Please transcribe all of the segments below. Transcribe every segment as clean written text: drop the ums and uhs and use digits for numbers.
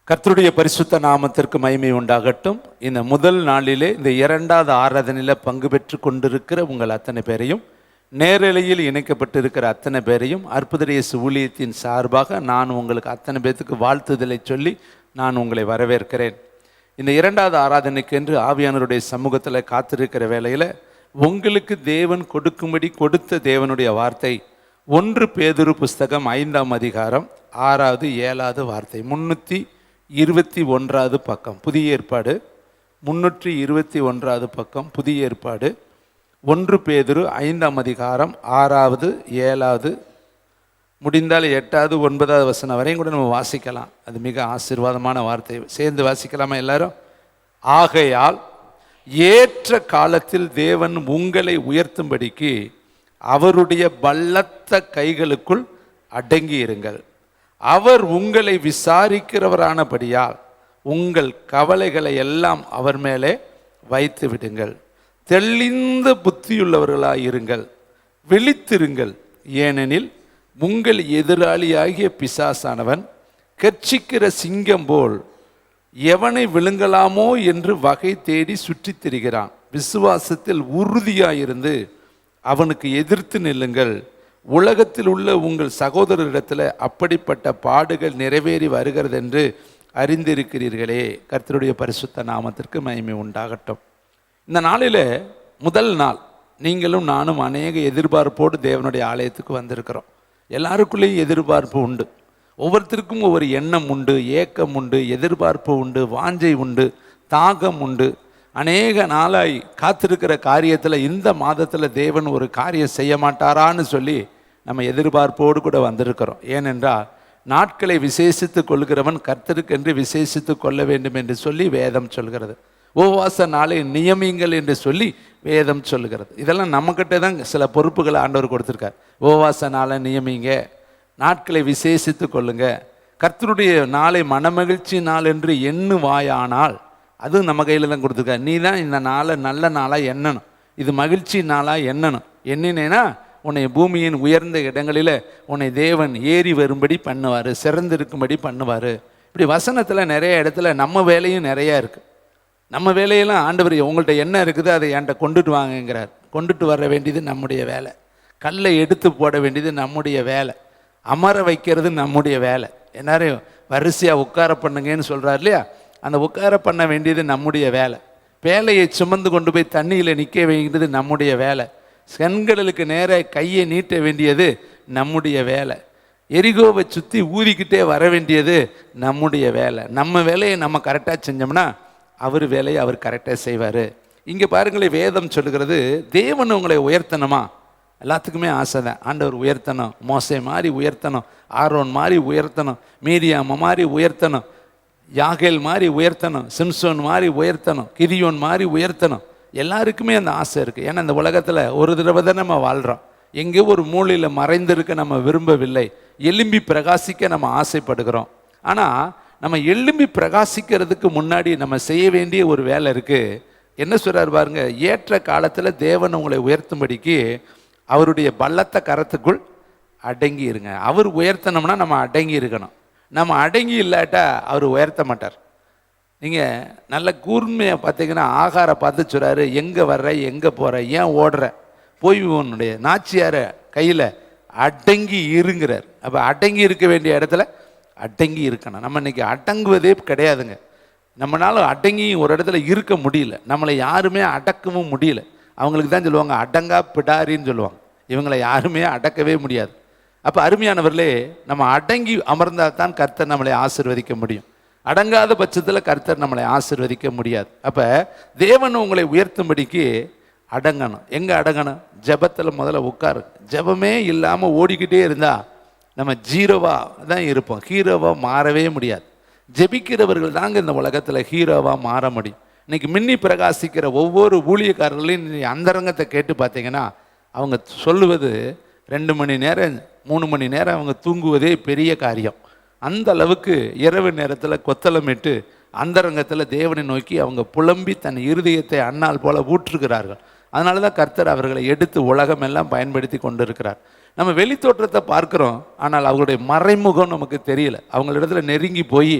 கர்த்தருடைய பரிசுத்த நாமத்திற்கு மகிமை உண்டாகட்டும். இந்த முதல் நாளிலே இந்த இரண்டாவது ஆராதனையில் பங்கு பெற்று கொண்டிருக்கிற உங்கள் அத்தனை பேரையும், நேரலையில் இணைக்கப்பட்டிருக்கிற அத்தனை பேரையும் அற்புத இயேசு ஊழியத்தின் சார்பாக நான் உங்களுக்கு அத்தனை பேத்துக்கு வாழ்த்துதலை சொல்லி நான் உங்களை வரவேற்கிறேன். இந்த இரண்டாவது ஆராதனைக்கு என்று ஆவியானவருடைய சமூகத்தில் காத்திருக்கிற வேளையில் உங்களுக்கு தேவன் கொடுக்கும்படி கொடுத்த தேவனுடைய வார்த்தை 1 பேதுரு புஸ்தகம் 5ஆம் அதிகாரம் 6வது 7வது வார்த்தை, 321வது பக்கம், புதிய ஏற்பாடு, 321வது பக்கம், புதிய ஏற்பாடு, 1 பேதுரு 5ஆம் அதிகாரம் 6வது 7வது, முடிந்தால் 8வது 9வது வசனம் வரையும் கூட நம்ம வாசிக்கலாம். அது மிக ஆசீர்வாதமான வார்த்தை. சேர்ந்து வாசிக்கலாமா எல்லாரும்? ஆகையால் ஏற்ற காலத்தில் தேவன் உங்களை உயர்த்தும்படிக்கு அவருடைய பலத்த கைகளுக்குள் அடங்கி இருங்கள். அவர் உங்களை விசாரிக்கிறவரானபடியால் உங்கள் கவலைகளை எல்லாம் அவர் மேலே வைத்து விடுங்கள். தெளிந்த புத்தியுள்ளவர்களாய் இருங்கள், விழித்திருங்கள். ஏனெனில் உங்கள் எதிராளியாகிய பிசாசானவன் கர்ச்சிக்கிற சிங்கம் போல் எவனை விழுங்கலாமோ என்று வகை தேடி சுற்றித் திரிகிறான். விசுவாசத்தில் உறுதியாயிருந்து அவனுக்கு எதிர்த்து நில்லுங்கள். உலகத்தில் உள்ள உங்கள் சகோதரரிடத்தில் அப்படிப்பட்ட பாடுகள் நிறைவேறி வருகிறது என்று அறிந்திருக்கிறீர்களே. கர்த்தருடைய பரிசுத்த நாமத்திற்கு மகிமை உண்டாகட்டும். இந்த நாளில் முதல் நாள் நீங்களும் நானும் அநேக எதிர்பார்ப்போடு தேவனுடைய ஆலயத்துக்கு வந்திருக்கிறோம். எல்லாருக்குள்ளேயும் எதிர்பார்ப்பு உண்டு. ஒவ்வொருத்தருக்கும் ஒவ்வொரு எண்ணம் உண்டு, ஏக்கம் உண்டு, எதிர்பார்ப்பு உண்டு, வாஞ்சை உண்டு, தாகம் உண்டு. அநேக நாளாய் காத்திருக்கிற காரியத்தில் இந்த மாதத்தில் தேவன் ஒரு காரியம் செய்ய மாட்டாரான்னு சொல்லி நம்ம எதிர்பார்ப்போடு கூட வந்திருக்கிறோம். ஏனென்றால் நாட்களை விசேஷித்து கொள்கிறவன் கர்த்தருக்கென்று விசேஷித்து கொள்ள வேண்டும் என்று சொல்லி வேதம் சொல்கிறது. உபவாச நாளை நியமிங்கள் என்று சொல்லி வேதம் சொல்லுகிறது. இதெல்லாம் நம்மக்கிட்ட தான் சில பொறுப்புகளை ஆண்டவர் கொடுத்துருக்கார். உபவாச நாளை நியமிங்க, நாட்களை விசேஷித்து கொள்ளுங்க, கர்த்தருடைய நாளை மனமகிழ்ச்சி நாள் என்று எண்ணுவாயானால், அதுவும் நம்ம கையில் தான் கொடுத்துருக்காரு. நீ தான் இந்த நாளை நல்ல நாளாக எண்ணணும், இது மகிழ்ச்சி நாளாக எண்ணணும். எண்ணினேன்னா உன்னை பூமியின் உயர்ந்த இடங்களில் உன்னை தேவன் ஏறி வரும்படி பண்ணுவார், சிறந்திருக்கும்படி பண்ணுவார். இப்படி வசனத்தில் நிறைய இடத்துல நம்ம வேலையும் நிறையா இருக்குது. நம்ம வேலையெல்லாம் ஆண்டவர் உங்கள்கிட்ட என்ன இருக்குது அதை என்கிட்ட கொண்டுட்டு வாங்குங்கிறார். கொண்டுட்டு வர வேண்டியது நம்முடைய வேலை. கல்லை எடுத்து போட வேண்டியது நம்முடைய வேலை. அமர வைக்கிறது நம்முடைய வேலை. எல்லாரையும் வரிசையாக உட்கார பண்ணுங்கன்னு சொல்கிறார் இல்லையா? அந்த உட்கார பண்ண வேண்டியது நம்முடைய வேலை. பேலையை சுமந்து கொண்டு போய் தண்ணியில் நிற்க வேண்டியது நம்முடைய வேலை. செங்கடலுக்கு நேராக கையை நீட்ட வேண்டியது நம்முடைய வேலை. எரிகோவை சுற்றி ஊதிக்கிட்டே வர வேண்டியது நம்முடைய வேலை. நம்ம வேலையை நம்ம கரெக்டாக செஞ்சோம்னா அவர் வேலையை அவர் கரெக்டாக செய்வார். இங்கே பாருங்களேன், வேதம் சொல்லுகிறது தேவன் உங்களை உயர்த்தணுமா? எல்லாத்துக்குமே ஆசை தான். ஆண்டவர் உயர்த்தணும், மோசே மாதிரி உயர்த்தணும், ஆரோன் மாதிரி உயர்த்தணும், மீரியாம் மாதிரி உயர்த்தணும், யாகேல் மாதிரி உயர்த்தணும், சிம்சோன் மாதிரி உயர்த்தணும், கிதியோன் மாதிரி உயர்த்தணும். எல்லாருக்குமே அந்த ஆசை இருக்குது. ஏன்னா இந்த உலகத்தில் ஒரு தடவை தான் நம்ம வாழ்கிறோம். எங்கேயோ ஒரு மூலையில் மறைந்திருக்க நம்ம விரும்பவில்லை. எலும்பி பிரகாசிக்க நம்ம ஆசைப்படுகிறோம். ஆனால் நம்ம எலும்பி பிரகாசிக்கிறதுக்கு முன்னாடி நம்ம செய்ய வேண்டிய ஒரு வேலை இருக்குது. என்ன சொல்கிறார் பாருங்க, ஏற்ற காலத்தில் தேவன் உங்களை உயர்த்தும்படிக்கு அவருடைய பலத்த கரத்துக்குள் அடங்கி இருங்க. அவர் உயர்த்தணும்னா நம்ம அடங்கி இருக்கணும். நம்ம அடங்கி இல்லாட்டா அவர் உயர்த்த மாட்டார். நீங்கள் நல்ல கூர்மையை பார்த்தீங்கன்னா ஆகார பார்த்து சொல்கிறாரு, எங்கே வர்ற, எங்கே போகிற, ஏன் ஓடுற, போய் உன்னுடைய நாச்சியார கையில் அடங்கி இருங்கிறார். அப்போ அடங்கி இருக்க வேண்டிய இடத்துல அடங்கி இருக்கணும். நம்ம இன்றைக்கி அடங்குவதே கிடையாதுங்க. நம்மளால அடங்கி ஒரு இடத்துல இருக்க முடியல. நம்மளை யாருமே அடக்கவும் முடியல. அவங்களுக்கு தான் சொல்லுவாங்க அடங்கா பிடாரின்னு சொல்லுவாங்க. இவங்களை யாருமே அடக்கவே முடியாது. அப்போ அருமையானவர்களே, நம்ம அடங்கி அமர்ந்தால் தான் கர்த்தர் நம்மளை ஆசீர்வதிக்க முடியும். அடங்காத பட்சத்தில் கர்த்தர் நம்மளை ஆசீர்வதிக்க முடியாது. அப்போ தேவன் உங்களை உயர்த்தும்படிக்கு அடங்கணும். எங்கே அடங்கணும்? ஜெபத்தில் முதல்ல உட்காரு. ஜெபமே இல்லாமல் ஓடிக்கிட்டே இருந்தால் நம்ம ஜீரோவாக தான் இருப்போம். ஹீரோவாக மாறவே முடியாது. ஜெபிக்கிறவர்கள் தாங்க இந்த உலகத்தில் ஹீரோவாக மாற முடியும். இன்றைக்கி மின்னி பிரகாசிக்கிற ஒவ்வொரு ஊழியக்காரர்களையும் அந்தரங்கத்தை கேட்டு பார்த்தீங்கன்னா அவங்க சொல்லுவது 2 மணி நேரம் 3 மணி நேரம் அவங்க தூங்குவதே பெரிய காரியம். அந்த அளவுக்கு இரவு நேரத்தில் கொத்தளமிட்டு அந்தரங்கத்தில் தேவனை நோக்கி அவங்க புலம்பி தன் இருதயத்தை அண்ணால் போல ஊற்றுகிறார்கள். அதனால தான் கர்த்தர் அவர்களை எடுத்து உலகமெல்லாம் பயன்படுத்தி கொண்டு இருக்கிறார். நம்ம வெளித்தோற்றத்தை பார்க்குறோம், ஆனால் அவங்களுடைய மறைமுகம் நமக்கு தெரியல. அவங்களிடத்துல நெருங்கி போய்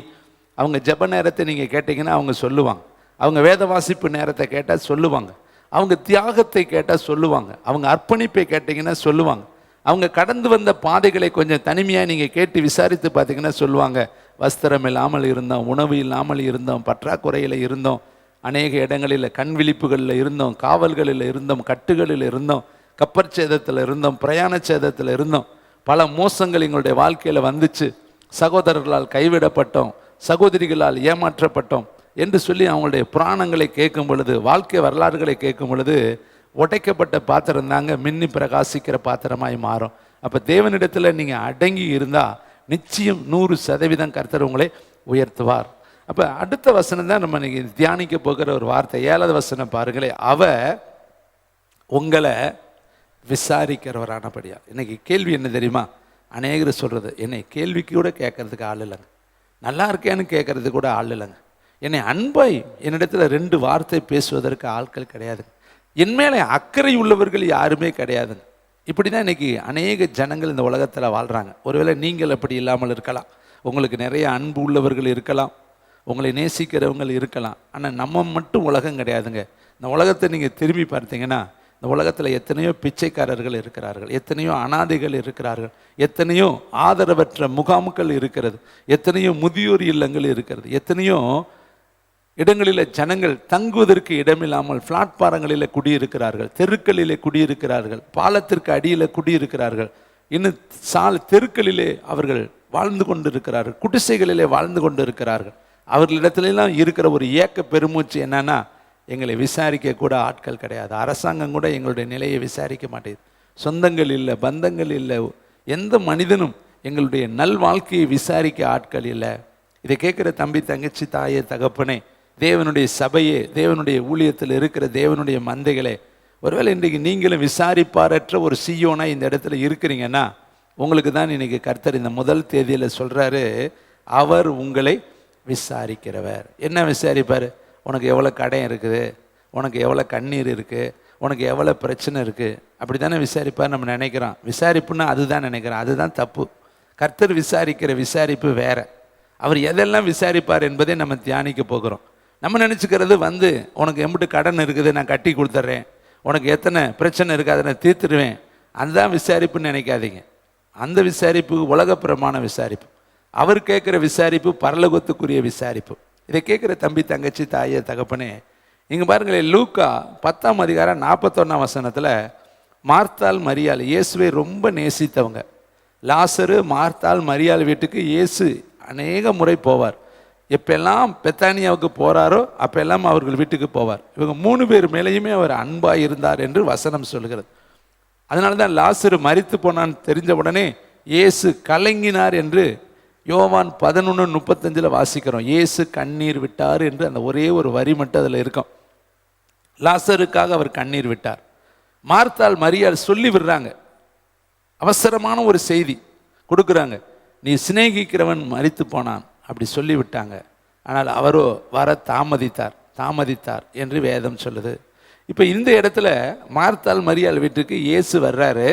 அவங்க ஜெப நேரத்தை நீங்கள் கேட்டிங்கன்னா அவங்க சொல்லுவாங்க. அவங்க வேத வாசிப்பு நேரத்தை கேட்டால் சொல்லுவாங்க. அவங்க தியாகத்தை கேட்டால் சொல்லுவாங்க. அவங்க அர்ப்பணிப்பை கேட்டிங்கன்னா சொல்லுவாங்க. அவங்க கடந்து வந்த பாதைகளை கொஞ்சம் தனிமையாக நீங்கள் கேட்டு விசாரித்து பார்த்தீங்கன்னா சொல்லுவாங்க. வஸ்திரம் இல்லாமல் இருந்தோம், உணவு இல்லாமல் இருந்தோம், பற்றாக்குறையில் இருந்தோம், அநேக இடங்களில் கண் விழிப்புகளில் இருந்தோம், காவல்களில் இருந்தோம், கட்டுகளில் இருந்தோம், கப்பற் சேதத்தில் இருந்தோம், பிரயாண சேதத்தில் இருந்தோம், பல மோசங்கள் எங்களுடைய வாழ்க்கையில் வந்துச்சு, சகோதரர்களால் கைவிடப்பட்டோம், சகோதரிகளால் ஏமாற்றப்பட்டோம் என்று சொல்லி அவங்களுடைய புராணங்களை கேட்கும் பொழுது, வாழ்க்கை வரலாறுகளை கேட்கும் பொழுது உடைக்கப்பட்ட பாத்திரம் தாங்க மின்னி பிரகாசிக்கிற பாத்திரமாய் மாறும். அப்போ தேவனிடத்தில் நீங்கள் அடங்கி இருந்தால் நிச்சயம் 100% கர்த்தர் உங்களை உயர்த்துவார். அப்போ அடுத்த வசனம் தான் நம்ம இன்னைக்கு தியானிக்க போகிற ஒரு வார்த்தை. 7வது வசனம் பாருங்களேன். அவ உங்களை விசாரிக்கிறவரானபடியா. இன்னைக்கு கேள்வி என்ன தெரியுமா? அநேகர் சொல்கிறது, என்னை கேள்விக்கு கூட கேட்கறதுக்கு ஆள் இல்லைங்க, நல்லா இருக்கேன்னு கேட்கறதுக்கு கூட ஆள் இல்லைங்க, என்னை அன்பாய் என்னிடத்துல 2 வார்த்தை பேசுவதற்கு ஆட்கள் கிடையாதுங்க, என் மேலே அக்கறை உள்ளவர்கள் யாருமே கிடையாதுங்க. இப்படி தான் இன்றைக்கி அநேக ஜனங்கள் இந்த உலகத்தில் வாழ்கிறாங்க. ஒருவேளை நீங்கள் அப்படி இல்லாமல் இருக்கலாம், உங்களுக்கு நிறைய அன்பு உள்ளவர்கள் இருக்கலாம், உங்களை நேசிக்கிறவங்க இருக்கலாம். ஆனால் நம்ம மட்டும் உலகம் கிடையாதுங்க. இந்த உலகத்தை நீங்கள் திரும்பி பார்த்தீங்கன்னா இந்த உலகத்தில் எத்தனையோ பிச்சைக்காரர்கள் இருக்கிறார்கள், எத்தனையோ அனாதைகள் இருக்கிறார்கள், எத்தனையோ ஆதரவற்ற முகாம்கள் இருக்கிறது, எத்தனையோ முதியோர் இல்லங்கள் இருக்கிறது, எத்தனையோ இடங்களில் ஜனங்கள் தங்குவதற்கு இடமில்லாமல் பிளாட்பாரங்களில் குடியிருக்கிறார்கள், தெருக்களிலே குடியிருக்கிறார்கள், பாலத்திற்கு அடியில் குடியிருக்கிறார்கள், இன்னும் தெருக்களிலே அவர்கள் வாழ்ந்து கொண்டு இருக்கிறார்கள், குடிசைகளிலே வாழ்ந்து கொண்டு இருக்கிறார்கள். அவர்களிடத்துலாம் இருக்கிற ஒரு ஏக்க பெருமூச்சு என்னன்னா, எங்களை விசாரிக்க கூட ஆட்கள் கிடையாது, அரசாங்கம் கூட எங்களுடைய நிலையை விசாரிக்க மாட்டேங்குது, சொந்தங்கள் இல்லை, பந்தங்கள் இல்லை, எந்த மனிதனும் எங்களுடைய நல் வாழ்க்கையை விசாரிக்க ஆட்கள் இல்லை. இதை கேட்குற தம்பி, தங்கச்சி, தாயே, தகப்பனே, தேவனுடைய சபையே, தேவனுடைய ஊழியத்தில் இருக்கிற தேவனுடைய மந்தைகளே, ஒருவேளை இன்றைக்கு நீங்களும் விசாரிப்பாரற்ற ஒரு சியோனா இந்த இடத்துல இருக்கிறீங்கன்னா உங்களுக்கு தான் இன்னைக்கு கர்த்தர் இந்த முதல் தேதியில் சொல்கிறாரு, அவர் உங்களை விசாரிக்கிறவர். என்ன விசாரிப்பார்? உனக்கு எவ்வளோ கடன் இருக்குது, உனக்கு எவ்வளோ கண்ணீர் இருக்குது, உனக்கு எவ்வளோ பிரச்சனை இருக்குது, அப்படி தானே விசாரிப்பார். நம்ம நினைக்கிறோம் விசாரிப்புன்னா அதுதான் நினைக்கிறோம், அதுதான் தப்பு. கர்த்தர் விசாரிக்கிற விசாரிப்பு வேற. அவர் எதெல்லாம் விசாரிப்பார் என்பதை நம்ம தியானிக்க போகிறோம். நம்ம நினச்சிக்கிறது உனக்கு எம்பிட்டு கடன் இருக்குது நான் கட்டி கொடுத்துட்றேன், உனக்கு எத்தனை பிரச்சனை இருக்குது அதை நான் தீர்த்துடுவேன், அதுதான் விசாரிப்புன்னு நினைக்காதீங்க. அந்த விசாரிப்பு உலகப்பிரமான விசாரிப்பு. அவர் கேட்குற விசாரிப்பு பரலோகத்துக்குரிய விசாரிப்பு. இதை கேட்குற தம்பி, தங்கச்சி, தாயே, தகப்பனே, இங்கே பாருங்களேன், லூக்கா 10ஆம் அதிகாரம் 41ஆம் வசனத்தில் மார்த்தாள் மரியாள் இயேசுவை ரொம்ப நேசித்தவங்க. லாசரு, மார்த்தாள், மரியாள் வீட்டுக்கு இயேசு அநேக முறை போவார். எப்பெல்லாம் பெத்தானியாவுக்கு போகிறாரோ அப்பெல்லாம் அவர்கள் வீட்டுக்கு போவார். இவங்க 3 பேர் மேலேயுமே அவர் அன்பாக இருந்தார் என்று வசனம் சொல்கிறது. அதனால தான் லாசரு மரித்து போனான்னு தெரிஞ்ச உடனே இயேசு கலங்கினார் என்று யோவான் 11:35 வாசிக்கிறோம். இயேசு கண்ணீர் விட்டார் என்று அந்த ஒரே ஒரு வரி மட்டும் அதில் இருக்கும். லாசருக்காக அவர் கண்ணீர் விட்டார். மார்த்தாள், மரியாள் சொல்லி விடுறாங்க, அவசரமான ஒரு செய்தி கொடுக்குறாங்க, நீ சிநேகிக்கிறவன் மரித்து போனான் அப்படி சொல்லிவிட்டாங்க. ஆனால் அவரோ வர தாமதித்தார் என்று வேதம் சொல்லுது. இப்போ இந்த இடத்துல மார்த்தாள், மரியாள் வீட்டுக்கு இயேசு வர்றாரு.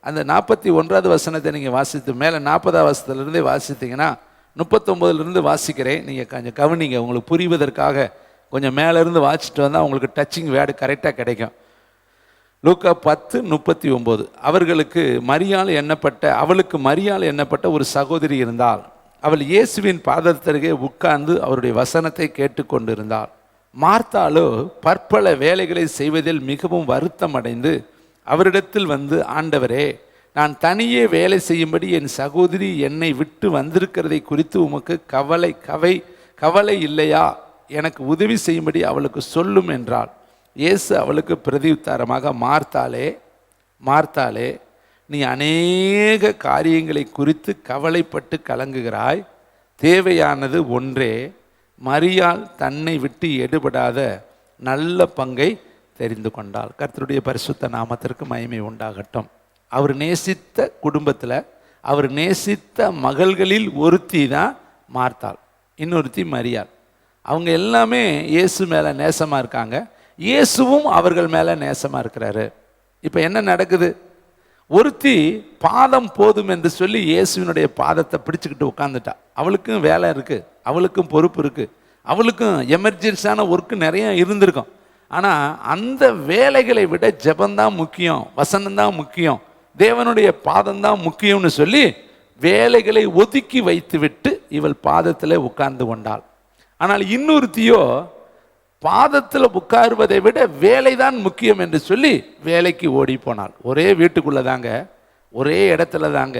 அந்த 41வது வசனத்தை நீங்கள் வாசித்து மேலே 40வது வசனத்திலிருந்தே வாசித்தீங்கன்னா 39லிருந்து வாசிக்கிறேன், நீங்கள் கொஞ்சம் கவனிங்க, உங்களுக்கு புரிவதற்காக கொஞ்சம் மேலேருந்து வாசிச்சுட்டு வந்தால் உங்களுக்கு டச்சிங் வேர்டு கரெக்டாக கிடைக்கும். லூக்கா 10:39 அவளுக்கு மரியாள் எண்ணப்பட்ட ஒரு சகோதரி இருந்தாள். அவள் இயேசுவின் பாதத்தருகே உட்கார்ந்து அவருடைய வசனத்தை கேட்டுக்கொண்டிருந்தாள். மார்த்தாளோ பற்பல வேலைகளை செய்வதில் மிகவும் வருத்தம் அடைந்து அவரிடத்தில் ஆண்டவரே, நான் தனியே வேலை செய்யும்படி என் சகோதரி என்னை விட்டு வந்திருக்கிறதை குறித்து உமக்கு கவலை இல்லையா? எனக்கு உதவி செய்யும்படி அவளுக்கு சொல்லும் என்றாள். இயேசு அவளுக்கு பிரதியுத்தரமாக, மார்த்தாளே, நீ அநேக காரியங்களை குறித்து கவலைப்பட்டு கலங்குகிறாய், தேவையானது ஒன்றே, மரியாள் தன்னை விட்டு எடுபடாத நல்ல பங்கை தெரிந்து கொண்டாள். கர்த்தருடைய பரிசுத்த நாமத்திற்கு மகிமை உண்டாகட்டும். அவர் நேசித்த குடும்பத்தில் அவர் நேசித்த மகள்களில் ஒருத்தி தான் மார்த்தாள், இன்னொருத்தி மரியாள். அவங்க எல்லாமே இயேசு மேலே நேசமாக இருக்காங்க, இயேசுவும் அவர்கள் மேலே நேசமாக இருக்கிறாரு. இப்போ என்ன நடக்குது? ஒருத்தி பாதம் போதும் என்று சொல்லி இயேசுவினுடைய பாதத்தை பிடிச்சுக்கிட்டு உட்காந்துட்டா. அவளுக்கும் வேலை இருக்குது, அவளுக்கும் பொறுப்பு இருக்குது, அவளுக்கும் எமர்ஜென்சியான ஒர்க்கு நிறைய இருந்திருக்கும். ஆனால் அந்த வேலைகளை விட ஜெபந்தான் முக்கியம், வசனம்தான் முக்கியம், தேவனுடைய பாதம்தான் முக்கியம்னு சொல்லி வேலைகளை ஒதுக்கி வைத்து விட்டு இவள் பாதத்தில் உட்கார்ந்து கொண்டாள். ஆனால் இன்னொருத்தியோ பாதத்தில் உட்காருவதை விட வேலைதான் முக்கியம் என்று சொல்லி வேலைக்கு ஓடி போனாள். ஒரே வீட்டுக்குள்ளே தாங்க, ஒரே இடத்துல தாங்க,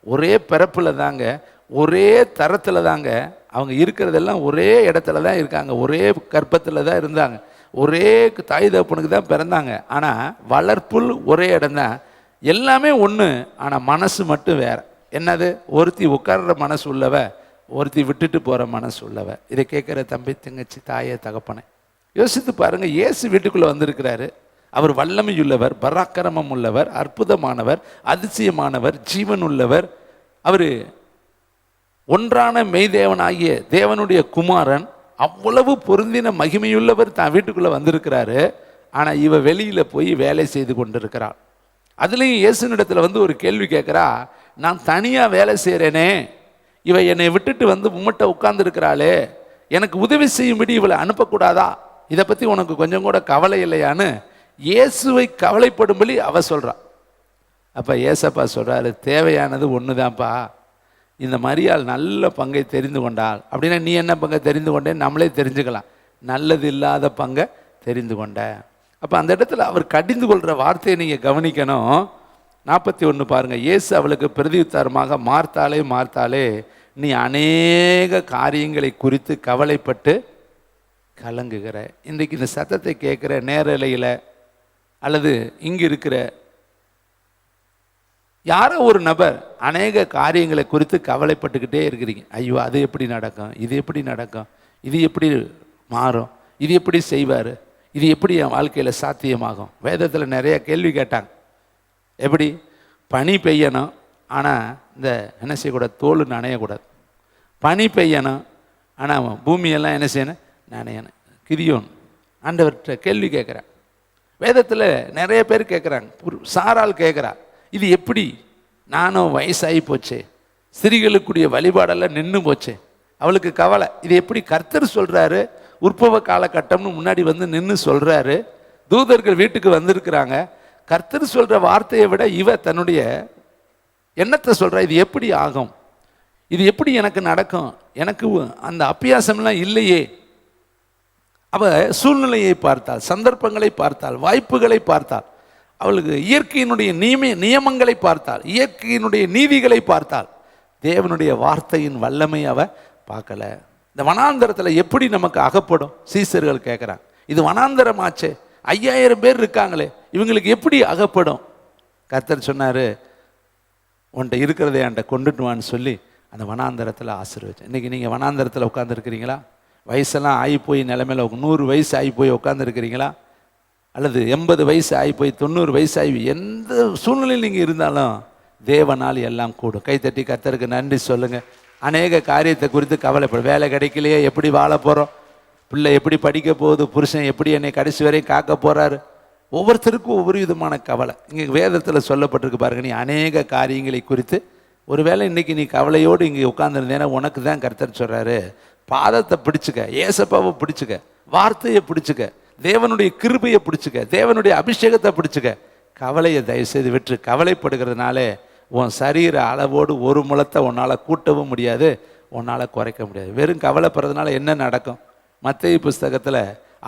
ஒரே பிறப்பில் தாங்க, ஒரே தரத்தில் தாங்க, அவங்க இருக்கிறதெல்லாம் ஒரே இடத்துல தான் இருக்காங்க, ஒரே கர்ப்பத்தில் தான் இருந்தாங்க, ஒரே தாய் தகப்பனுக்கு தான் பிறந்தாங்க. ஆனால் வளர்ப்புள் ஒரே இடம் தான், எல்லாமே ஒன்று. ஆனால் மனசு மட்டும் வேறு. என்னது? ஒருத்தி உட்கார்ற மனசு உள்ளவ, ஒருத்தி விட்டுட்டு போகிற மனசு உள்ளவ. இதை கேட்குற தம்பி, தங்கச்சி, தாயை, தகப்பனை யோசித்து பாருங்க. இயேசு வீட்டுக்குள்ளே வந்திருக்கிறாரு. அவர் வல்லமையுள்ளவர், பராக்கிரமம் உள்ளவர், அற்புதமானவர், அதிசயமானவர், ஜீவன் உள்ளவர். அவர் ஒன்றான மெய்தேவனாகிய தேவனுடைய குமாரன், அவ்வளவு பொருந்தின மகிமையுள்ளவர் தான் வீட்டுக்குள்ளே வந்திருக்கிறாரு. ஆனால் இவ வெளியில் போய் வேலை செய்து கொண்டிருக்கிறாள். அதுலேயும் இயேசுனிடத்தில் வந்து ஒரு கேள்வி கேட்குறா, நான் தனியாக வேலை செய்கிறேனே, இவ என்னை விட்டுட்டு வந்து உம்மட்ட உட்கார்ந்துருக்கிறாளே, எனக்கு உதவி செய்யும்படி இவளை அனுப்பக்கூடாதா? இதை பற்றி உனக்கு கொஞ்சம் கூட கவலை இல்லையான்னு இயேசுவை கவலைப்படும்படி அவ சொல்கிறான். அப்போ ஏசப்பா சொல்கிறாரு, தேவையானது ஒன்று தான்ப்பா, இந்த மரியாள் நல்ல பங்கை தெரிந்து கொண்டாள். அப்படின்னா நீ என்ன பங்கை தெரிந்து கொண்டேன்னு நம்மளே தெரிஞ்சுக்கலாம். நல்லது இல்லாத பங்கை தெரிந்து கொண்ட. அப்போ அந்த இடத்துல அவர் கடிந்து கொள்கிற வார்த்தையை நீங்கள் கவனிக்கணும். 41 பாருங்கள். இயேசு அவளுக்கு பிரதியுத்தரமாக, மார்த்தாளே மார்த்தாளே, நீ அநேக காரியங்களை குறித்து கவலைப்பட்டு கலங்குகிற. இன்றைக்கு இந்த சத்தத்தை கேட்குற நேரலையில் அல்லது இங்கே இருக்கிற யாரோ ஒரு நபர் அநேக காரியங்களை குறித்து கவலைப்பட்டுக்கிட்டே இருக்கிறீங்க. ஐயோ, அது எப்படி நடக்கும், இது எப்படி நடக்கும், இது எப்படி மாறும், இது எப்படி செய்வார், இது எப்படி என் வாழ்க்கையில் சாத்தியமாகும். வேதத்தில் நிறைய கேள்வி கேட்டாங்க. எப்படி? பனி பெய்யணும், ஆனால் இந்த என்ன செய்யக்கூடாது, தோல் நனையக்கூடாது. பனி பெய்யணும், ஆனால் பூமியெல்லாம் என்ன செய்யணும், நனையணும். கிதியோன் ஆண்டவர்கிட்ட கேள்வி கேட்குறேன். வேதத்தில் நிறைய பேர் கேட்குறாங்க. சாரால் கேட்குறா, இது எப்படி, நானும் வயசாகி போச்சே, ஸ்திரீகளுக்குரிய வழிபாடெல்லாம் நின்று போச்சே. அவளுக்கு கவலை, இது எப்படி கர்த்தர் சொல்கிறாரு, உற்பவ காலகட்டம்னு முன்னாடி வந்து நின்று சொல்கிறாரு, தூதர்கள் வீட்டுக்கு வந்திருக்கிறாங்க, கர்த்தர் சொல்கிற வார்த்தையை விட இவ தன்னுடைய எண்ணத்தை சொல்கிறா, இது எப்படி ஆகும், இது எப்படி எனக்கு நடக்கும், எனக்கு அந்த அபியாசம்லாம் இல்லையே. அவ சூழ்நிலையை பார்த்தாள், சந்தர்ப்பங்களை பார்த்தாள், வாய்ப்புகளை பார்த்தாள், அவளுக்கு இயற்கையினுடைய நியமங்களை பார்த்தாள், இயற்கையினுடைய நீதிகளை பார்த்தாள். தேவனுடைய வார்த்தையின் வல்லமை அவ பார்க்கல. இந்த வனாந்தரத்தில் எப்படி நமக்கு அகப்படும்? சீசர்கள் கேட்குறாங்க, இது வனாந்தரமாச்சே, 5000 பேர் இருக்காங்களே, இவங்களுக்கு எப்படி அகப்படும்? கர்த்தர் சொன்னார், உன்கிட்ட இருக்கிறத என்கிட்ட கொண்டுட்டு வான்னு சொல்லி அந்த வனாந்தரத்தில் ஆசீர்வதிச்சேன். இன்றைக்கி நீங்கள் வனாந்தரத்தில் உட்காந்துருக்கிறீங்களா? வயசெல்லாம் ஆகி போய் நிலைமையில் 100 வயசு ஆகி போய் உட்காந்துருக்கிறீங்களா? அல்லது 80 வயசு ஆகி போய் 90 வயசு ஆகி எந்த சூழ்நிலையில் நீங்கள் இருந்தாலும் தேவனால் எல்லாம் கூடும். கைத்தட்டி கர்த்தருக்கு நன்றி சொல்லுங்கள். அநேக காரியத்தை குறித்து கவலைப்படும். வேலை கிடைக்கலையே, எப்படி வாழ போகிறோம், பிள்ளை எப்படி படிக்க போகுது, புருஷன் எப்படி என்னை கடைசி வரையும் காக்க போகிறாரு, ஒவ்வொருத்தருக்கும் ஒவ்வொரு விதமான கவலை. இங்கே வேதத்தில் சொல்லப்பட்டிருக்கு பாருங்க, நீ அநேக காரியங்களை குறித்து ஒருவேளை இன்றைக்கி நீ கவலையோடு இங்கே உட்காந்துருந்தேன்னா உனக்கு தான் கர்த்தர் சொல்கிறாரு, பாதத்தை பிடிச்சுக்க, ஏசப்பாவை பிடிச்சுக்க, வார்த்தையை பிடிச்சுக்க, தேவனுடைய கிருபையை பிடிச்சுக்க, தேவனுடைய அபிஷேகத்தை பிடிச்சுக்க. கவலையை தயவுசெய்து விட்டு, கவலைப்படுகிறதுனாலே உன் சரீர அளவோடு ஒரு முழத்தை உன்னால் கூட்டவும் முடியாது, உன்னால் குறைக்க முடியாது. வெறும் கவலைப்படுறதுனால என்ன நடக்கும்? மத்தேயு புஸ்தகத்தில்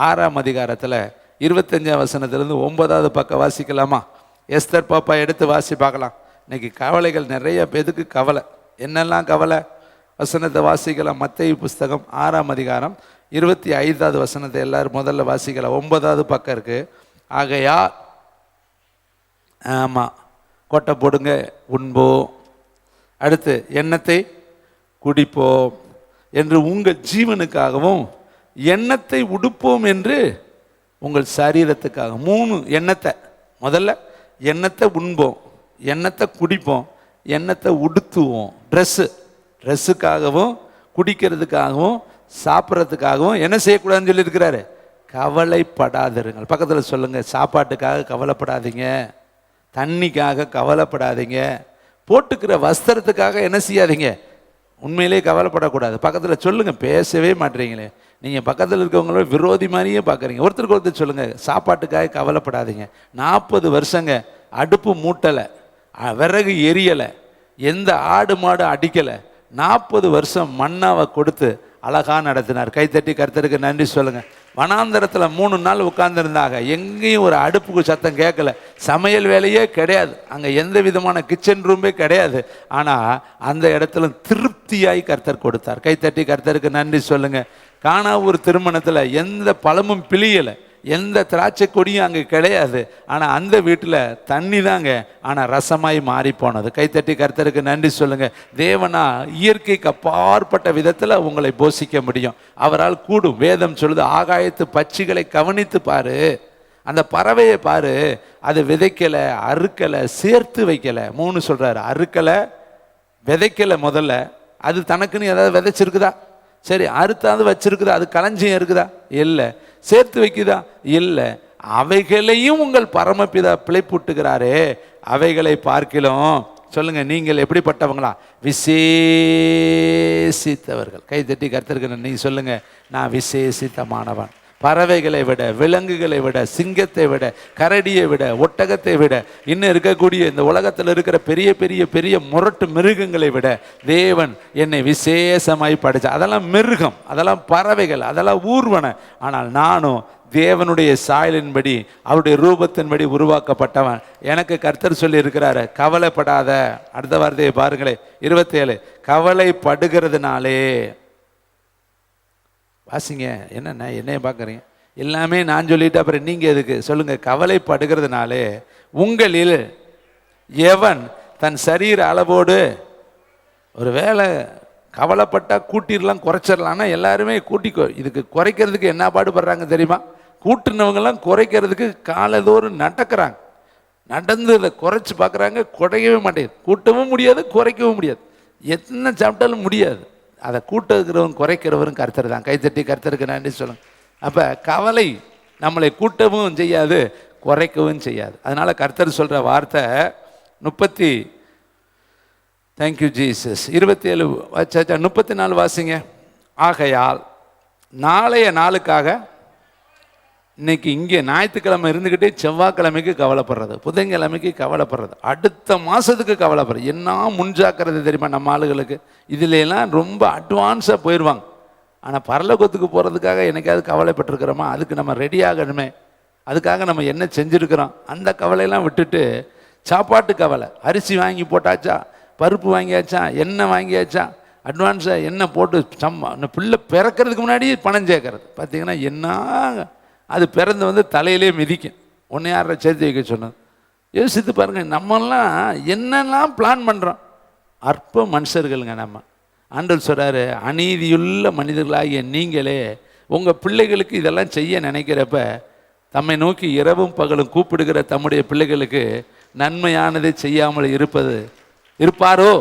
6ஆம் அதிகாரத்தில் 25ஆம் வசனத்திலேருந்து 9வது பக்கம் வாசிக்கலாமா? எஸ்தர் பாப்பா எடுத்து வாசி பார்க்கலாம். இன்னைக்கு கவலைகள் நிறைய பேருக்கு கவலை. என்னெல்லாம் கவலை? வசனத்தை வாசிக்கலாம். மத்தேயு புஸ்தகம் 6ஆம் அதிகாரம் 25வது வசனத்தை எல்லாரும் முதல்ல வாசிக்கலாம். 9வது பக்கம் இருக்கு. ஆகையா, ஆமாம், கொட்டை போடுங்க, உண்போம், அடுத்து எண்ணத்தை குடிப்போம் என்று உங்கள் ஜீவனுக்காகவும், எண்ணத்தை உடுப்போம் என்று உங்கள் சரீரத்துக்காக. 3 எண்ணத்தை. முதல்ல எண்ணத்தை உண்போம், எண்ணத்தை குடிப்போம், எண்ணத்தை உடுத்துவோம். ட்ரெஸ்ஸுக்காகவும் குடிக்கிறதுக்காகவும் சாப்பிட்றதுக்காகவும் என்ன செய்யக்கூடாதுன்னு சொல்லியிருக்கிறாரு? கவலைப்படாதிருங்கள். பக்கத்தில் சொல்லுங்கள், சாப்பாட்டுக்காக கவலைப்படாதீங்க, தண்ணிக்காக கவலைப்படாதீங்க. போட்டுக்கிற வஸ்திரத்துக்காக என்ன செய்யாதீங்க, உண்மையிலே கவலைப்படக்கூடாது. பக்கத்தில் சொல்லுங்கள், பேசவே மாட்டீங்களே, நீங்கள் பக்கத்தில் இருக்கவங்களோட விரோதி மாதிரியே பார்க்குறீங்க. ஒருத்தருக்கு ஒருத்தர் சொல்லுங்கள், சாப்பாட்டுக்காக கவலைப்படாதீங்க. 40 வருஷங்க அடுப்பு மூட்டலை, விறகு எரியலை, எந்த ஆடு மாடு அடிக்கலை, 40 வருஷம் மண்ணாவை கொடுத்து அழகாக நடத்தினார். கைத்தட்டி கர்த்தருக்கு நன்றி சொல்லுங்கள். வனாந்தரத்தில் 3 நாள் உட்கார்ந்துருந்தாங்க. எங்கேயும் ஒரு அடுப்புக்கு சத்தம் கேட்கல, சமையல் வேலையே கிடையாது, அங்கே எந்த விதமான கிச்சன் ரூமே கிடையாது. ஆனால் அந்த இடத்துல திருப்தியாய் கர்த்தர் கொடுத்தார். கைத்தட்டி கர்த்தருக்கு நன்றி சொல்லுங்கள். கானாவூர் திருமணத்தில் எந்த பழமும் பிழியலை, எந்த திராட்சை கொடியும் அங்கே கிடையாது. ஆனால் அந்த வீட்டில் தண்ணி தாங்க, ஆனால் ரசமாய் மாறி போனது. கைத்தட்டி கர்த்தருக்கு நன்றி சொல்லுங்க. தேவனா இயற்கைக்கு அப்பாற்பட்ட விதத்தில் உங்களை போஷிக்க முடியும், அவரால் கூடும். வேதம் சொல்லுது, ஆகாயத்து பட்சிகளை கவனித்து பாரு, அந்த பறவையை பாரு, அது விதைக்கலை, அறுக்கலை, சேர்த்து வைக்கலை. 3 சொல்றாரு, அறுக்கலை, விதைக்கலை. முதல்ல அது தனக்குன்னு ஏதாவது விதைச்சிருக்குதா? சரி, அறுத்தாவது வச்சிருக்குதா? அது களஞ்சியம் இருக்குதா? இல்லை. சேர்த்து வைக்குதா? இல்லை. அவைகளையும் உங்கள் பரமபிதா பிழைப்பூட்டுகிறாரே, அவைகளை பார்க்கிலும் சொல்லுங்க, நீங்கள் எப்படிப்பட்டவங்களா? விசேஷித்தவர்கள். கை தட்டி கர்த்தருக்கு நீங்க சொல்லுங்க, நான் விசேஷித்தமானவன். பறவைகளை விட, விலங்குகளை விட, சிங்கத்தை விட, கரடியை விட, ஒட்டகத்தை விட, இன்னும் இருக்கக்கூடிய இந்த உலகத்தில் இருக்கிற பெரிய பெரிய பெரிய முரட்டு மிருகங்களை விட தேவன் என்னை விசேஷமாய் படைச்சார். அதெல்லாம் மிருகம், அதெல்லாம் பறவைகள், அதெல்லாம் ஊர்வன. ஆனால் நானும் தேவனுடைய சாயலின்படி, அவருடைய ரூபத்தின்படி உருவாக்கப்பட்டவன். எனக்கு கர்த்தர் சொல்லி இருக்கிறாரு, கவலைப்படாத. அடுத்த வார்த்தையை பாருங்களேன், 27. கவலைப்படுகிறதுனாலே, வாசிங்க, என்னென்ன என்னைய பார்க்குறீங்க? எல்லாமே நான் சொல்லிட்டு அப்புறம் நீங்கள் எதுக்கு சொல்லுங்க. கவலைப்படுகிறதுனாலே உங்களில் எவன் தன் சரீர அளவோடு, ஒரு வேலை கவலைப்பட்டால் கூட்டிடலாம், குறைச்சிடலான்னா எல்லாருமே கூட்டிக்கோ. இதுக்கு குறைக்கிறதுக்கு என்ன பாடுபடுறாங்க தெரியுமா? கூட்டினவங்கெல்லாம் குறைக்கிறதுக்கு காலதோறும் நடக்கிறாங்க, நடந்து இதை குறைச்சி பார்க்குறாங்க, குறையவே மாட்டேங்குது. கூட்டவும் முடியாது, குறைக்கவும் முடியாது, எத்தனை சாப்பிட்டாலும் முடியாது. அதை கூட்டுகிறவன் குறைக்கிறவரும் கர்த்தர் தான். கைத்தட்டி கர்த்தருக்கு நன்றி சொல்லுங்க. அப்போ கவலை நம்மளை கூட்டவும் செய்யாது, குறைக்கவும் செய்யாது. அதனால கர்த்தர் சொல்கிற வார்த்தை 34 வாசிங்க. ஆகையால் நாளைய நாளுக்காக, இன்னைக்கு இங்கே ஞாயிற்றுக்கிழமை இருந்துக்கிட்டே செவ்வாய்க்கிழமைக்கு கவலைப்படுறது, புதன்கிழமைக்கு கவலைப்படுறது, அடுத்த மாதத்துக்கு கவலைப்படுறது, என்ன முன்ஜாக்கிறது தெரியுமா நம்ம ஆளுகளுக்கு? இதுலாம் ரொம்ப அட்வான்ஸாக போயிடுவாங்க. ஆனால் பரலோகத்துக்கு போகிறதுக்காக என்னைக்காவது கவலைப்பட்டிருக்கிறோமா? அதுக்கு நம்ம ரெடி ஆகணுமே, அதுக்காக நம்ம என்ன செஞ்சுருக்கிறோம்? அந்த கவலையெல்லாம் விட்டுட்டு சாப்பாட்டு கவலை, அரிசி வாங்கி போட்டாச்சா, பருப்பு வாங்கியாச்சா, எண்ணெய் வாங்கியாச்சா, அட்வான்ஸாக எண்ணெய் போட்டு பிள்ளை பிறக்கிறதுக்கு முன்னாடி பணம் சேர்க்கறது. பார்த்திங்கன்னா என்ன, அது பிறந்து தலையிலே மிதிக்கும். ஒன்று யாரை சேர்த்து வைக்க சொன்னது? யோசித்து பாருங்கள். நம்மெல்லாம் என்னெல்லாம் பிளான் பண்ணுறோம். அற்ப மனுஷர்களுங்க நம்ம. ஆண்டவர் சொல்கிறாரு, அநீதியுள்ள மனிதர்களாகிய நீங்களே உங்கள் பிள்ளைகளுக்கு இதெல்லாம் செய்ய நினைக்கிறப்ப, தம்மை நோக்கி இரவும் பகலும் கூப்பிடுகிற தம்முடைய பிள்ளைகளுக்கு நன்மையானதை செய்யாமல் இருப்பாரோ?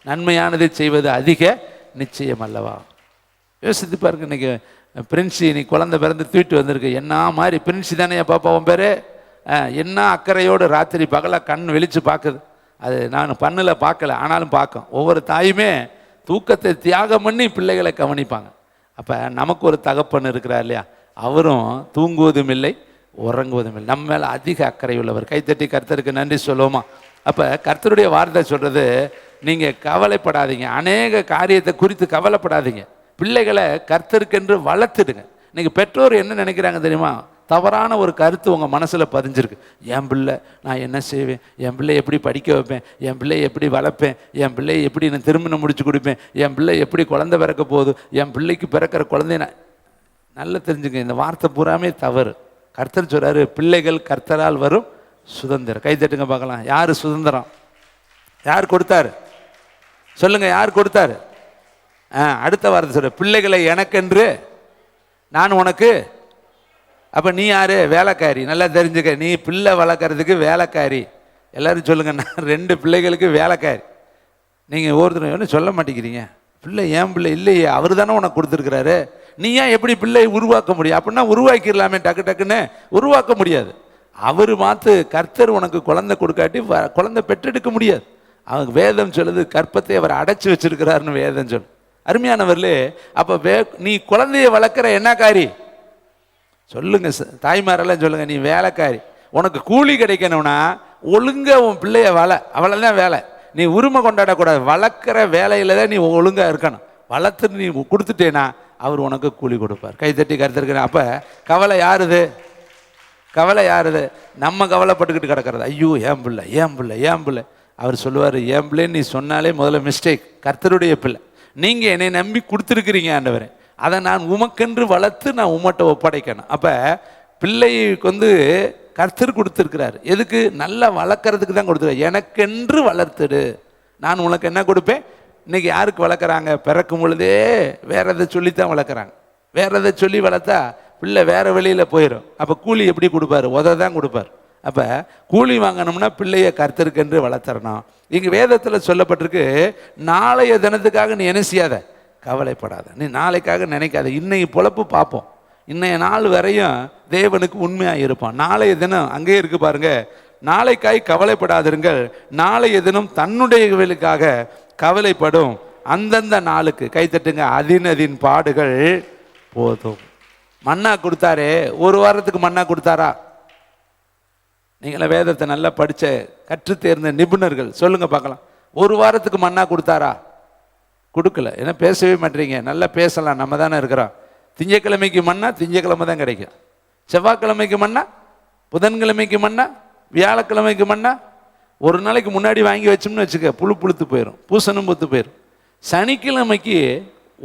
நன்மையானதை செய்வது அதிக நிச்சயம் அல்லவா? யோசித்து பாருங்க. இன்றைக்கி பிரின்சி, நீ குழந்தை பிறந்து தூக்கிட்டு வந்திருக்கு, என்ன மாதிரி பிரின்சி தானே பாப்பா உன் பேர்? என்ன அக்கறையோடு ராத்திரி பகலாக கண் வெளிச்சு பார்க்குது. அது நான் பண்ணில் பார்க்கல, ஆனாலும் பார்க்கும். ஒவ்வொரு தாயுமே தூக்கத்தை தியாகம் பண்ணி பிள்ளைகளை கவனிப்பாங்க. அப்போ நமக்கு ஒரு தகப்பன் இருக்கிறார் இல்லையா? அவரும் தூங்குவதும் இல்லை, உறங்குவதும் இல்லை. நம்ம மேலே அதிக அக்கறை உள்ளவர். கைத்தட்டி கர்த்தருக்கு நன்றி சொல்லுவோமா? அப்போ கர்த்தருடைய வார்த்தை சொல்கிறது, நீங்கள் கவலைப்படாதீங்க, அநேக காரியத்தை குறித்து கவலைப்படாதீங்க. பிள்ளைகளை கர்த்தருக்கென்று வளர்த்துடுங்க. இன்றைக்கி பெற்றோர் என்ன நினைக்கிறாங்க தெரியுமா? தவறான ஒரு கருத்து உங்கள் மனசில் பதிஞ்சிருக்கு. என் பிள்ளை நான் என்ன செய்வேன், என் பிள்ளை எப்படி படிக்க வைப்பேன், என் பிள்ளை எப்படி வளர்ப்பேன், என் பிள்ளை எப்படி நான் திருமணம் முடிச்சு கொடுப்பேன், என் பிள்ளை எப்படி குழந்தை பிறக்க போகுது, என் பிள்ளைக்கு பிறக்கிற குழந்தைய நான் நல்லா தெரிஞ்சுங்க. இந்த வார்த்தை பூராமே தவறு. கர்த்தர் சொல்கிறாரு, பிள்ளைகள் கர்த்தரால் வரும் சுதந்திரம். கை தட்டுங்க பார்க்கலாம். யார் சுதந்திரம்? யார் கொடுத்தாரு சொல்லுங்க, யார் கொடுத்தாரு? அடுத்த வார்த்தை சொல்ற, பிள்ளைகளை எனக்கென்று நான் உனக்கு. அப்போ நீ யாரு? வேலைக்காரி. நல்லா தெரிஞ்சுக்க, நீ பிள்ளை வளர்க்குறதுக்கு வேலைக்காரி. எல்லாரும் சொல்லுங்க, நான் 2 பிள்ளைகளுக்கு வேலைக்காரி. நீங்கள் ஒவ்வொருத்தரும் ஒன்றும் சொல்ல மாட்டேங்கிறீங்க. பிள்ளை ஏன் பிள்ளை இல்லையே, அவர் தானே உனக்கு கொடுத்துருக்குறாரு. நீ ஏன் எப்படி பிள்ளை உருவாக்க முடியும்? அப்படின்னா உருவாக்கிடலாமே, டக்கு டக்குன்னு உருவாக்க முடியாது. அவர் மாத்து கர்த்தர் உனக்கு குழந்தை கொடுக்காட்டி குழந்தை பெற்றெடுக்க முடியாது. அவங்க வேதம் சொல்லுது கற்பத்தை அவர் அடைச்சி வச்சிருக்கிறாருன்னு வேதம் சொல்லு. அருமையானவர்களே, அப்போ நீ குழந்தைய வளர்க்குற என்ன காரி சொல்லுங்க, தாய்மாரெல்லாம் சொல்லுங்க, நீ வேலைக்காரி. உனக்கு கூலி கிடைக்கணும்னா ஒழுங்க உன் பிள்ளைய அவ்வளோதான் வேலை. நீ உரிமை கொண்டாடக்கூடாது. வளர்க்குற வேலையில தான் நீ ஒழுங்காக இருக்கணும். வளர்த்து நீ கொடுத்துட்டேனா அவர் உனக்கு கூலி கொடுப்பார். கைத்தட்டி கருத்திருக்கிறேன். அப்போ கவலை யாருது? கவலை யாருது? நம்ம கவலைப்பட்டுக்கிட்டு கிடக்கிறது. ஐயோ ஏன் பிள்ளை, ஏன் பிள்ளை, ஏன் பிள்ளை. அவர் சொல்லுவார், ஏன் பிள்ளைன்னு நீ சொன்னாலே முதல்ல மிஸ்டேக். கர்த்தருடைய பிள்ளை நீங்கள் என்னை நம்பி கொடுத்துருக்கிறீங்க ஆண்டவரே, அதை நான் உமக்கென்று வளர்த்து நான் உமட்ட ஒப்படைக்கணும். அப்போ பிள்ளைக்கு கர்த்தர் கொடுத்துருக்கிறார். எதுக்கு? நல்லா வளர்க்குறதுக்கு தான் கொடுத்துருக்காரு. எனக்கென்று வளர்த்துடு, நான் உனக்கு என்ன கொடுப்பேன். இன்றைக்கி யாருக்கு வளர்க்குறாங்க? பிறக்கும் பொழுதே வேற எதை சொல்லித்தான் வளர்க்குறாங்க. வேற எதை சொல்லி வளர்த்தா பிள்ளை வேறு வெளியில் போயிடும். அப்போ கூலி எப்படி கொடுப்பாரு? தான் கொடுப்பார். அப்போ கூலி வாங்கணும்னா பிள்ளைய கர்த்தருக்கென்று வளர்த்துறணும். இங்கே வேதத்தில் சொல்லப்பட்டிருக்கு, நாளைய தினத்துக்காக நீ என்ன செய்யாத, கவலைப்படாத. நீ நாளைக்காக நினைக்காத. இன்னைக்கு பொழப்பு பார்ப்போம். இன்னைய நாள் வரையும் தேவனுக்கு உண்மையாக இருப்பான். நாளைய தினம் அங்கேயே இருக்கு பாருங்க, நாளைக்காய் கவலைப்படாதிருங்கள், நாளைய தினம் தன்னுடையவர்களுக்காக கவலைப்படும். அந்தந்த நாளுக்கு கைத்தட்டுங்க, அதின் பாடுகள் போதும். மன்னா கொடுத்தாரே, ஒரு வாரத்துக்கு மன்னா கொடுத்தாரா? நீங்கள வேதத்தை நல்லா படித்த கற்று தேர்ந்த நிபுணர்கள் சொல்லுங்க பார்க்கலாம். ஒரு வாரத்துக்கு மன்னா கொடுத்தாரா? கொடுக்கல. ஏன்னா பேசவே மாட்டீங்க. நல்லா பேசலாம், நம்ம தானே இருக்கிறோம். திங்கக்கிழமைக்கு மன்னா திங்கக்கிழமை தான் கிடைக்கும். செவ்வாய்க்கிழமைக்கு மன்னா, புதன்கிழமைக்கு மன்னா, வியாழக்கிழமைக்கு மன்னா. ஒரு நாளைக்கு முன்னாடி வாங்கி வச்சோம்னு வச்சுக்க, புழுத்து போயிடும், பூசணும் பூத்து போயிடும். சனிக்கிழமைக்கு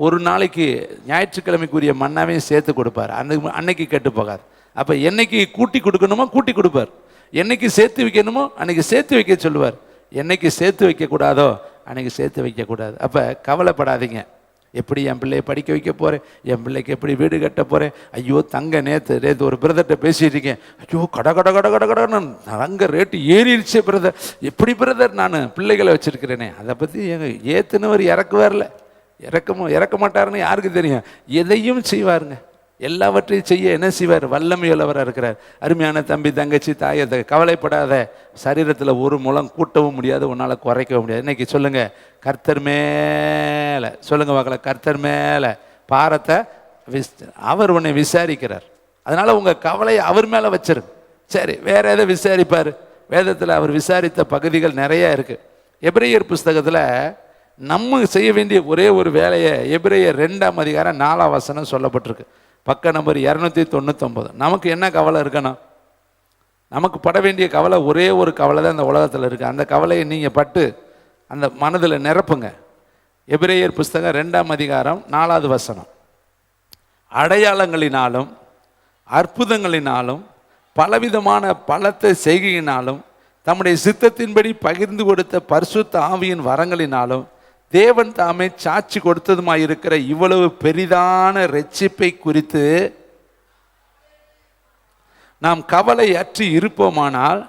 ஒரு நாளைக்கு ஞாயிற்றுக்கிழமைக்குரிய மன்னாவையும் சேர்த்து கொடுப்பார். அன்னைக்கு கெட்டு போகாது. அப்போ என்னைக்கு கூட்டி கொடுக்கணுமோ கூட்டி கொடுப்பார், என்னைக்கு சேர்த்து வைக்கணுமோ அன்னைக்கு சேர்த்து வைக்க சொல்லுவார். என்னைக்கு சேர்த்து வைக்கக்கூடாதோ அன்னைக்கு சேர்த்து வைக்கக்கூடாது. அப்போ கவலைப்படாதீங்க. எப்படி என் பிள்ளையை படிக்க வைக்க போகிறேன், என் பிள்ளைக்கு எப்படி வீடு கட்ட போகிறேன். ஐயோ தங்க நேற்று ஒரு பிரதர்கிட்ட பேசிகிட்டு இருக்கேன். ஐயோ கடன்னு தங்க ரேட்டு ஏறிடுச்சு பிரதர். எப்படி பிரதர் நான் பிள்ளைகளை வச்சுருக்கிறேனே, அதை பற்றி எங்கள் ஏற்றுனவர் இறக்குவார்ல, இறக்க மாட்டாருன்னு யாருக்கு தெரியும். எதையும் செய்வாருங்க, எல்லாவற்றையும் செய்ய என்ன செய்வார்? வல்லமையுள்ளவராக இருக்கிறார். அருமையான தம்பி தங்கச்சி தாயை கவலைப்படாத. சரீரத்தில் ஒரு முழம் கூட்டவும் முடியாது, உன்னால் குறைக்கவும் முடியாது. இன்னைக்கு சொல்லுங்க, கர்த்தர் மேலே சொல்லுங்க பார்க்கல, கர்த்தர் மேலே பாரத்தை அவர் உன்னை விசாரிக்கிறார். அதனால உங்க கவலையை அவர் மேலே வச்சிருங்க. சரி, வேற எதை விசாரிப்பார்? வேதத்தில் அவர் விசாரித்த பகுதிகள் நிறைய இருக்கு. எபிரேயர் புஸ்தகத்தில் நம்ம செய்ய வேண்டிய ஒரே ஒரு வேலையை எபிரேயர் 2ஆம் அதிகாரம் 4ஆம் வசனம் சொல்லப்பட்டிருக்கு. பக்க நம்பர் 299. நமக்கு என்ன கவலை இருக்கணும்? நமக்கு பட வேண்டிய கவலை ஒரே ஒரு கவலை தான் இந்த உலகத்தில் இருக்குது. அந்த கவலையை நீங்கள் பட்டு அந்த மனதில் நிரப்புங்க. எபிரேயர் புஸ்தகம் 2ஆம் அதிகாரம் 4வது வசனம். அடையாளங்களினாலும் அற்புதங்களினாலும் பலவிதமான பலத்தை செய்கையினாலும் தம்முடைய சித்தத்தின்படி பகிர்ந்து கொடுத்த பரிசுத்த ஆவியின் வரங்களினாலும் தேவன் தாமே சாட்சி கொடுத்ததுமாயிருக்கிற இவ்வளவு பெரிதான இரட்சிப்பை குறித்து நாம் கவலை அற்றி இருப்போமானால்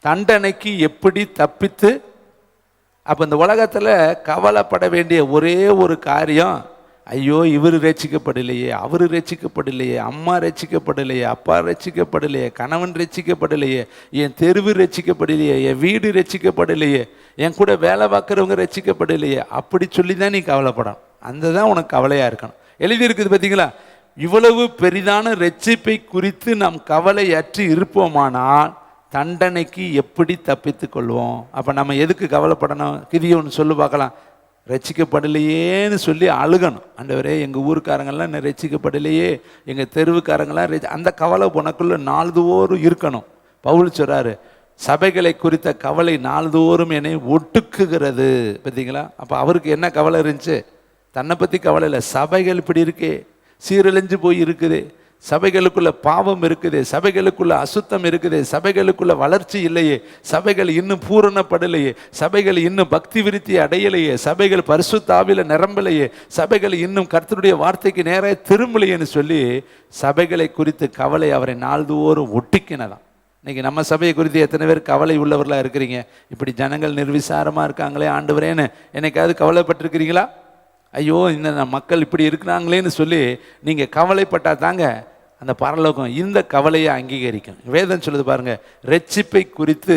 தண்டனைக்கு எப்படி தப்பித்து. அப்போ இந்த உலகத்தில் கவலைப்பட வேண்டிய ஒரே ஒரு காரியம், ஐயோ இவர் ரட்சிக்கப்படலையே, அவர் ரட்சிக்கப்படலையே, அம்மா ரட்சிக்கப்படலையே, அப்பா ரட்சிக்கப்படலையே, கணவன் ரட்சிக்கப்படலையே, என் தெருவு ரட்சிக்கப்படலையே, என் வீடு ரட்சிக்கப்படலையே, என் கூட வேலை பார்க்குறவங்க ரட்சிக்கப்படலையே, அப்படி சொல்லி தான் நீ கவலைப்படணும். அந்த தான் உனக்கு கவலையாக இருக்கணும். எழுதியிருக்குது பார்த்தீங்களா? இவ்வளவு பெரிதான ரட்சிப்பை குறித்து நாம் கவலை அற்றி இருப்போமானால் தண்டனைக்கு எப்படி தப்பித்து கொள்வோம். அப்போ நம்ம எதுக்கு கவலைப்படணும்? கிதியோன்னு சொல்லு பார்க்கலாம். ரட்சிக்கப்படலையேன்னு சொல்லி அழுகணும். ஆண்டவரே எங்கள் ஊருக்காரங்கெல்லாம் என்ன ரட்சிக்கப்படலையே, எங்கள் தெருவுக்காரங்களாம் அந்த கவலை உனக்குள்ள நாள்தோறும் இருக்கணும். பவுல் சொல்றாரு, சபைகளை குறித்த கவலை நாள்தோறும் என்னை ஒட்டுக்குகிறது. பார்த்தீங்களா? அப்போ அவருக்கு என்ன கவலை இருந்துச்சு? தன்னை பற்றி கவலை இல்லை. சபைகள் இப்படி இருக்கே, சீரழிஞ்சு போய் இருக்குது, சபைகளுக்குள்ள பாவம் இருக்குது, சபைகளுக்குள்ள அசுத்தம் இருக்குது, சபைகளுக்குள்ள வளர்ச்சி இல்லையே, சபைகள் இன்னும் பூரணப்படலையே, சபைகள் இன்னும் பக்தி விருத்தி அடையலையே, சபைகள் பரிசுத்த ஆவியில நிரம்பலையே, சபைகள் இன்னும் கர்த்தருடைய வார்த்தைக்கு நேராக திரும்பலையேன்னு சொல்லி சபைகளை குறித்து கவலை அவரை நாள்தோறும் ஒட்டிக்கினதான். இன்னைக்கு நம்ம சபையை குறித்து எத்தனை பேர் கவலை உள்ளவர்களாக இருக்கிறீங்க? இப்படி ஜனங்கள் நிர்விசாரமாக இருக்காங்களே ஆண்டவரேன்னு என்னைக்காவது கவலைப்பட்டிருக்கிறீங்களா? ஐயோ இந்த மக்கள் இப்படி இருக்கிறாங்களேன்னு சொல்லி நீங்கள் கவலைப்பட்டா தாங்க அந்த பரலோகம் இந்த கவலையை அங்கீகரிக்கும். வேதம் சொல்லுது பாருங்க, ரட்சிப்பை குறித்து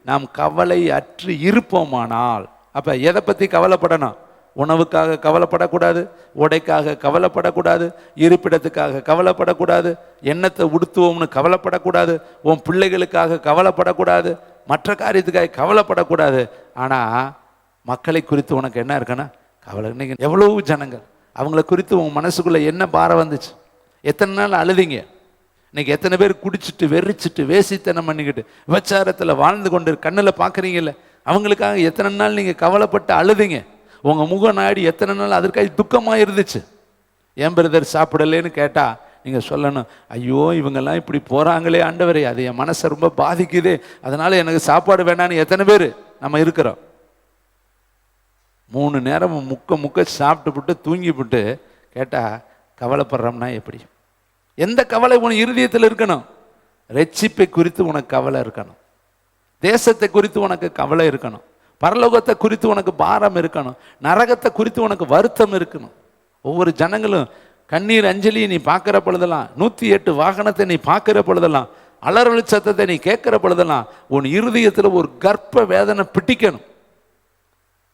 நாம் கவலை அற்று இருப்போமானால். அப்போ எதை பற்றி கவலைப்படணும்? உணவுக்காக கவலைப்படக்கூடாது, உடைக்காக கவலைப்படக்கூடாது, இருப்பிடத்துக்காக கவலைப்படக்கூடாது, எண்ணத்தை உடுத்துவோம்னு கவலைப்படக்கூடாது, உன் பிள்ளைகளுக்காக கவலைப்படக்கூடாது, மற்ற காரியத்துக்காக கவலைப்படக்கூடாது. ஆனால் மக்களை குறித்து உனக்கு என்ன இருக்குன்னா கவலை. இன்னைக்கு எவ்வளவு ஜனங்கள், அவங்கள குறித்து உன் மனசுக்குள்ளே என்ன பாரம் வந்துச்சு? எத்தனை நாள் அழுதிங்க? இன்னைக்கு எத்தனை பேர் குடிச்சிட்டு வெறிச்சிட்டு வேசித்தனம் பண்ணிக்கிட்டு விபச்சாரத்தில் வாழ்ந்து கொண்டு கண்ணில் பார்க்குறீங்கல்ல, அவங்களுக்காக எத்தனை நாள் நீங்கள் கவலைப்பட்டு அழுதிங்க? உங்கள் முக நாடி எத்தனை நாள் அதற்காக துக்கமாக இருந்துச்சு? என் பிரதர் சாப்பிடலேன்னு கேட்டால் நீங்கள் சொல்லணும், ஐயோ இவங்கெல்லாம் இப்படி போகிறாங்களே ஆண்டவரே, அது என் மனசை ரொம்ப பாதிக்குது, அதனால் எனக்கு சாப்பாடு வேண்டான்னு எத்தனை பேர் நம்ம இருக்கிறோம்? 3 நேரம் முக்க சாப்பிட்டுவிட்டு தூங்கிவிட்டு கேட்டால் கவலைப்படுறோம்னா எப்படி? எந்த கவலை உன் இருதயத்தில் இருக்கணும்? ரட்சிப்பை குறித்து உனக்கு கவலை இருக்கணும், தேசத்தை குறித்து உனக்கு கவலை இருக்கணும், பரலோகத்தை குறித்து உனக்கு பாரம் இருக்கணும், நரகத்தை குறித்து உனக்கு வருத்தம் இருக்கணும். ஒவ்வொரு ஜனங்களும் கண்ணீர் அஞ்சலியை நீ பார்க்குற பொழுதெல்லாம், 108 வாகனத்தை நீ பார்க்குற பொழுதெல்லாம், அலறொலி சத்தத்தை நீ கேட்குற பொழுதெல்லாம் உன் இருதயத்தில் ஒரு கர்ப்ப வேதனை பிடிக்கணும்.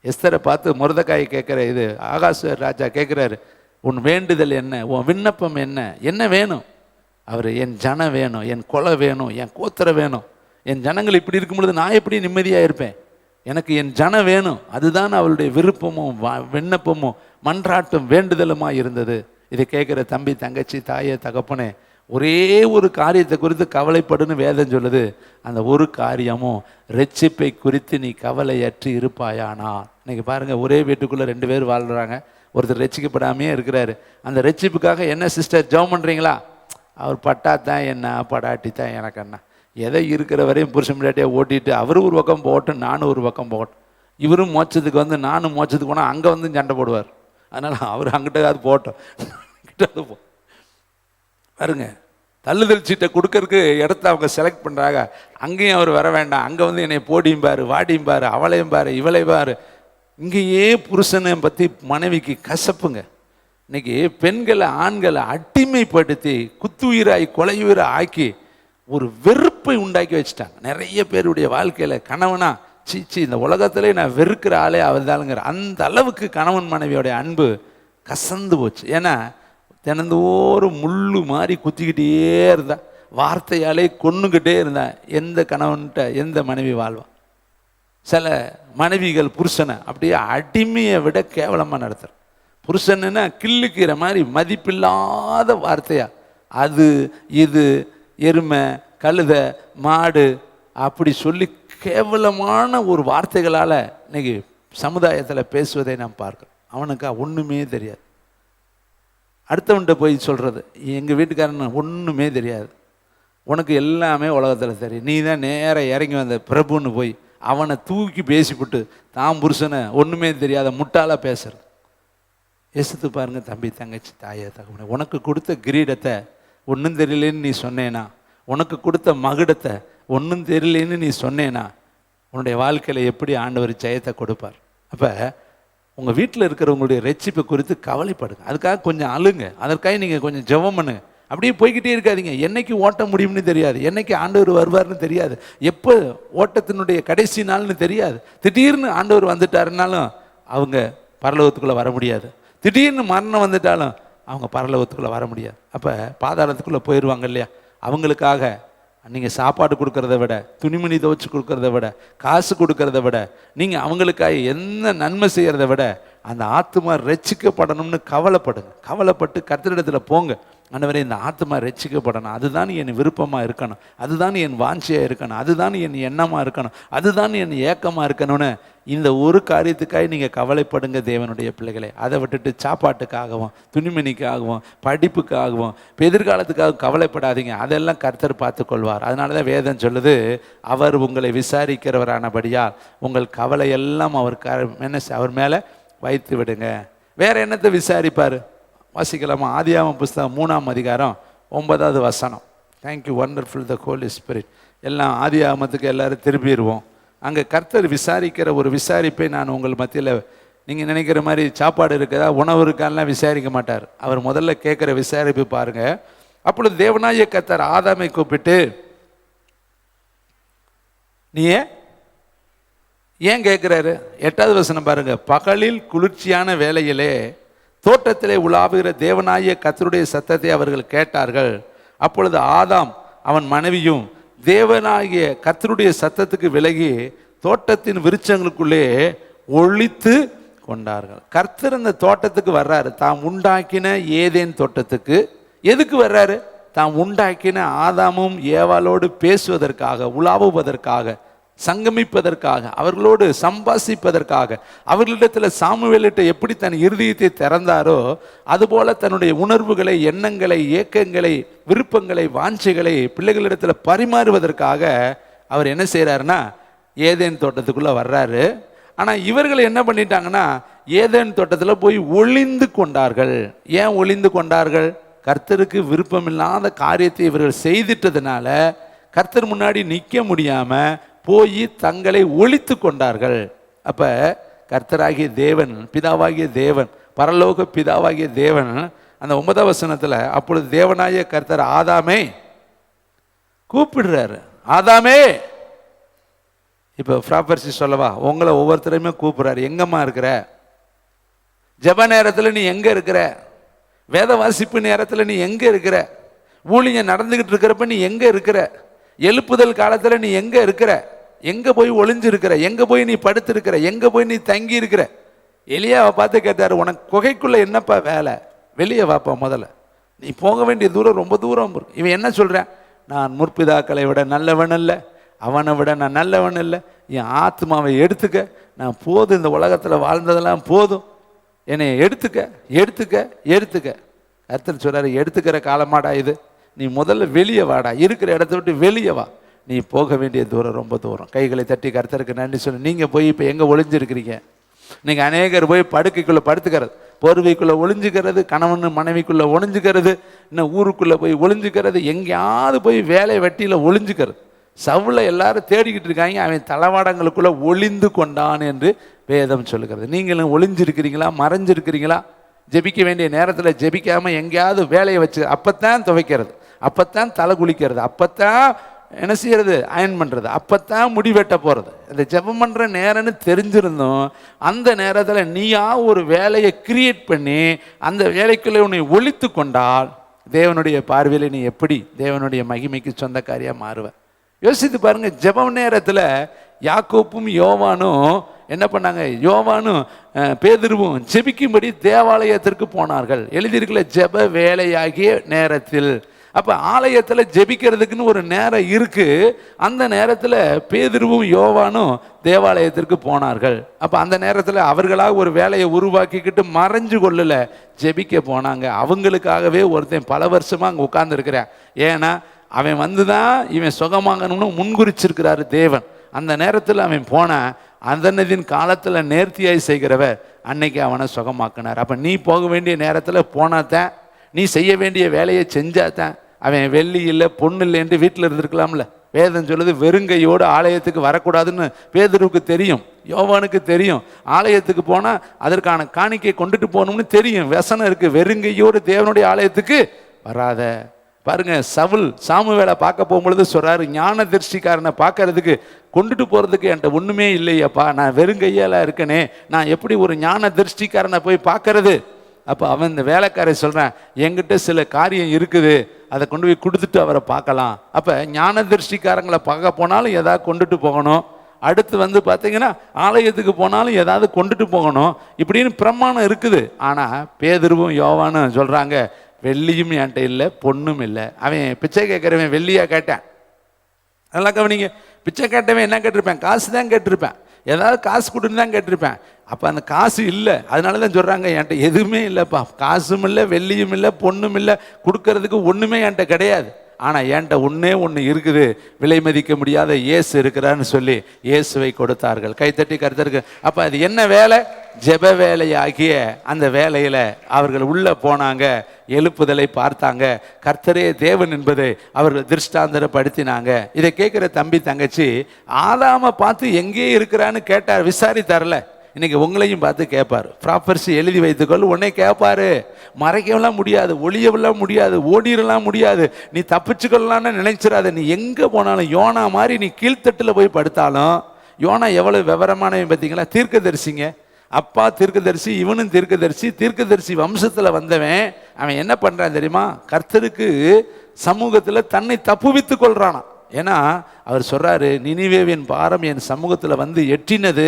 எஸ்தரை பார்த்து மொர்தெகாய் கேட்குற, இது ஆகாஷ் ராஜா கேட்குறாரு, உன் வேண்டுதல் என்ன, உன் விண்ணப்பம் என்ன, என்ன வேணும்? அவர் என் ஜனம் வேணும், என் கொலை வேணும், என் கோத்திரம் வேணும். என் ஜனங்கள் இப்படி இருக்கும் பொழுது நான் எப்படி நிம்மதியாக இருப்பேன்? எனக்கு என் ஜனம் வேணும். அதுதான் அவளுடைய விருப்பமும் விண்ணப்பமும் மன்றாட்டும் வேண்டுதலுமாக இருந்தது. இதை கேட்குற தம்பி, தங்கச்சி, தாயே, தகப்பனே, ஒரே ஒரு காரியத்தை குறித்து கவலைப்படுன்னு வேதம் சொல்லுது. அந்த ஒரு காரியமும் ரட்சிப்பை குறித்து நீ கவலையற்று இருப்பாயானா. இன்னைக்கு பாருங்கள், ஒரே வீட்டுக்குள்ளே 2 பேர் வாழ்கிறாங்க, ஒருத்தர் ரட்சிக்கப்படாமையே இருக்கிறாரு. அந்த ரட்சிப்புக்காக என்ன சிஸ்டர் ஜெபம் பண்ணுறீங்களா? அவர் பட்டாத்தான் என்ன, படாட்டி தான் எனக்கு என்ன, எதை இருக்கிற வரையும் புருஷன் முன்னாடியே ஓட்டிட்டு அவரும் ஒரு பக்கம் போகட்டும், நானும் ஒரு பக்கம் போகட்டும். இவரும் மோட்சத்துக்கு வந்து நானும் மோட்சத்துக்கு போனால் அங்கே வந்து சண்டை போடுவார். அதனால் அவர் அங்கிட்ட போட்டோம் கிட்ட போ பாருங்க. தள்ளுதல் சீட்டை கொடுக்கறதுக்கு இடத்த அவங்க செலக்ட் பண்ணுறாங்க. அங்கேயும் அவர் வர வேண்டாம், அங்கே வந்து என்னை போடியும் பாரு, வாடியும் பாரு, அவளையும் பாரு, இவளை பாரு. இங்கேயே புருஷனை பற்றி மனைவிக்கு கசப்புங்க. இன்னைக்கு பெண்களை ஆண்களை அடிமைப்படுத்தி குத்துயிராய் கொலையுயிராய் ஆக்கி ஒரு வெறுப்பை உண்டாக்கி வச்சுட்டாங்க நிறைய பேருடைய வாழ்க்கையில். கணவனா சீச்சி, இந்த உலகத்திலே நான் வெறுக்கிற ஆளே அவர் தாளுங்கிற அந்த அளவுக்கு கணவன் மனைவியோடைய அன்பு கசந்து போச்சு. ஏன்னா தினந்தோறும் முள்ளு மாதிரி குத்திக்கிட்டே இருந்தா, வார்த்தையாலே கொன்னுக்கிட்டே இருந்தா எந்த கணவன்கிட்ட எந்த மனைவி வாழ்வா? சில மனைவிகள் புருஷனை அப்படியே அடிமையை விட கேவலமாக நடத்துகிற. புருஷன்னா கிள்ளுக்கிற மாதிரி மதிப்பில்லாத வார்த்தையா, அது இது எருமை கழுத மாடு அப்படி சொல்லி கேவலமான ஒரு வார்த்தைகளால் இன்னைக்கு சமுதாயத்தில் பேசுவதை நாம் பார்க்கிறோம். அவனுக்கு ஒன்றுமே தெரியாது. அடுத்தவன்கிட்ட போய் சொல்கிறது, எங்கள் வீட்டுக்காரன் ஒன்றுமே தெரியாது, உனக்கு எல்லாமே உலகத்தில் தெரியும், நீ தான் நேராக இறங்கி வந்த பிரபுன்னு போய் அவனை தூக்கி பேசிவிட்டு தான் புருஷனை ஒன்றுமே தெரியாத முட்டாளாக பேசுறது. எசுத்து பாருங்க தம்பி, தங்கச்சி, தாயை, தகவனை, உனக்கு கொடுத்த கிரீடத்தை ஒன்றும் தெரியலேன்னு நீ சொன்னேனா, உனக்கு கொடுத்த மகுடத்தை ஒன்றும் தெரியலேன்னு நீ சொன்னேனா, உன்னுடைய வாழ்க்கையில் எப்படி ஆண்டவர் ஜெயத்தை கொடுப்பார்? அப்போ உங்கள் வீட்டில் இருக்கிறவங்களுடைய ரட்சிப்பை குறித்து கவலைப்படுங்க, அதுக்காக கொஞ்சம் அழுங்க, அதற்காக நீங்கள் கொஞ்சம் ஜெபம் பண்ணுங்க. அப்படியே போய்கிட்டே இருக்காதிங்க. என்னைக்கு ஓட்ட முடியும்னு தெரியாது, என்னைக்கு ஆண்டவர் வருவார்னு தெரியாது, எப்போ ஓட்டத்தினுடைய கடைசி நாள்னு தெரியாது. திடீர்னு ஆண்டவர் வந்துட்டாருனாலும் அவங்க பரலோகத்துக்குள்ளே வர முடியாது, திடீர்னு மரணம் வந்துட்டாலும் அவங்க பரலோகத்துக்குள்ளே வர முடியாது. அப்போ பாதாளத்துக்குள்ளே போயிடுவாங்க இல்லையா? அவங்களுக்காக நீங்கள் சாப்பாடு கொடுக்கறத விட, துணிமணி துவச்சி கொடுக்கறத விட, காசு கொடுக்கறத விட, நீங்கள் அவங்களுக்காக என்ன நன்மை செய்கிறத விட அந்த ஆத்துமா ரட்சிக்கப்படணும்னு கவலைப்படுங்க. கவலைப்பட்டு கர்த்தரிடத்தில் போங்க. ஆண்டவரே, இந்த ஆத்துமா ரட்சிக்கப்படணும், அதுதான் என் விருப்பமாக இருக்கணும், அதுதான் என் வாஞ்சியாக இருக்கணும், அதுதான் என் எண்ணமாக இருக்கணும், அதுதான் என் ஏக்கமாக இருக்கணும்னு இந்த ஒரு காரியத்துக்காக நீங்கள் கவலைப்படுங்க தேவனுடைய பிள்ளைகளை. அதை விட்டுட்டு சாப்பாட்டுக்காகவும் துணிமணிக்காகவும் படிப்புக்காகவும் எதிர்காலத்துக்காகவும் கவலைப்படாதீங்க. அதெல்லாம் கர்த்தர் பார்த்து கொள்வார். அதனால தான் வேதம் சொல்லுது, அவர் உங்களை விசாரிக்கிறவரானபடியால் உங்கள் கவலையெல்லாம் அவர் மேலே வைத்து விடுங்க. வேற என்னத்தை விசாரிப்பார்? வாசிக்கலாமா? ஆதியாகமம் புஸ்தகம் 3ஆம் அதிகாரம் 9வது வசனம். தேங்க்யூ வண்டர்ஃபுல் த ஹோலி ஸ்பிரிட். எல்லாம் ஆதியாகமத்துக்கு எல்லாரும் திரும்பிடுவோம். அங்கே கர்த்தர் விசாரிக்கிற ஒரு விசாரிப்பை நான் உங்கள் மத்தியில், நீங்கள் நினைக்கிற மாதிரி சாப்பாடு இருக்குதா உணவு இருக்கான்லாம் விசாரிக்க மாட்டார். அவர் முதல்ல கேட்குற விசாரிப்பு பாருங்கள். அப்பொழுது தேவனாகிய கர்த்தர் ஆதாமை கூப்பிட்டு, நீ ஏன் கேட்கிறாரு? 8வது வசனம் பாருங்க. பகலில் குளிர்ச்சியான வேளையிலே தோட்டத்திலே உலாவுகிற தேவனாகிய கர்த்தருடைய சத்தத்தை அவர்கள் கேட்டார்கள். அப்பொழுது ஆதாம் அவன் மனைவியும் தேவனாகிய கர்த்தருடைய சத்தத்துக்கு விலகி தோட்டத்தின் விருட்சங்களுக்குள்ளே ஒளித்து கொண்டார்கள். கர்த்தர் அந்த தோட்டத்துக்கு வர்றாரு, தாம் உண்டாக்கின ஏதேன் தோட்டத்துக்கு. எதுக்கு வர்றாரு? தாம் உண்டாக்கின ஆதாமும் ஏவாளோடு பேசுவதற்காக, உலாவுவதற்காக, சங்கமிப்பதற்காக, அவர்களோடு சம்பாசிப்பதற்காக. அவர்களிடத்தில் சாமுவேலிட்ட எப்படி தன் இருதயத்தை திறந்தாரோ அதுபோல தன்னுடைய உணர்வுகளை, எண்ணங்களை, ஏக்கங்களை, விருப்பங்களை, வாஞ்சைகளை பிள்ளைகளிடத்தில் பரிமாறுவதற்காக அவர் என்ன செய்கிறாருன்னா ஏதேன் தோட்டத்துக்குள்ளே வர்றாரு. ஆனால் இவர்கள் என்ன பண்ணிட்டாங்கன்னா ஏதேன் தோட்டத்தில் போய் ஒளிந்து கொண்டார்கள். ஏன் ஒளிந்து கொண்டார்கள்? கர்த்தருக்கு விருப்பமில்லாத காரியத்தை இவர்கள் செய்துட்டதுனால கர்த்தர் முன்னாடி நிற்க முடியாமல் போய் தங்களை ஒளித்து கொண்டார்கள். அப்போ கர்த்தராகிய தேவன், பிதாவாகிய தேவன், பரலோக பிதாவாகிய தேவன் அந்த 9வது வசனத்தில் அப்பொழுது தேவனாகிய கர்த்தர் ஆதாமே கூப்பிடுறாரு. ஆதாமே, இப்போ ப்ராப்பர்சி சொல்லவா, உங்களை ஒவ்வொருத்தரையுமே கூப்பிடுறாரு. எங்கம்மா இருக்கிற? ஜெப நேரத்தில் நீ எங்கே இருக்கிற? வேத வாசிப்பு நேரத்தில் நீ எங்கே இருக்கிற? ஊழியம் நடந்துக்கிட்டு இருக்கிறப்ப நீ எங்கே இருக்கிற? எழுப்புதல் காலத்தில் நீ எங்கே இருக்கிற? எங்கே போய் ஒளிஞ்சிருக்கிற? எங்கே போய் நீ படுத்திருக்கிற? எங்கே போய் நீ தங்கி இருக்கிற? எலியாவை பார்த்து கேட்டார், உனக்கு குகைக்குள்ளே என்னப்பா வேலை? வெளியே வாப்பா, முதல்ல நீ போக வேண்டிய தூரம் ரொம்ப தூரம் இருக்கு. இவன் என்ன சொல்கிறேன்? நான் முற்பிதாக்களை விட நல்லவன் இல்லை, அவனை விட நான் நல்லவன் இல்லை, என் ஆத்மாவை எடுத்துக்க, நான் போதும், இந்த உலகத்தில் வாழ்ந்ததெல்லாம் போதும், என்னை எடுத்துக்க எடுத்துக்க எடுத்துக்க. கர்த்தர் சொல்கிறாரு, எடுத்துக்கிற காலமாடா இது, நீ முதல்ல வெளியே வாடா, இருக்கிற இடத்த விட்டு வெளியே வா, நீ போக வேண்டிய தூரம் ரொம்ப தூரம். கைகளை தட்டி கர்த்தருக்கு நன்றி சொல்லு. நீங்கள் போய் இப்போ எங்கே ஒளிஞ்சிருக்கிறீங்க? நீங்கள் அநேகர் போய் படுக்கைக்குள்ளே படுத்துக்கிறது, போர்வைக்குள்ளே ஒளிஞ்சுக்கிறது, கணவன் மனைவிக்குள்ளே ஒளிஞ்சுக்கிறது, இன்னும் ஊருக்குள்ளே போய் ஒளிஞ்சுக்கிறது, எங்கேயாவது போய் வேலை வெட்டியில் ஒளிஞ்சுக்கிறது. சவுளை எல்லாரும் தேடிக்கிட்டு இருக்காங்க, அவன் தளவாடங்களுக்குள்ளே ஒளிந்து கொண்டான் என்று வேதம் சொல்லுகிறது. நீங்களும் ஒளிஞ்சிருக்கிறீங்களா? மறைஞ்சிருக்கிறீங்களா? ஜெபிக்க வேண்டிய நேரத்தில் ஜெபிக்காமல் எங்கேயாவது வேலையை வச்சு, அப்போத்தான் துவைக்கிறது, அப்போத்தான் தலை குளிக்கிறது, அப்போத்தான் என்ன செய்யறது, அயன் பண்ணுறது, அப்போத்தான் முடி வெட்ட போகிறது. இந்த ஜெபம் பண்ணுற நேரம்னு தெரிஞ்சிருந்தோம் அந்த நேரத்தில் நீயா ஒரு வேலையை கிரியேட் பண்ணி அந்த வேலைக்குள்ளே உன்னை ஒழித்து கொண்டால் தேவனுடைய பார்வையில் நீ எப்படி தேவனுடைய மகிமைக்கு சொந்தக்காரியாக மாறுவ? யோசித்து பாருங்க. ஜெபம் நேரத்தில் யாக்கோப்பும் யோவானும் என்ன பண்ணாங்க? யோவானும் பேதுருவும் ஜெபிக்கும்படி தேவாலயத்திற்கு போனார்கள். எழுதியிருக்கல, ஜெப வேலையாகிய நேரத்தில். அப்போ ஆலயத்தில் ஜெபிக்கிறதுக்குன்னு ஒரு நேரம் இருக்கு. அந்த நேரத்தில் பேதுருவும் யோவானும் தேவாலயத்திற்கு போனார்கள். அப்போ அந்த நேரத்தில் அவர்களாக ஒரு வேலையை உருவாக்கிக்கிட்டு மறைஞ்சு கொள்ளல, ஜெபிக்க போனாங்க. அவங்களுக்காகவே ஒருத்தன் பல வருஷமாக அங்கே உட்கார்ந்துருக்கிறேன். ஏன்னா அவன் வந்து தான் இவன் சுகமாகணும்னு முன்குறிச்சிருக்கிறாரு தேவன். அந்த நேரத்தில் அவன் போனான். அதனதின் காலத்தில் நேர்த்தியாய் செய்கிறவர் அன்னைக்கு அவனை சுகமாக்கினார். அப்போ நீ போக வேண்டிய நேரத்தில் போனாதான், நீ செய்ய வேண்டிய வேலையை செஞ்சாதான். அவன் வெள்ளி இல்லை பொண்ணு இல்லை என்று வீட்டில் இருந்திருக்கலாம்ல. வேதம் சொல்லுது, வெறுங்கையோடு ஆலயத்துக்கு வரக்கூடாதுன்னு பேதுருவுக்கு தெரியும், யோவானுக்கு தெரியும். ஆலயத்துக்கு போனால் அதற்கான காணிக்கை கொண்டுட்டு போகணும்னு தெரியும். வசனம் இருக்குது, வெறுங்கையோடு தேவனுடைய ஆலயத்துக்கு வராத. பாருங்க, சவுல் சாமுவேலை பார்க்க போகும்பொழுது சொல்றாரு, ஞான திருஷ்டிக்காரனை பார்க்கறதுக்கு கொண்டுட்டு போகிறதுக்கு என்கிட்ட ஒன்றுமே இல்லையாப்பா, நான் வெறுங்கையால இருக்கனே, நான் எப்படி ஒரு ஞான திருஷ்டிக்காரனை போய் பார்க்கறது? அப்போ அவன் இந்த வேலைக்காரை சொல்கிறேன், என்கிட்ட சில காரியம் இருக்குது, அதை கொண்டு போய் கொடுத்துட்டு அவரை பார்க்கலாம். அப்போ ஞான திருஷ்டிக்காரங்களை பார்க்க போனாலும் ஏதாவது கொண்டுட்டு போகணும். அடுத்து வந்து பார்த்தீங்கன்னா ஆலயத்துக்கு போனாலும் ஏதாவது கொண்டுட்டு போகணும். இப்படின்னு பிரமாணம் இருக்குது. ஆனால் பேதுருவும் யோவானும் சொல்கிறாங்க, வெள்ளியும் என்கிட்ட இல்லை, பொண்ணும் இல்லை. அவன் பிச்சை கேட்குறவன் வெள்ளியாக கேட்டேன். அதெல்லாம் கவனிங்க. பிச்சை கேட்டவன் என்ன கேட்டிருப்பேன்? காசு தான் கேட்டிருப்பேன், ஏதாவது காசு கொடுன்னு தான் கேட்டிருப்பேன். அப்போ அந்த காசு இல்லை. அதனால தான் சொல்கிறாங்க, என்கிட்ட எதுவுமே இல்லைப்பா, காசும் இல்லை, வெள்ளியும் இல்லை, பொண்ணும் இல்லை, கொடுக்கறதுக்கு ஒன்றுமே என்கிட்ட கிடையாது. ஆனால் என்கிட்ட ஒன்றே ஒன்று இருக்குது, விலை மதிக்க முடியாத இயேசு இருக்கிறான்னு சொல்லி இயேசுவை கொடுத்தார்கள். கைத்தட்டி கர்த்தருக்கு. அப்போ அது என்ன வேலை? ஜெப வேலையாகிய அந்த வேலையில் அவர்கள் உள்ளே போனாங்க, எழுப்புதலை பார்த்தாங்க, கர்த்தரே தேவன் என்பதை அவர்கள் திருஷ்டாந்தரப்படுத்தினாங்க. இதை கேட்குற தம்பி தங்கச்சி ஆதாமை பார்த்து எங்கே இருக்கிறான்னு கேட்டார், விசாரித்தார்ல. இன்னைக்கு உங்களையும் பார்த்து கேட்பார். ப்ராப்பர்சி எழுதி வைத்துக்கொள், உடனே கேட்பாரு. மறைக்கலாம் முடியாது, ஒளியவெல்லாம் முடியாது, ஓடிடலாம் முடியாது, நீ தப்பிச்சுக்கொள்ளலான்னு நினைச்சிடாத. நீ எங்கே போனாலும் யோனா மாதிரி நீ கீழ்த்தட்டில் போய் படுத்தாலும், யோனா எவ்வளவு விவரமானவன் பார்த்தீங்களா? தீர்க்கதரிசிங்க, அப்பா தீர்க்கதரிசி, இவனும் தீர்க்கதரிசி, தீர்க்கதரிசி வம்சத்தில் வந்தவன். அவன் என்ன பண்ணுறான் தெரியுமா? கர்த்தருக்கு சமூகத்தில் தன்னை தப்புவித்து கொள்றானா. ஏன்னா அவர் சொல்றாரு, நினிவேவின் பாரம் என் சமூகத்தில் வந்து எட்டினது,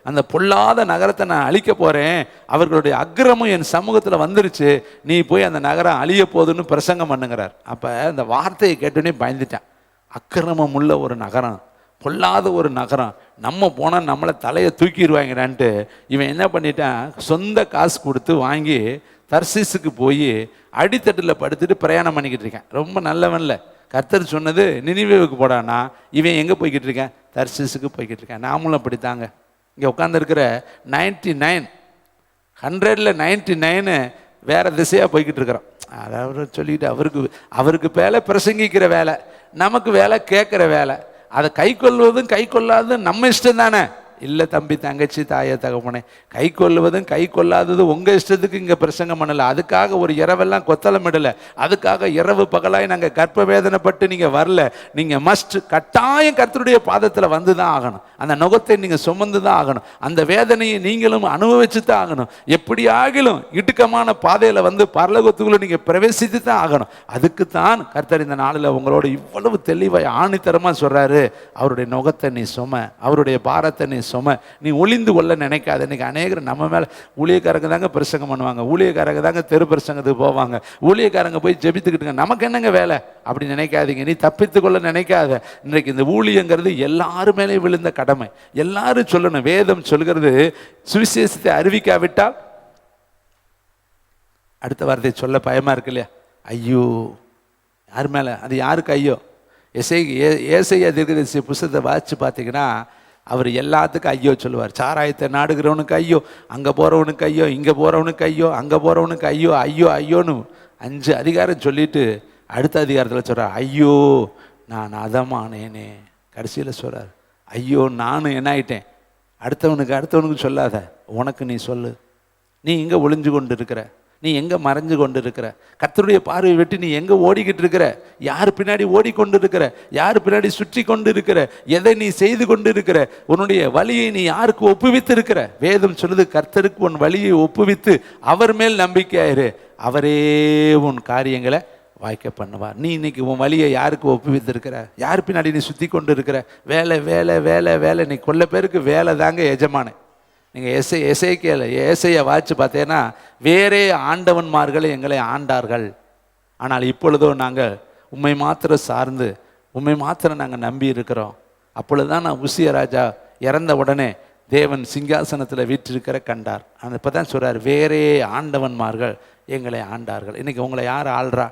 அந்த பொல்லாத நகரத்தை நான் அழிக்க போறேன், அவர்களுடைய அக்கிரமும் என் சமூகத்தில் வந்துருச்சு, நீ போய் அந்த நகரம் அழிய போதுன்னு பிரசங்கம் பண்ணுங்கிறார். அப்போ அந்த வார்த்தையை கேட்டோன்னே பயந்துட்டான். அக்கிரமம் உள்ள ஒரு நகரம், பொல்லாத ஒரு நகரம், நம்ம போனால் நம்மளை தலையை தூக்கிடுவாங்கடான்ட்டு இவன் என்ன பண்ணிட்டான், சொந்த காசு கொடுத்து வாங்கி தர்சீஸுக்கு போய் அடித்தட்டில் படுத்துட்டு பிரயாணம் பண்ணிக்கிட்டு இருக்கேன். ரொம்ப நல்லவன்ல. கர்த்தர் சொன்னது நினிவேவுக்கு போடானா, இவன் எங்கே போய்கிட்டு இருக்கேன்? தர்சீஸுக்கு போய்கிட்டு இருக்கேன். நாமளும் அப்படித்தாங்க. இங்கே உட்காந்துருக்கிற 99 100ல் 99 வேறு திசையாக போய்கிட்டு இருக்கிறோம். அதாவது சொல்லிட்டு அவருக்கு வேலை பிரசங்கிக்கிற வேலை, நமக்கு வேலை கேட்குற வேலை. அதை கை கொள்வதும் கை கொள்ளாததும் நம்ம இஷ்டம் தானே. இல்லை தம்பி, தங்கச்சி, தாயை, தகப்பனே, கை கொள்வதும் கை கொள்ளாததும் உங்கள் இஷ்டத்துக்கு இங்கே பிரசங்கம் பண்ணலை. அதுக்காக ஒரு இரவெல்லாம் கொத்தளமிடலை. அதுக்காக இரவு பகலாய் நாங்கள் கர்ப்ப வேதனைப்பட்டு நீங்கள் வரல. நீங்கள் மஸ்ட் கட்டாயம் கர்த்தருடைய பாதத்தில் வந்து தான் ஆகணும். அந்த நுகத்தை நீங்கள் சுமந்து தான் ஆகணும். அந்த வேதனையை நீங்களும் அனுபவிச்சு தான் ஆகணும். எப்படி ஆகிலும் இடுக்கமான பாதையில் வந்து பரலோகத்துக்குள்ள நீங்கள் பிரவேசித்து தான் ஆகணும். அதுக்குத்தான் கர்த்தர் இந்த நாளில் உங்களோட இவ்வளவு தெளிவாய் ஆணித்தரமாக சொல்கிறாரு, அவருடைய நுகத்தை நீ சும, அவருடைய பாரத்தை நீ சும, நீ ஒளிந்து கொள்ள நினைக்காத. இன்னைக்கு அநேகர் நம்ம மேலே, ஊழியக்காரங்க தாங்க பிரசங்கம் பண்ணுவாங்க, ஊழியக்காரங்க தாங்க தெரு பிரசங்கத்துக்கு போவாங்க, ஊழியக்காரங்க போய் ஜெபித்துக்கிட்டுங்க, நமக்கு என்னங்க வேலை அப்படி நினைக்காதீங்க. நீ தப்பித்து கொள்ள நினைக்காத. இன்றைக்கு இந்த ஊழியங்கிறது எல்லாரும் மேலே விழுந்த கடமை. எல்லாரும் சொல்லணும். வேதம் சொல்கிறது, சுவிசேஷத்தை அறிவிக்காவிட்டால், அடுத்த வார்த்தை சொல்ல பயமா இருக்கு இல்லையா? ஐயோ, யார் மேலே? அது யாருக்கு ஐயோ? ஏசையா தீர்க்கதரிசி புஸ்தகத்தை வாசிச்சு பார்த்தீங்கன்னா அவர் எல்லாத்துக்கும் ஐயோ சொல்லுவார். சாராயத்தை நாடுகிறவனுக்கு ஐயோ, அங்கே போகிறவனுக்கு ஐயோ, இங்கே போகிறவனுக்கு ஐயோ, அங்கே போகிறவனுக்கு ஐயோ, ஐயோ ஐயோன்னு 5 அதிகாரம் சொல்லிட்டு அடுத்த அதிகாரத்தில் சொல்கிறார், ஐயோ நான் அதமானேனே. கடைசியில் சொல்கிறார், ஐயோ நானும் என்ன ஆயிட்டேன். அடுத்தவனுக்கு சொல்லாத, உனக்கு நீ சொல்லு. நீ எங்கே ஒளிஞ்சு கொண்டு இருக்கிற? நீ எங்கே மறைஞ்சு கொண்டு இருக்கிற? கர்த்தருடைய பார்வை விட்டு நீ எங்கே ஓடிக்கிட்டு இருக்கிற? யார் பின்னாடி ஓடிக்கொண்டு இருக்கிற? யார் பின்னாடி சுற்றி கொண்டு இருக்கிற? எதை நீ செய்து கொண்டு இருக்கிற? உன்னுடைய வழியை நீ யாருக்கு ஒப்புவித்து இருக்கிற? வேதம் சொல்லுது, கர்த்தருக்கு உன் வழியை ஒப்புவித்து அவர் மேல் நம்பிக்கையாயிரு, அவரே உன் காரியங்களை வாய்க்க பண்ணுவார். நீ இன்னைக்கு உன் வழியை யாருக்கு ஒப்புவித்து இருக்கிற? யார் பின்னாடி நீ சுற்றி கொண்டு இருக்கிற? வேலை வேலை வேலை வேலை. நீ கொள்ள பேருக்கு வேலை தாங்க எஜமானே. நீங்கள் ஏசையை வாய்ச்சி பார்த்தேன்னா, வேறே ஆண்டவன்மார்களை எங்களை ஆண்டார்கள், ஆனால் இப்பொழுதோ நாங்கள் உம்மை மாத்திரம் சார்ந்து உம்மை மாத்திரம் நாங்கள் நம்பி இருக்கிறோம். அப்பொழுது தான் நான் உசியா ராஜா இறந்த உடனே தேவன் சிங்காசனத்தில் வீற்றிருக்கிற கண்டார். அந்த இப்போ தான் சொல்கிறார், வேறே ஆண்டவன்மார்கள் எங்களை ஆண்டார்கள். இன்றைக்கி உங்களை யார் ஆள்றா?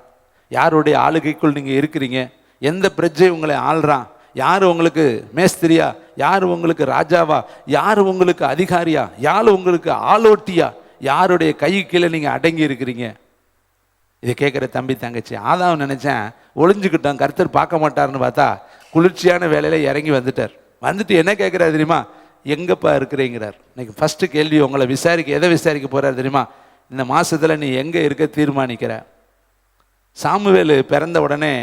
யாருடைய ஆளுகைக்குள் நீங்கள் இருக்கிறீங்க? எந்த பிரஜை உங்களை ஆள்றான்? யார் உங்களுக்கு மேஸ்திரியா? யார் உங்களுக்கு ராஜாவா? யார் உங்களுக்கு அதிகாரியா? யார் உங்களுக்கு ஆளோட்டியா? யாருடைய கை கீழே நீங்கள் அடங்கி இருக்கிறீங்க? இதை கேட்குற தம்பி, தங்கச்சி, ஆதாம் நினச்சேன் ஒளிஞ்சுக்கிட்டோம், கர்த்தர் பார்க்க மாட்டார்னு பார்த்தா குளிர்ச்சியான வேலையில் இறங்கி வந்துட்டார். வந்துட்டு என்ன கேட்குறாரு தெரியுமா? எங்கப்பா இருக்கிறீங்கிறார். இன்னைக்கு ஃபஸ்ட்டு கேள்வி உங்களை எதை விசாரிக்க போகிறார் தெரியுமா? இந்த மாதத்தில் நீ எங்கே இருக்க தீர்மானிக்கிற? சாமுவேல் பிறந்த உடனே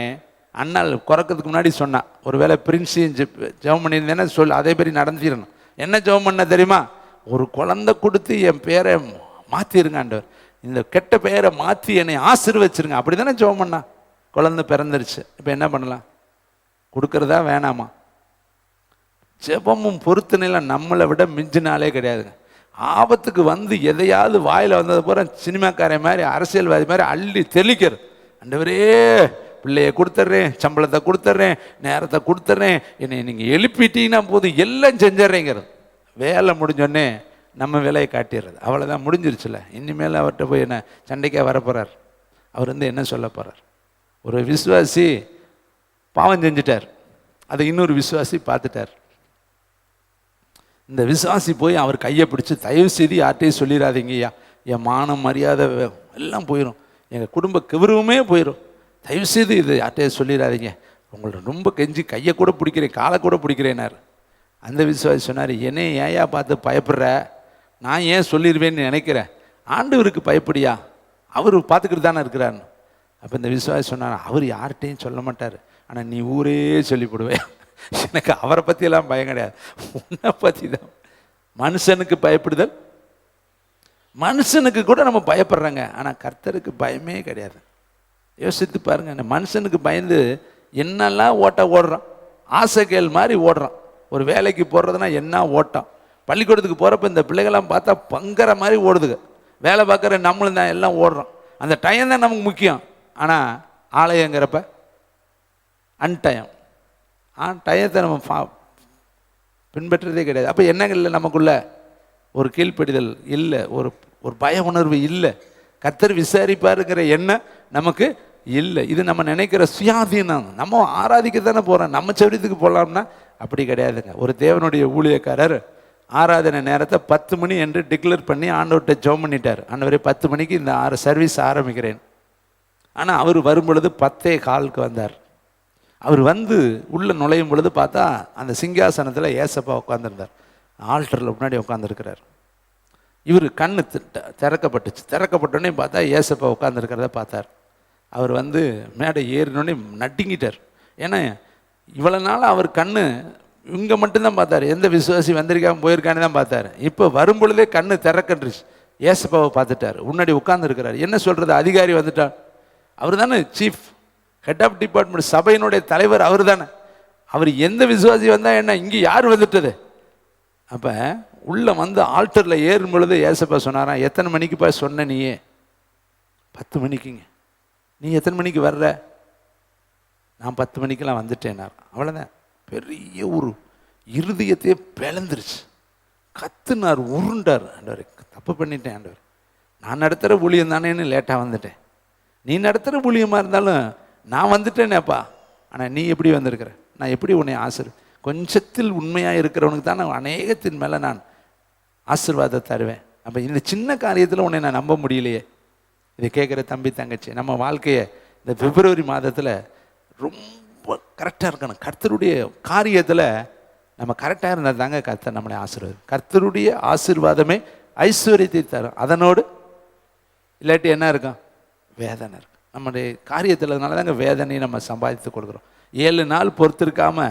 அண்ணாள் குறக்கிறதுக்கு முன்னாடி சொன்னான், ஒருவேளை பிரின்ஸையும் ஜெபம் பண்ணியிருந்தேன்னா அதே மாதிரி நடந்துடணும். என்ன ஜெபம் பண்ண தெரியுமா? ஒரு குழந்தை கொடுத்து என் பேரை மாற்றிருங்க ஆண்டவர், இந்த கெட்ட பெயரை மாற்றி என்னை ஆசீர்வச்சிருங்க. அப்படி தானே ஜெபம் பண்ணா. குழந்தை பிறந்துருச்சு. இப்போ என்ன பண்ணலாம்? கொடுக்கறதா வேணாமா? ஜெபமும் பொறுத்துனையில் நம்மளை விட மிஞ்சினாலே கிடையாதுங்க. ஆபத்துக்கு வந்து எதையாவது வாயில் வந்தது பூரா சினிமாக்காரன் மாதிரி, அரசியல்வாதி மாதிரி அள்ளி தெளிக்கிறது. ஆண்டவரே, பிள்ளையை கொடுத்துட்றேன், சம்பளத்தை கொடுத்துட்றேன், நேரத்தை கொடுத்துட்றேன், என்னை நீங்கள் எழுப்பிட்டீங்கன்னா போதும் எல்லாம் செஞ்சிட்றேங்கிறது. வேலை முடிஞ்சோடனே நம்ம வேலையை காட்டிடுறது. அவ்வளோதான், முடிஞ்சிருச்சுல. இனிமேல் அவர்கிட்ட போய் என்ன சண்டைக்காக வரப்போகிறார்? அவர் வந்து என்ன சொல்ல போகிறார்? ஒரு விசுவாசி பாவம் செஞ்சிட்டார், அதை இன்னொரு விசுவாசி பார்த்துட்டார். இந்த விசுவாசி போய் அவர் கையை பிடிச்சி, தயவு செய்து யார்கிட்டையும் சொல்லிடாதீங்கய்யா, என் மானம் மரியாதை எல்லாம் போயிடும், எங்கள் குடும்ப கௌரவமே போயிடும், தயவுசெய்து இது யார்கிட்டையும் சொல்லிடாதீங்க, உங்களை ரொம்ப கெஞ்சி கையை கூட பிடிக்கிறேன், காலை கூட பிடிக்கிறேனார். அந்த விசுவாசி சொன்னார், என்னை ஏயா பார்த்து பயப்படுற? நான் ஏன் சொல்லிடுவேன்னு நினைக்கிறேன். ஆண்டவருக்கு பயப்படியா, அவர் பார்த்துக்கிட்டு தானே இருக்கிறாருன்னு. அப்போ இந்த விசுவாசி சொன்னார், அவர் யார்கிட்டையும் சொல்ல மாட்டார், ஆனால் நீ ஊரே சொல்லிவிடுவேன். எனக்கு அவரை பற்றியெல்லாம் பயம் கிடையாது, உன்னை பற்றி தான். மனுஷனுக்கு பயப்படுதல், மனுஷனுக்கு கூட நம்ம பயப்படுறாங்க, ஆனால் கர்த்தருக்கு பயமே கிடையாது. யோசித்து பாருங்க, இந்த மனுஷனுக்கு பயந்து என்னெல்லாம் ஓடுறான், ஆசைகள் மாதிரி ஓடுறான். ஒரு வேலைக்கு போடுறதுனா என்ன ஓட்டம், பள்ளிக்கூடத்துக்கு போகிறப்ப இந்த பிள்ளைகள்லாம் பார்த்தா பங்குற மாதிரி ஓடுதுங்க. வேலை பார்க்குற நம்மளும் தான் எல்லாம் ஓடுறோம். அந்த டைம் தான் நமக்கு முக்கியம். ஆனால் ஆலயங்கிறப்ப அன்டைம், டயத்தை நம்ம பின்பற்றதே கிடையாது. அப்போ என்னங்க இல்லை, நமக்குள்ள ஒரு கீழ்ப்படிதல் இல்லை, ஒரு பய உணர்வு இல்லை, கர்த்தர் விசாரிப்பாருங்கிற எண்ணம் நமக்கு இல்லை. இது நம்ம நினைக்கிற சுயாதீனம். நம்ம ஆராதிக்க தானே போகிறோம், நம்ம சௌரியத்துக்கு போகலாம்னா அப்படி கிடையாதுங்க. ஒரு தேவனுடைய ஊழியக்காரர் ஆராதனை நேரத்தை 10 மணி என்று டிக்ளேர் பண்ணி ஆண்டவர்கிட்ட ஜெபம் பண்ணிட்டார். ஆண்டவரே 10 மணிக்கு இந்த சர்வீஸ் ஆரம்பிக்கிறேன். ஆனால் அவர் வரும் பொழுது 10:15 வந்தார். அவர் வந்து உள்ளே நுழையும் பொழுது பார்த்தா அந்த சிங்காசனத்தில் ஏசப்பா உட்காந்துருந்தார், ஆல்டரில் முன்னாடி உட்காந்துருக்கிறார். இவர் கண்ணு திறக்கப்பட்டுச்சு. திறக்கப்பட்டோடனே பார்த்தா ஏசப்பா உட்காந்துருக்கிறத பார்த்தார். அவர் வந்து மேடை ஏறினோடனே நட்டிங்கிட்டார். ஏன்னா இவ்வளோ நாள் அவர் கண்ணு இங்கே மட்டும்தான் பார்த்தார், எந்த விசுவாசி வந்திருக்காம போயிருக்கான்னு தான் பார்த்தார். இப்போ வரும் பொழுதே கண்ணு திறக்கன்றுச்சு, ஏசப்பாவை பார்த்துட்டார். முன்னாடி உட்காந்துருக்கிறார். என்ன சொல்கிறது, அதிகாரி வந்துட்டார். அவர் தானே சீஃப் ஹெட் ஆஃப் டிபார்ட்மெண்ட், சபையினுடைய தலைவர் அவர் தானே. அவர் எந்த விசுவாசி வந்தால் என்ன, இங்கே யார் வந்துட்டது. அப்போ உள்ளே வந்து ஆல்டரில் ஏறும் பொழுது ஏசப்பா சொன்னாராம், எத்தனை மணிக்குப்பா சொன்ன நீயே? 10 மணிக்குங்க. நீ எத்தனை மணிக்கு வர்ற? நான் 10 மணிக்கெல்லாம் வந்துட்டேனார். அவ்வளோதான். பெரிய ஒரு இருதயத்தையே பிளந்துருச்சு. கத்துனார், உருண்டார். ஆண்டவர் தப்பு பண்ணிட்டேன் ஆண்டவர், நான் நடத்துகிற ஊழியம் தானேன்னு லேட்டாக வந்துட்டேன். நீ நடத்துகிற ஊழியமாக இருந்தாலும் நான் வந்துட்டேனேப்பா, ஆனால் நீ எப்படி வந்திருக்கிற, நான் எப்படி உன்னை கொஞ்சத்தில் உண்மையாக இருக்கிறவனுக்கு தான் நான் அநேகத்தின் மேலே நான் ஆசீர்வாதத்தை தருவேன். அப்போ இந்த சின்ன காரியத்தில் உன்னை நான் நம்ப முடியலையே. இதை கேட்குற தம்பி தங்கச்சி, நம்ம வாழ்க்கையை இந்த பிப்ரவரி மாதத்தில் ரொம்ப கரெக்டாக இருக்கணும். கர்த்தருடைய காரியத்தில் நம்ம கரெக்டாக இருந்தால் தாங்க கர்த்தர் நம்மளை ஆசீர்வாதம். கர்த்தருடைய ஆசீர்வாதமே ஐஸ்வர்யத்தை தரும். அதனோடு இல்லாட்டி என்ன இருக்கும், வேதனை இருக்கும். நம்முடைய காரியத்தில்னால தாங்க வேதனையை நம்ம சம்பாதித்து கொடுக்குறோம். 7 நாள் பொறுத்திருக்காம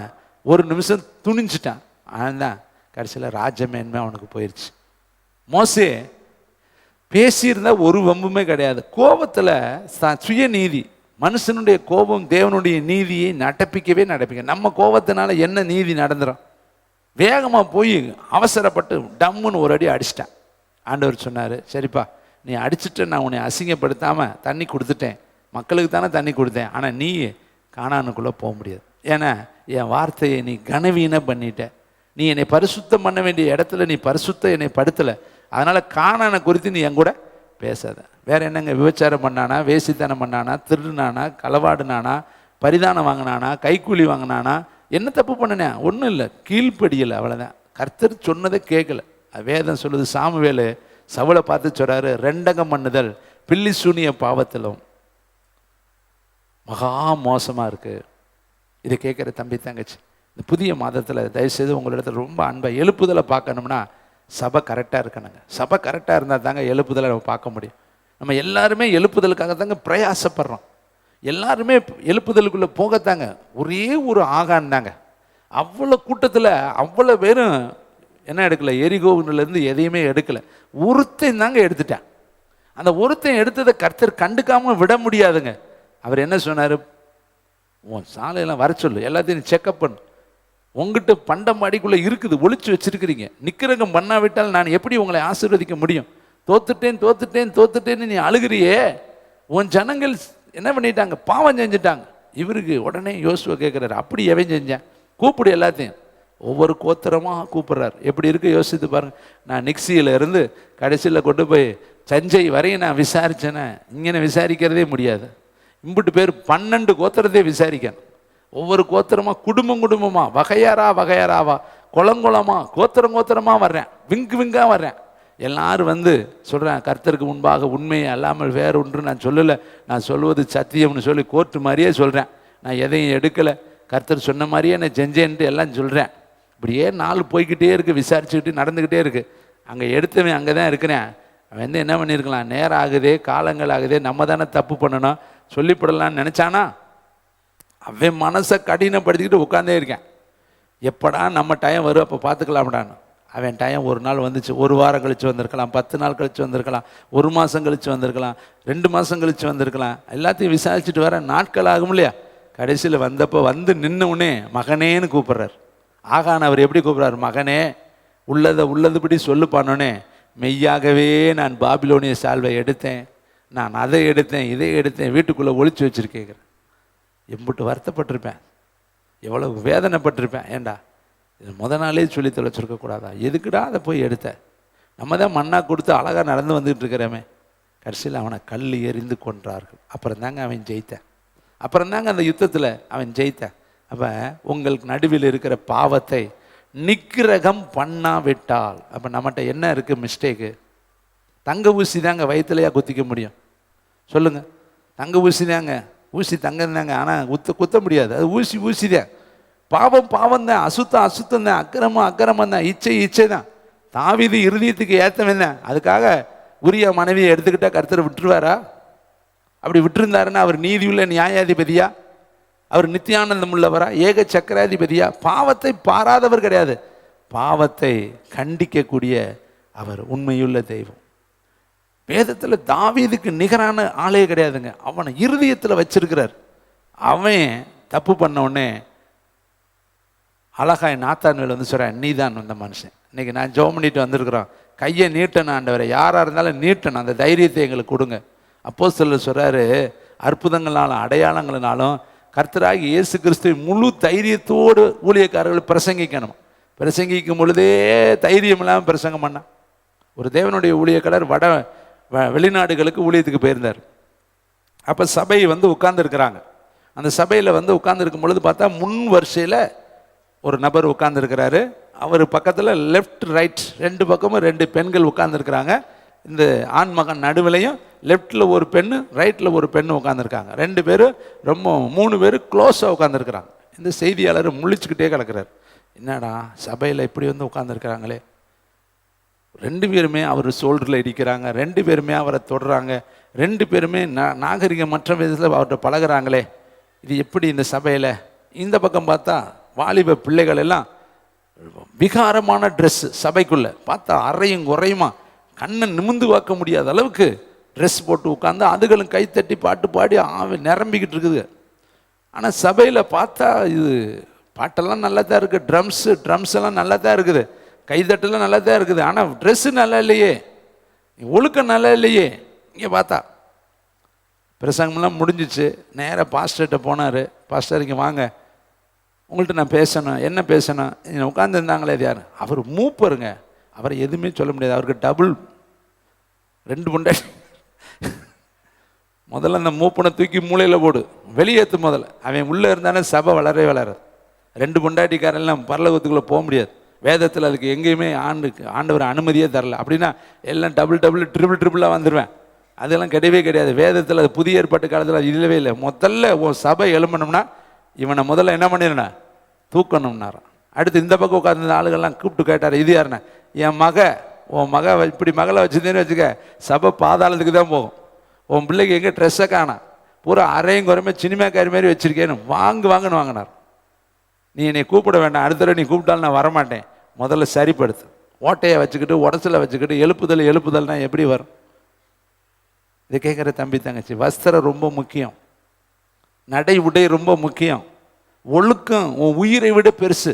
ஒரு நிமிஷம் துணிஞ்சிட்டான், ஆனால் கடைசியில் ராஜமேன்மை அவனுக்கு போயிடுச்சு. மோசே பேசியிருந்தா ஒரு வம்புமே கிடையாது. கோபத்தில் சுயநீதி, மனுஷனுடைய கோபம் தேவனுடைய நீதியை நடப்பிக்க. நம்ம கோபத்தினால என்ன நீதி நடந்துடும், வேகமாக போய் அவசரப்பட்டு டம்முன்னு ஒரு அடி அடிச்சிட்டான். ஆண்டவர் சொன்னார், சரிப்பா நீ அடிச்சுட்டு நான் உன்னை அசிங்கப்படுத்தாமல் தண்ணி கொடுத்துட்டேன், மக்களுக்கு தானே தண்ணி கொடுத்தேன், ஆனால் நீ கானானுக்குள்ளே போக முடியாது. ஏன்னா என் வார்த்தையை நீ கனவீனம் பண்ணிட்ட. நீ என்னை பரிசுத்தம் பண்ண வேண்டிய இடத்துல நீ பரிசுத்தம் என்னை படுத்தலை. அதனால் கானானை குறித்து நீ என் கூட பேசாத. வேற என்னங்க, விபச்சாரம் பண்ணானா, வேசித்தனம் பண்ணானா, திருடுனானா, களவாடுனானா, பரிதானம் வாங்கினானா, கைக்கூலி வாங்கினானா, என்ன தப்பு பண்ணினே? ஒன்றும் இல்லை, கீழ்ப்படியலை, அவ்வளோதான். கர்த்தர் சொன்னதை கேட்கல. வேதம் சொல்லுது, சாமுவேலு சவுலை பார்த்து சொல்கிறாரு, ரெண்டகம் பண்ணுதல் பில்லி சூனிய பாவத்திலும் மகா மோசமாக இருக்குது. இதை கேட்குற தம்பி தங்கச்சி, இந்த புதிய மாதத்தில் தயவுசெய்து உங்களிடத்தில் ரொம்ப அன்பை எழுப்புதலை பார்க்கணும்னா சபை கரெக்டாக இருக்கணுங்க. சபை கரெக்டாக இருந்தால் தாங்க எழுப்புதலை நம்ம பார்க்க முடியும். நம்ம எல்லாருமே எழுப்புதலுக்காக தாங்க பிரயாசப்படுறோம். எல்லாருமே எழுப்புதலுக்குள்ளே போகத்தாங்க ஒரே ஒரு ஆகான் தாங்க. அவ்வளோ கூட்டத்தில் அவ்வளோ பேரும் என்ன எடுக்கலை, எரிகோவிலேருந்து எதையுமே எடுக்கலை, ஒருத்தன் தாங்க எடுத்துட்டேன். அந்த ஒருத்தன் எடுத்ததை கர்த்தர் கண்டுக்காமல் விட முடியாதுங்க. அவர் என்ன சொன்னார், உன் சாலையெல்லாம் வர சொல்லு, எல்லாத்தையும் செக்கப் பண்ணு, உங்ககிட்ட பண்டம் அடிக்குள்ளே இருக்குது, ஒளிச்சு வச்சிருக்கிறீங்க, நிக்கிறகம் பண்ணாவிட்டால் நான் எப்படி உங்களை ஆசீர்வதிக்க முடியும்? தோத்துட்டேன்னு நீ அழுகிறியே, உன் ஜனங்கள் என்ன பண்ணிட்டாங்க, பாவம் செஞ்சுட்டாங்க. இவருக்கு உடனே யோசுவா கேட்குறாரு, அப்படி எவன் செஞ்சேன், கூப்பிடு எல்லாத்தையும். ஒவ்வொரு கோத்திரமாக கூப்பிட்றாரு. எப்படி இருக்குது யோசித்து பாருங்க. நான் நிக்ஸியில் இருந்து கடைசியில் கொண்டு போய் சஞ்சை வரையும் நான் விசாரித்தேனே, இங்கே விசாரிக்கிறதே முடியாது. இம்பிட்டு பேர் 12 கோத்திரத்தையே விசாரிக்கணும். ஒவ்வொரு கோத்திரமாக குடும்பமாக வகையாராவா குளங்குளமாக கோத்திரமாக வர்றேன், விங்காக வர்றேன். எல்லாரும் வந்து சொல்கிறேன், கர்த்தருக்கு முன்பாக உண்மையை அல்லாமல் வேறு ஒன்று நான் சொல்லலை, நான் சொல்வது சத்தியம்னு சொல்லி கோர்ட்டு மாதிரியே சொல்கிறேன். நான் எதையும் எடுக்கலை, கர்த்தர் சொன்ன மாதிரியே நான் செஞ்சேன்ட்டு எல்லாம் சொல்கிறேன். இப்படியே நாள் போய்கிட்டே இருக்குது, விசாரிச்சுக்கிட்டு நடந்துக்கிட்டே இருக்குது. அங்கே எடுத்தவன் அங்கே தான் இருக்கிறேன். அவன் வந்து என்ன பண்ணியிருக்கலாம், நேரம் ஆகுதே, காலங்கள் ஆகுதே, நம்ம தானே தப்பு பண்ணணும், சொல்லிவிடலான்னு நினச்சானா? அவன் மனசை கடினப்படுத்திக்கிட்டு உட்காந்தே இருக்கேன். எப்படா நம்ம டைம் வரும் அப்போ பார்த்துக்கலாம்டான்னு. அவன் டைம் ஒரு நாள் வந்துச்சு, ஒரு வாரம் கழித்து வந்திருக்கலாம், 10 நாள் கழித்து வந்திருக்கலாம், 1 மாதம் கழித்து வந்திருக்கலாம், 2 மாதம் கழித்து வந்திருக்கலாம். எல்லாத்தையும் விசாரிச்சுட்டு வர நாட்கள் ஆகும் இல்லையா? கடைசியில் வந்தப்போ வந்து நின்னவுடனே மகனேன்னு கூப்பிட்றாரு. ஆகான் அவர் எப்படி கூப்பிட்றாரு? மகனே, உள்ளதை உள்ளதுபடி சொல்லுப்பானோன்னே, மெய்யாகவே நான் பாபிலோனிய சால்வை எடுத்தேன், நான் அதை எடுத்தேன், இதை எடுத்தேன், வீட்டுக்குள்ளே ஒளிச்சு வச்சுருக்கேன். எம்பிட்டு வருத்தப்பட்டிருப்பேன், எவ்வளோ வேதனைப்பட்டிருப்பேன். ஏண்டா இது நாளே சொல்லி தொலைச்சிருக்கக்கூடாதா? எதுக்குடா அதை போய் எடுத்த? நம்ம தான் மண்ணா கொடுத்து அழகாக நடந்து வந்துட்டு இருக்கிறோமே. கடைசியில் அவனை கல் எறிந்து கொன்றார்கள். அப்புறம் தாங்க அவன் ஜெயித்தேன். அப்புறம் தாங்க அந்த யுத்தத்தில் அவன் ஜெயித்தேன். அப்போ உங்களுக்கு நடுவில் இருக்கிற பாவத்தை நிக்கிரகம் பண்ணாவிட்டால், அப்போ நம்மகிட்ட என்ன இருக்குது மிஸ்டேக்கு? தங்க ஊசி தாங்க வயிற்றுலையா குத்திக்க முடியும்? சொல்லுங்கள். தங்க ஊசி தாங்க, ஊசி தங்கம் தாங்க, ஆனால் குத்த முடியாது. அது ஊசி தான். பாவம் பாவம் தான், அசுத்தம் அசுத்தம் தான், அக்கிரமம் அக்கிரமம் தான், இச்சை தான். தாவீது இருதயத்துக்கு ஏற்றவன் தான். அதுக்காக உரிய மனைவியை எடுத்துக்கிட்டா கர்த்தர் விட்டுருவாரா? அப்படி விட்டுருந்தாருன்னா அவர் நீதியுள்ள நியாயாதிபதியா? அவர் நித்தியானந்தம் உள்ளவரா? ஏக சக்கராதிபதியா? பாவத்தை பாராதவர் கிடையாது, பாவத்தை கண்டிக்கக்கூடிய அவர் உண்மையுள்ள தெய்வம். வேதத்தில் தாவீதுக்கு நிகரான ஆளே கிடையாதுங்க. அவனை இருதயத்தில் வச்சிருக்கிறார். அவன் தப்பு பண்ண உடனே அழகாய் நாத்தான்வேல் வந்து சொல்கிறேன், நீ தான் அந்த மனுஷன். இன்றைக்கி நான் ஜெபம் பண்ணிட்டு வந்திருக்கிறோம். கையை நீட்டணும் ஆண்டவரை, யாராக இருந்தாலும் நீட்டணும், அந்த தைரியத்தை எங்களுக்கு கொடுங்க. அப்போஸ்தலர் சொல்கிறாரு, அற்புதங்களாலும் அடையாளங்களினாலும் கர்த்தராகி இயேசு கிறிஸ்துவை முழு தைரியத்தோடு ஊழியக்காரர்கள் பிரசங்கிக்கணும். பிரசங்கிக்கும் பொழுதே தைரியம் இல்லாமல் பிரசங்கம் பண்ணான். ஒரு தேவனுடைய ஊழியக்காரர் வெளிநாடுகளுக்கு ஊழியத்துக்கு போயிருந்தார். அப்போ சபை வந்து உட்கார்ந்துருக்கிறாங்க. அந்த சபையில் வந்து உட்கார்ந்துருக்கும் பொழுது பார்த்தா முன் வரிசையில் ஒரு நபர் உட்கார்ந்துருக்கிறாரு. அவர் பக்கத்தில் லெஃப்ட் ரைட் 2 பக்கமும் 2 பெண்கள் உட்கார்ந்துருக்கிறாங்க. இந்த ஆண் மகன் நடுவிலையும் லெஃப்டில் ஒரு பெண்ணு, ரைட்டில் ஒரு பெண்ணு உட்காந்துருக்காங்க. 2 பேரும் ரொம்ப 3 பேர் க்ளோஸாக உட்காந்துருக்குறாங்க. இந்த செய்தியாளர் முழிச்சுக்கிட்டே கிடக்கிறார். என்னடா சபையில் இப்படி வந்து உட்காந்துருக்கிறாங்களே, 2 பேருமே அவர் ஷோல்டரில் இடிக்கிறாங்க, 2 பேருமே அவரை தொடுறாங்க, 2 பேருமே நாகரிகமற்ற விதத்தில் அவர்கிட்ட பழகிறாங்களே, இது எப்படி இந்த சபையில்? இந்த பக்கம் பார்த்தா வாலிப பிள்ளைகள் எல்லாம் விகாரமான ட்ரெஸ்ஸு, சபைக்குள்ளே பார்த்தா அறையும் குறையுமா, கண்ணை நிமிந்து பார்க்க முடியாத அளவுக்கு ட்ரெஸ் போட்டு உட்காந்து அதுகளும் கைத்தட்டி பாட்டு பாடி நிரம்பிக்கிட்டு இருக்குது. ஆனால் சபையில் பார்த்தா இது பாட்டெல்லாம் நல்லா தான் இருக்குது, ட்ரம்ஸ் எல்லாம் நல்லா தான் இருக்குது, கைத்தட்டெல்லாம் நல்லா தான் இருக்குது, ஆனால் ட்ரெஸ்ஸு நல்லா இல்லையே, ஒழுக்கம் நல்லா இல்லையே. இங்கே பார்த்தா பிரசங்கம்லாம் முடிஞ்சிச்சு. நேராக பாஸ்டர்கிட்ட போனார். பாஸ்டர் இங்கே வாங்க, உங்கள்கிட்ட நான் பேசணும். என்ன பேசணும்? உட்காந்துருந்தாங்களே அது யார்? அவர் மூப்பருங்க. அவரை எதுவுமே சொல்ல முடியாது. அவருக்கு டபுள் 2 பொண்டாட்டி. முதல்ல அந்த மூப்பனை தூக்கி மூளையில் போடு, வெளியேற்று முதல்ல. அவன் உள்ளே இருந்தானே சபை வளரவே வளராது. 2 பொண்டாட்டிக்காரெல்லாம் பரலோகத்துக்குள்ளே போக முடியாது. வேதத்தில் அதுக்கு எங்கேயுமே ஆண்டவர் அனுமதியே தரல. அப்படின்னா எல்லாம் டபுள் ட்ரிபிளாக வந்துடுவேன். அதெல்லாம் கிடையவே கிடையாது. வேதத்தில் அது புதிய ஏற்பாட்டு காலத்தில் அது இல்லவே இல்லை. முதல்ல உன் சபை எழும்பணும்னா இவனை முதல்ல என்ன பண்ணிருண்ணா, தூக்கணும்னாரான். அடுத்து இந்த பக்கம் உட்காந்து ஆளுகள்லாம் கூப்பிட்டு கேட்டார், இது யாருண்ணா? என் உன் இப்படி மகளை வச்சுருந்தேன்னு வச்சுக்க, சபை பாதாளத்துக்கு தான் போகும். உன் பிள்ளைக்கு எங்கே ட்ரெஸ்ஸை காணா, பூரா அரையும் குறைமே சினிமாக்காரி மாதிரி வச்சுருக்கேன்னு வாங்குன்னு வாங்கினார். நீ என்னை கூப்பிட வேண்டாம், அடுத்த தடவை நீ கூப்பிட்டாலும் நான் வரமாட்டேன், முதல்ல சரிப்படுத்து. ஓட்டையை வச்சுக்கிட்டு உடச்சலை வச்சுக்கிட்டு எழுப்புதல்னா எப்படி வரும்? இதை கேட்குற தம்பி தங்கச்சி, வஸ்திரம் ரொம்ப முக்கியம், நடை உடை ரொம்ப முக்கியம், ஒழுக்கம் உன் உயிரை விட பெருசு.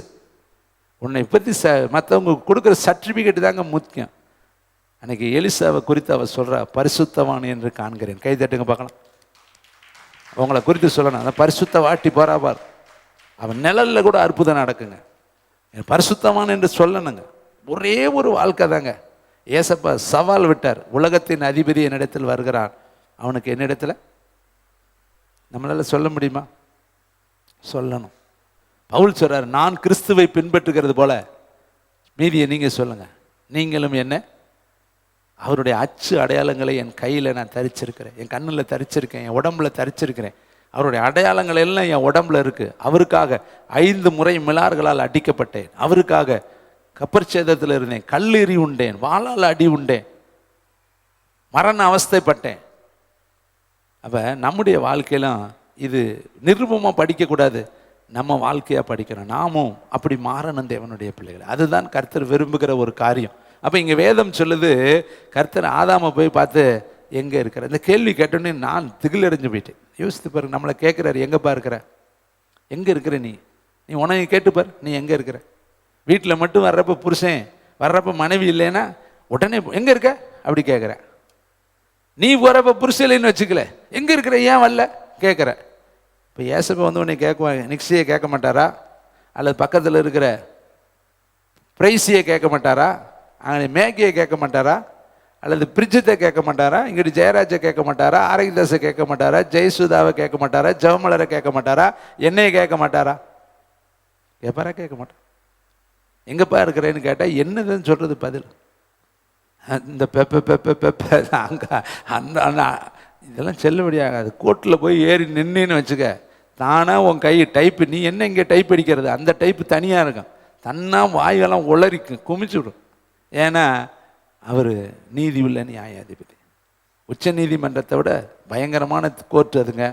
உன்னை பற்றி மற்றவங்க கொடுக்குற சர்டிஃபிகேட் தாங்க முக்கியம். அன்னைக்கு எலிசாவை குறித்து அவர் சொல்கிறா, பரிசுத்தவான் என்று காண்கிறேன். கை தட்டுங்க பார்க்கலாம். அவங்கள குறித்து சொல்லணும், அந்த பரிசுத்த வாட்டி போறாபார், அவன் நிழலில் கூட அற்புதம் நடக்குங்க. பரிசுத்தவான் என்று சொல்லணுங்க. ஒரே ஒரு வாழ்க்கை தாங்க. ஏசப்பா சவால் விட்டார், உலகத்தின் அதிபதி என்னிடத்தில் வருகிறான், அவனுக்கு என்னிடத்தில் நம்மளால சொல்ல முடியுமா? சொல்லணும். பவுல் சொல்றார், நான் கிறிஸ்துவை பின்பற்றுகிறது போல மீதியை நீங்கள் சொல்லுங்கள். நீங்களும் என்ன? அவருடைய அச்சு அடையாளங்களை என் கையில் நான் தரிச்சிருக்கிறேன், என் கண்ணில் தரிச்சிருக்கேன், என் உடம்புல தரிச்சிருக்கிறேன். அவருடைய அடையாளங்கள் எல்லாம் என் உடம்புல இருக்குது. அவருக்காக 5 முறை மிலார்களால் அடிக்கப்பட்டேன், அவருக்காக கப்பர் சேதத்தில் இருந்தேன், கல்லெறி உண்டேன், வாளால் அடி உண்டேன், மரண அவஸ்தைப்பட்டேன். அப்போ நம்முடைய வாழ்க்கையிலும் இது நிருபமாக படிக்கக்கூடாது, நம்ம வாழ்க்கையாக படிக்கிறோம். நாமும் அப்படி மாறணும் தேவனுடைய பிள்ளைகள். அதுதான் கர்த்தர் விரும்புகிற ஒரு காரியம். அப்போ இங்கே வேதம் சொல்லுது, கர்த்தர் ஆதாமை போய் பார்த்து எங்கே இருக்கிற, இந்த கேள்வி கேட்டோன்னே நான் திகிலடைஞ்சு போயிட்டேன். யோசித்து பாரு, நம்மளை கேட்குறாரு, எங்கேப்பா இருக்கிற, எங்கே இருக்கிற நீ உனக்கு கேட்டுப்பார், நீ எங்கே இருக்கிற? வீட்டில் மட்டும் வர்றப்ப புருஷன், வர்றப்ப மனைவி இல்லைன்னா உடனே எங்கே இருக்க அப்படி கேட்குற. நீ போகிறப்ப புருஷன் இல்லைன்னு வச்சுக்கல, எங்கே இருக்கிற, ஏன் வரல கேட்குற. இப்போ ஏசப்ப வந்து உடனே கேட்குவாங்க, நிக்ஸியை கேட்க மாட்டாரா, அல்லது பக்கத்தில் இருக்கிற பிரைஸியை கேட்க மாட்டாரா, அங்கே மேகியை கேட்க மாட்டாரா, அல்லது பிரிட்ஜத்தை கேட்க மாட்டாரா, இங்கிட்டு ஜெயராஜை கேட்க மாட்டாரா, ஆரோக்கியதாஸை கேட்க மாட்டாரா, ஜெயசுதாவை கேட்க மாட்டாரா, ஜெவமலரை கேட்க மாட்டாரா, என்னையை கேட்க மாட்டாரா? எப்பரா கேட்க மாட்டார். எங்கப்பா இருக்கிறேன்னு கேட்டால் என்னதுன்னு சொல்கிறது பதில் இந்த பெப்ப பெப்ப பெப்ப அங்கே அந்த இதெல்லாம் செல்லுபடியாகாது. கோர்ட்டில் போய் ஏறி நின்றுன்னு வச்சுக்க, தானாக உன் கை டைப்பு, நீ என்ன இங்கே டைப் அடிக்கிறது, அந்த டைப்பு தனியாக இருக்கும், தன்னா வாயெல்லாம் உளறிக்கும், குமிச்சு விடும். ஏன்னா அவர் நீதி உள்ள நியாயாதிபதி. உச்ச நீதிமன்றத்தை விட பயங்கரமான கோர்ட்டு அதுங்க.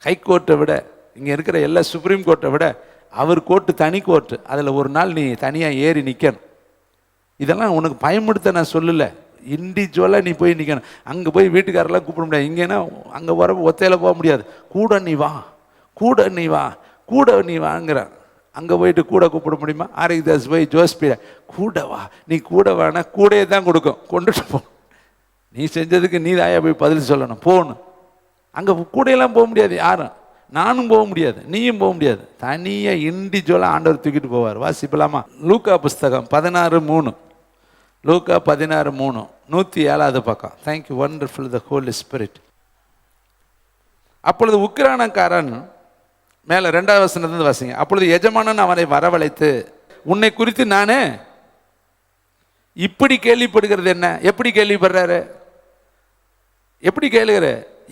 ஹை கோர்ட்டை விட, இங்கே இருக்கிற எல்லா சுப்ரீம் கோர்ட்டை விட அவர் கோர்ட்டு தனி கோர்ட்டு. அதில் ஒரு நாள் நீ தனியாக ஏறி நிற்கணும். இதெல்லாம் உனக்கு பயமுடுத்த நான் சொல்லலை, இண்டிவிஜுவலாக நீ போய் நிற்கணும். அங்கே போய் வீட்டுக்காரெல்லாம் கூப்பிட முடியாது. இங்கேன்னா அங்கே வர ஒத்தையில் போக முடியாது. கூட நீ வா, கூட நீ வா, கூட நீ வாங்குறான். அங்கே போயிட்டு கூட கூப்பிட முடியுமா? ஆரோக்கியதாஸ் போய் ஜோஸ்பியா கூட வா, நீ கூட வானா கூடையே தான் கொடுக்கும், கொண்டுட்டு போ. நீ செஞ்சதுக்கு நீ தாயா போய் பதில் சொல்லணும், போகணும். அங்கே கூடையெல்லாம் போக முடியாது, யாரும், நானும் போக முடியாது, நீயும் போக முடியாது. தனியாக இண்டிவிஜுவலாக ஆண்டவர் தூக்கிட்டு போவார். வாசிப்பலாமா? லூக்கா புஸ்தகம் 16:3. லூக்கா 16:3, 107வது பக்கம். தேங்க்யூ வண்டர்ஃபுல் த ஹோலி ஸ்பிரிட். அப்பொழுது உக்கிரானக்காரன், மேலே 2வது வசனத்திலிருந்து வாசிங்க. அப்பொழுது எஜமானன் அவனை வரவழைத்து, உன்னை குறித்து நானே இப்படி கேள்விப்படுகிறது என்ன? எப்படி கேள்விப்படுறாரு, எப்படி கேளுகிற?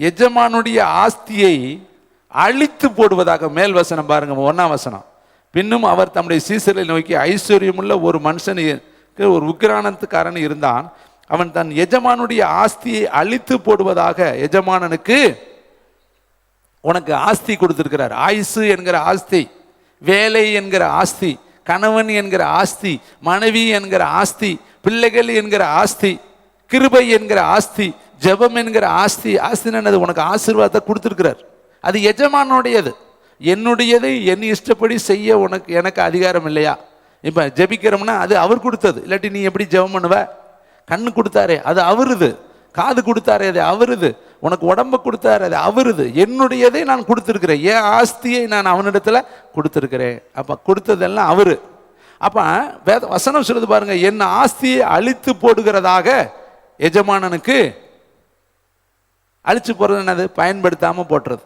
எஜமானுடைய ஆஸ்தியை அழித்து போடுவதாக. மேல் வசனம் பாருங்க, 1ஆம் வசனம். பின்னும் அவர் தம்முடைய சீசரை நோக்கி, ஐஸ்வர்யமுள்ள ஒரு மனுஷனுக்கு ஒரு உக்கிரானத்துக்காரன் இருந்தான், அவன் தன் எஜமானுடைய ஆஸ்தியை அழித்து போடுவதாக எஜமானனுக்கு உனக்கு ஆஸ்தி கொடுத்திருக்கிறார். ஆயுசு என்கிற ஆஸ்தி, வேலை என்கிற ஆஸ்தி, கணவன் என்கிற ஆஸ்தி, மனைவி என்கிற ஆஸ்தி, பிள்ளைகள் என்கிற ஆஸ்தி, கிருபை என்கிற ஆஸ்தி, ஜெபம் என்கிற ஆஸ்தி. ஆஸ்தினது உனக்கு ஆசீர்வாதத்தை கொடுத்திருக்கிறார். அது எஜமானுடையது. என்னுடையதை என் இஷ்டப்படி செய்ய எனக்கு அதிகாரம் இல்லையா? இப்போ ஜெபிக்கிறோம்னா அது அவர் கொடுத்தது, இல்லாட்டி நீ எப்படி ஜெபம் பண்ணுவ? கண்ணு கொடுத்தாரே அது அவருது, காது கொடுத்தாரே அது அவருது, உனக்கு உடம்பு கொடுத்தாரு அது அவருது. என்னுடையதை நான் கொடுத்துருக்கிறேன், என் ஆஸ்தியை நான் அவனிடத்துல கொடுத்துருக்கிறேன். அப்போ கொடுத்ததெல்லாம் அவரு. அப்போ வசனம் சொல்லுது பாருங்க, என் ஆஸ்தியை அழித்து போடுகிறதாக எஜமானனுக்கு. அழிச்சு போடுறது என்னது? பயன்படுத்தாமல் போட்டுறது,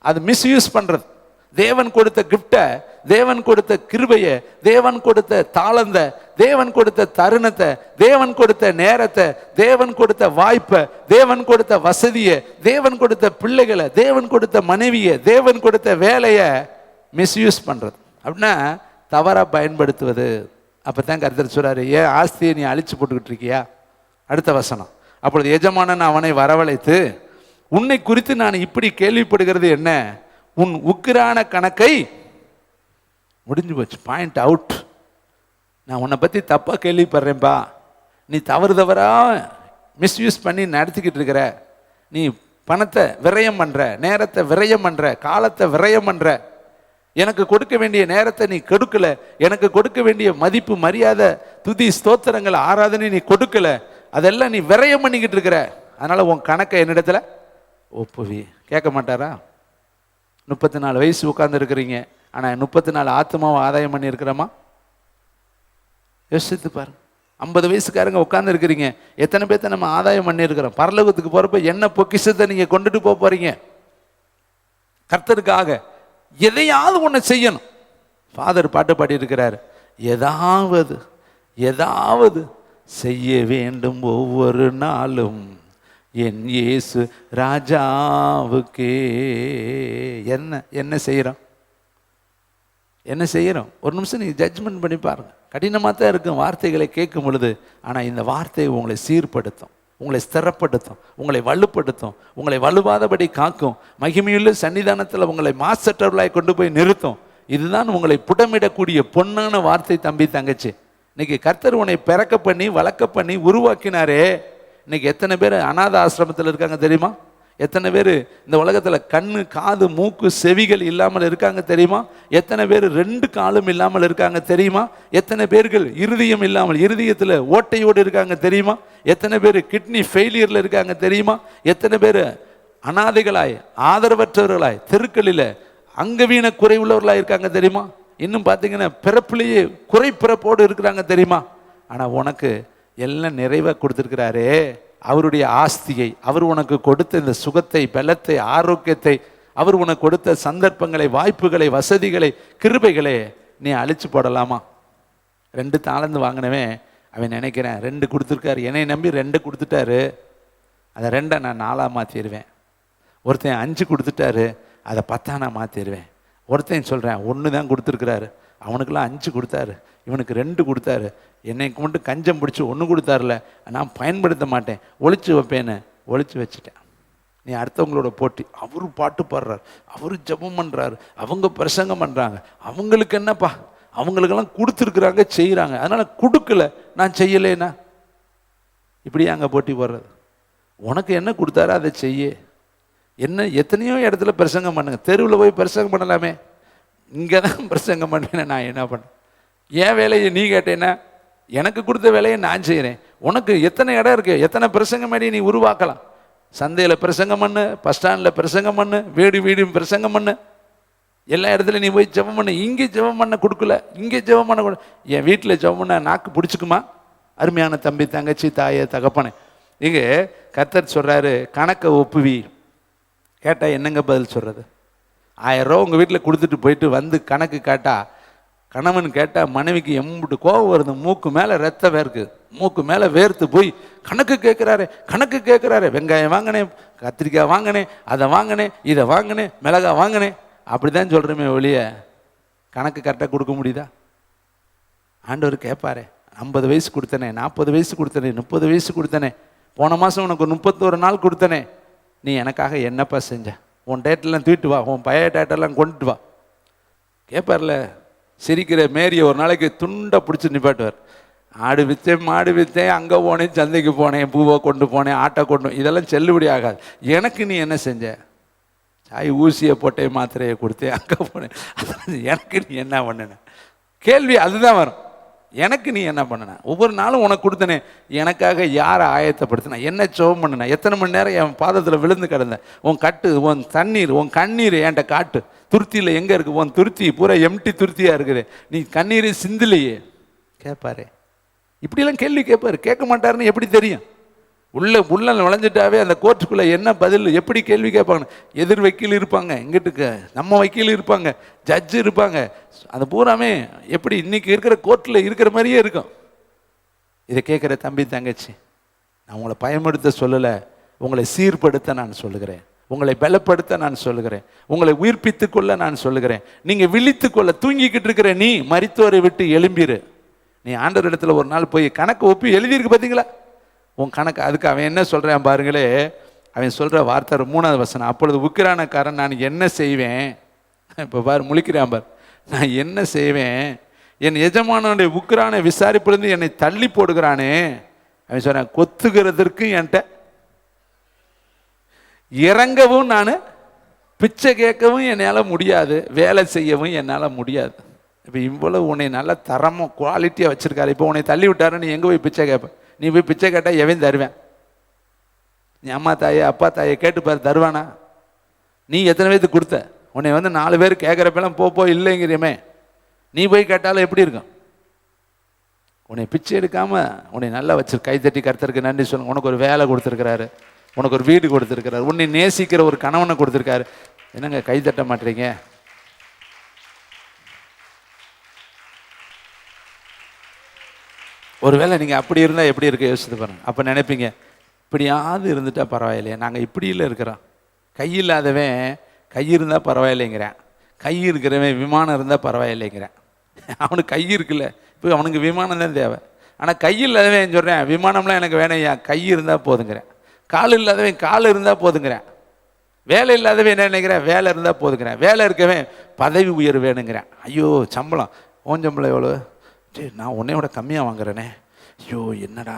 அது மிஸ்யூஸ் பண்ணுறது. தேவன் கொடுத்த கிஃப்டை, தேவன் கொடுத்த கிருபையை, தேவன் கொடுத்த தாளந்தை, தேவன் கொடுத்த தருணத்தை, தேவன் கொடுத்த நேரத்தை, தேவன் கொடுத்த வாய்ப்பை, தேவன் கொடுத்த வசதியை, தேவன் கொடுத்த பிள்ளைகளை, தேவன் கொடுத்த மனைவியை, தேவன் கொடுத்த வேலையை மிஸ்யூஸ் பண்ணுறது. அப்படின்னா தவறாக பயன்படுத்துவது. அப்போ தான் கர்த்தர் சொல்றாரு, ஏன் ஆஸ்தியை நீ அழிச்சு போட்டுக்கிட்டு இருக்கியா? அடுத்த வசனம். அப்பொழுது எஜமானன் அவனை வரவழைத்து, உன்னை குறித்து நான் இப்படி கேள்விப்படுகிறது என்ன? உன் உக்கிரான கணக்கை, முடிஞ்சு போச்சு, பாயிண்ட் அவுட். நான் உன்னை பற்றி தப்பாக கேள்விப்படுறேன்பா, நீ தவறாக மிஸ்யூஸ் பண்ணி நடத்திக்கிட்டு இருக்கிற, நீ பணத்தை விரயம் பண்ணுற, நேரத்தை விரயம் பண்ணுற, காலத்தை விரயம் பண்ணுற, எனக்கு கொடுக்க வேண்டிய நேரத்தை நீ கொடுக்கல, எனக்கு கொடுக்க வேண்டிய மதிப்பு மரியாதை துதி ஸ்தோத்திரங்கள் ஆராதனை நீ கொடுக்கல, அதெல்லாம் நீ விரயம் பண்ணிக்கிட்டு இருக்கிற. அதனால் உன் கணக்கை என்னிடத்துல ஒப்புவி. கேட்க மாட்டாரா? 34 வயசு உட்கார்ந்து இருக்கிறீங்க, ஆனால் 34 ஆத்மாவை ஆதாயம் பண்ணி இருக்கிறோமா? யோசித்து பாருங்க. 50 வயசுக்காரங்க உட்கார்ந்து இருக்கிறீங்க, எத்தனை பேர்த்த நம்ம ஆதாயம் பண்ணி இருக்கிறோம்? பரலோகத்துக்கு போறப்ப என்ன பொக்கிஷத்தை நீங்க கொண்டுட்டு போறீங்க? கர்த்தருக்காக எதையாவது ஒன்று செய்யணும். ஃபாதர் பாட்டு பாடி இருக்கிறார், ஏதாவது ஏதாவது செய்ய வேண்டும் ஒவ்வொரு நாளும் என் இயேசு ராஜாவுக்கே. என்ன செய்கிறோம்? என்ன செய்யணும்? ஒரு நிமிஷம் நீங்கள் ஜட்ஜ்மெண்ட் பண்ணி பாருங்கள். கடினமாக தான் இருக்கும் வார்த்தைகளை கேட்கும் பொழுது. ஆனால் இந்த வார்த்தை உங்களை சீர்படுத்தும், உங்களை ஸ்திரப்படுத்தும், உங்களை வலுப்படுத்தும், உங்களை வலுவாதபடி காக்கும், மகிமையுள்ள சன்னிதானத்தில் உங்களை மாசற்றவர்களாய் கொண்டு போய் நிறுத்தும். இதுதான் உங்களை புடமிடக்கூடிய பொன்னான வார்த்தை. தம்பி தங்கச்சி, இன்னைக்கு கர்த்தர் உன்னை பிறக்க பண்ணி வளர்க்க பண்ணி உருவாக்கினாரே. இன்னைக்கு எத்தனை பேர் அநாத ஆசிரமத்தில் இருக்காங்க தெரியுமா? எத்தனை பேர் இந்த உலகத்தில் கண்ணு காது மூக்கு செவிகள் இல்லாமல் இருக்காங்க தெரியுமா? எத்தனை பேர் 2 காலும் இல்லாமல் இருக்காங்க தெரியுமா? எத்தனை பேர்கள் இருதயம் இல்லாமல் இருதயத்தில் ஓட்டையோடு இருக்காங்க தெரியுமா? எத்தனை பேர் கிட்னி ஃபெயிலியரில் இருக்காங்க தெரியுமா? எத்தனை பேர் அநாதைகளாய் ஆதரவற்றவர்களாய் தெருக்களில் அங்கவீன குறைவுள்ளவர்களாக இருக்காங்க தெரியுமா? இன்னும் பார்த்தீங்கன்னா பிறப்பிலேயே குறைப்பிறப்போடு இருக்கிறாங்க தெரியுமா? ஆனால் உனக்கு எல்லாம் நிறைவாக கொடுத்துருக்கிறாரே. அவருடைய ஆஸ்தியை, அவர் உனக்கு கொடுத்த இந்த சுகத்தை, பலத்தை, ஆரோக்கியத்தை, அவர் உனக்கு கொடுத்த சந்தர்ப்பங்களை, வாய்ப்புகளை, வசதிகளை, கிருபைகளை நீ அழிச்சு போடலாமா? 2 தாளந்து வாங்கினவன் அவன் நினைக்கிறேன் 2 கொடுத்துருக்காரு, என்னை நம்பி 2 கொடுத்துட்டாரு, அதை 2 நான் 4 மாற்றிடுவேன். ஒருத்தன் 5 கொடுத்துட்டாரு, அதை 10 நான் மாற்றிடுவேன். ஒருத்தன் சொல்கிறேன் 1 தான் கொடுத்துருக்குறாரு, அவனுக்கெல்லாம் 5 கொடுத்தாரு, இவனுக்கு 2 கொடுத்தாரு, என்னைக்கு மட்டும் கஞ்சம் பிடிச்சி 1 கொடுத்தாருல, நான் பயன்படுத்த மாட்டேன், ஒழிச்சு வைப்பேன்னு ஒழிச்சு வச்சுட்டேன். நீ அடுத்தவங்களோட போட்டி. அவரு பாட்டு பாடுறாரு, அவரு ஜபம் பண்ணுறாரு, அவங்க பிரசங்கம் பண்ணுறாங்க, அவங்களுக்கு என்னப்பா, அவங்களுக்கெல்லாம் கொடுத்துருக்குறாங்க செய்கிறாங்க, அதனால் கொடுக்கல நான் செய்யலைன்னா இப்படி அங்கே போட்டி போடுறது. உனக்கு என்ன கொடுத்தாரோ அதை செய்ய. என்ன எத்தனையோ இடத்துல பிரசங்கம் பண்ணுங்க, தெருவில் போய் பிரசங்கம் பண்ணலாமே. இங்கே தான் பிரசங்கம் பண்ணுவேன், நான் என்ன பண்ணேன்? என் வேலையை நீ கேட்டேன்னா எனக்கு கொடுத்த வேலையை நான் செய்கிறேன். உனக்கு எத்தனை இடம் இருக்குது, எத்தனை பிரசங்கம் மேடி நீ உருவாக்கலாம். சந்தையில் பிரசங்கம் பண்ணு, பஸ் ஸ்டாண்டில் பிரசங்கம் பண்ணு, வீடு வீடு பிரசங்கம் பண்ணு, எல்லா இடத்துலையும் நீ போய் ஜெபம் பண்ணு. இங்கே ஜெபம் பண்ண கொடுக்கல, இங்கே ஜெபம் பண்ண கொடு. என் வீட்டில் ஜெபம் பண்ண நாக்கு பிடிச்சிக்குமா? அருமையான தம்பி தங்கச்சி தாயை தகப்பனே, இங்கே கர்த்தர் சொல்கிறாரு, கணக்கை ஒப்புவி. கேட்டால் என்னங்க பதில் சொல்கிறது? 1000 ரூபா உங்கள் வீட்டில் கொடுத்துட்டு போயிட்டு வந்து கணக்கு கேட்டால், கணவன் கேட்டால் மனைவிக்கு எம்பிட்டு கோபம் வருது, மூக்கு மேலே ரத்தம் வேர்க்கு, மூக்கு மேலே வேர்த்து போய் கணக்கு கேட்குறாரு, கணக்கு கேட்குறாரு. வெங்காயம் வாங்கினேன், கத்திரிக்காய் வாங்கினேன், அதை வாங்கினேன், இதை வாங்கினேன், மிளகாய் வாங்கினேன், அப்படி தான் சொல்கிறோமே ஒழிய கணக்கு கரெக்டாக கொடுக்க முடியுதா? ஆண்டவர் கேட்பாரு, 50 வயசு கொடுத்தனே, 40 வயசு கொடுத்தனே, 30 வயசு கொடுத்தனே, போன மாதம் உனக்கு 31 நாள் கொடுத்தனே, நீ எனக்காக என்னப்பா செஞ்ச? உன் டேட்டெல்லாம் தூக்கிட்டு வா, உன் பழைய டேட்டெல்லாம் கொண்டுட்டு வா. கேட்பார்ல. சிரிக்கிற மேரியை ஒரு நாளைக்கு துண்டை பிடிச்சி நிப்பாட்டுவார். ஆடு விற்றேன், மாடு விற்றேன், அங்கே போனேன், சந்தைக்கு போனேன், பூவை கொண்டு போனேன், ஆட்டை கொண்டு, இதெல்லாம் செல்லுபடி ஆகாது. எனக்கு நீ என்ன செஞ்ச? சாய் ஊசியை போட்டேன், மாத்திரையை கொடுத்தேன், அங்கே போனேன், எனக்கு நீ என்ன பண்ணின? கேள்வி அதுதான் வரும். எனக்கு நீ என்ன பண்ணின? ஒவ்வொரு நாளும் உனக்கு கொடுத்தனே, எனக்காக யாரை ஆயத்தப்படுத்தின? என்ன ஜெபம் பண்ணின? எத்தனை மணி நேரம் என் பாதத்தில் விழுந்து கிடந்தேன்? உன் கட்டு, உன் தண்ணீர், உன் கண்ணீர் என்கிட்ட காட்டு. துருத்தியில் எங்கே இருக்குது? உன் துருத்தி பூரா எம்டி துருத்தியாக இருக்குது, நீ கண்ணீரை சிந்திலையே. கேட்பாரு, இப்படிலாம் கேள்வி கேட்பாரு. கேட்க மாட்டாருன்னு எப்படி தெரியும்? உள்ள நுழைஞ்சிட்டாவே அந்த கோர்ட்டுக்குள்ளே என்ன பதில், எப்படி கேள்வி கேட்பாங்க? எதிர் வக்கீல் இருப்பாங்க, இங்கிட்டு நம்ம வக்கீல் இருப்பாங்க, ஜட்ஜு இருப்பாங்க, அது பூராமே எப்படி இன்னைக்கு இருக்கிற கோர்ட்டில் இருக்கிற மாதிரியே இருக்கும். இதை கேட்குற தம்பி தங்கச்சி, நான் உங்களை பயன்படுத்த சொல்லலை, உங்களை சீர்படுத்த நான் சொல்லுகிறேன், உங்களை பலப்படுத்த நான் சொல்லுகிறேன், உங்களை உயிர்ப்பித்து கொள்ள நான் சொல்லுகிறேன். நீங்கள் விழித்து கொள்ள, தூங்கிக்கிட்டு இருக்கிற நீ மரித்தோரை விட்டு எழும்பிரு. நீ ஆண்டவர் இடத்துல ஒரு நாள் போய் கணக்கு ஒப்பி எழுதியிருக்கு பார்த்தீங்களா உன் கணக்கு. அதுக்கு அவன் என்ன சொல்கிறான் பாருங்களே, அவன் சொல்கிற வார்த்தை 3வது வசனம். அப்பொழுது உக்கிரானக்காரன், நான் என்ன செய்வேன்? இப்போ பாரு, முழிக்கிறான் பார், நான் என்ன செய்வேன்? என் எஜமானுடைய உக்கிரான விசாரிப்பிலிருந்து என்னை தள்ளி போடுகிறானே. அவன் சொல்கிறான், கொத்துகிறதற்கு என்கிட்ட இறங்கவும், நான் பிச்சை கேட்கவும் என்னால் முடியாது, வேலை செய்யவும் என்னால் முடியாது. இப்போ இவ்வளவு உன்னை நல்ல தரமாக குவாலிட்டியாக வச்சுருக்காரு, இப்போ உன்னை தள்ளி விட்டாரு, நீ எங்கே போய் பிச்சை கேட்ப? நீ போய் பிச்சை கேட்டால் எவன் தருவேன்? நீ அம்மா தாயை அப்பா தாயை கேட்டுப்பாரு, தருவானா? நீ எத்தனை பேருக்கு கொடுத்த? உன்னை 4 பேர் கேட்குறப்பெல்லாம் போ இல்லைங்கிறமே, நீ போய் கேட்டாலும் எப்படி இருக்கும்? உன்னை பிச்சை எடுக்காமல் உன்னை நல்லா வச்சிரு. கைத்தட்டி கர்த்தருக்கு நன்றி சொல்லுங்க. உனக்கு ஒரு வேலை கொடுத்துருக்கிறாரு, உனக்கு ஒரு வீடு கொடுத்துருக்கிறாரு, உன்னை நேசிக்கிற ஒரு கணவனை கொடுத்துருக்காரு. என்னங்க கைத்தட்ட மாட்டீங்க? ஒருவேளை நீங்கள் அப்படி இருந்தால் எப்படி இருக்க யோசித்து பாருங்க. அப்போ நினைப்பீங்க, இப்படியாவது இருந்துட்டா பரவாயில்லையே, நாங்கள் இப்படியில் இருக்கிறோம். கையில்லாதவன் கை இருந்தால் பரவாயில்லைங்கிறேன், கை இருக்கிறவன் விமானம் இருந்தால் பரவாயில்லைங்கிறேன். அவனுக்கு கை இருக்குல்ல, இப்போ அவனுக்கு விமானம் தான் தேவை. ஆனால் கை இல்லாதவன் சொல்கிறேன், விமானம்லாம் எனக்கு வேணும், என் கை இருந்தால் போதுங்கிறேன். கால் இல்லாதவன் கால் இருந்தால் போதுங்கிறேன். வேலை இல்லாதவன் என்ன நினைக்கிறேன், வேலை இருந்தால் போதுங்கிறேன். வேலை இருக்கவன் பதவி உயர்வு வேணுங்கிறேன். ஐயோ சம்பளம், ஓன் சம்பளம் எவ்வளோ, சரி நான் உன்னையோட கம்மியாக வாங்குறேனே, ஐயோ என்னடா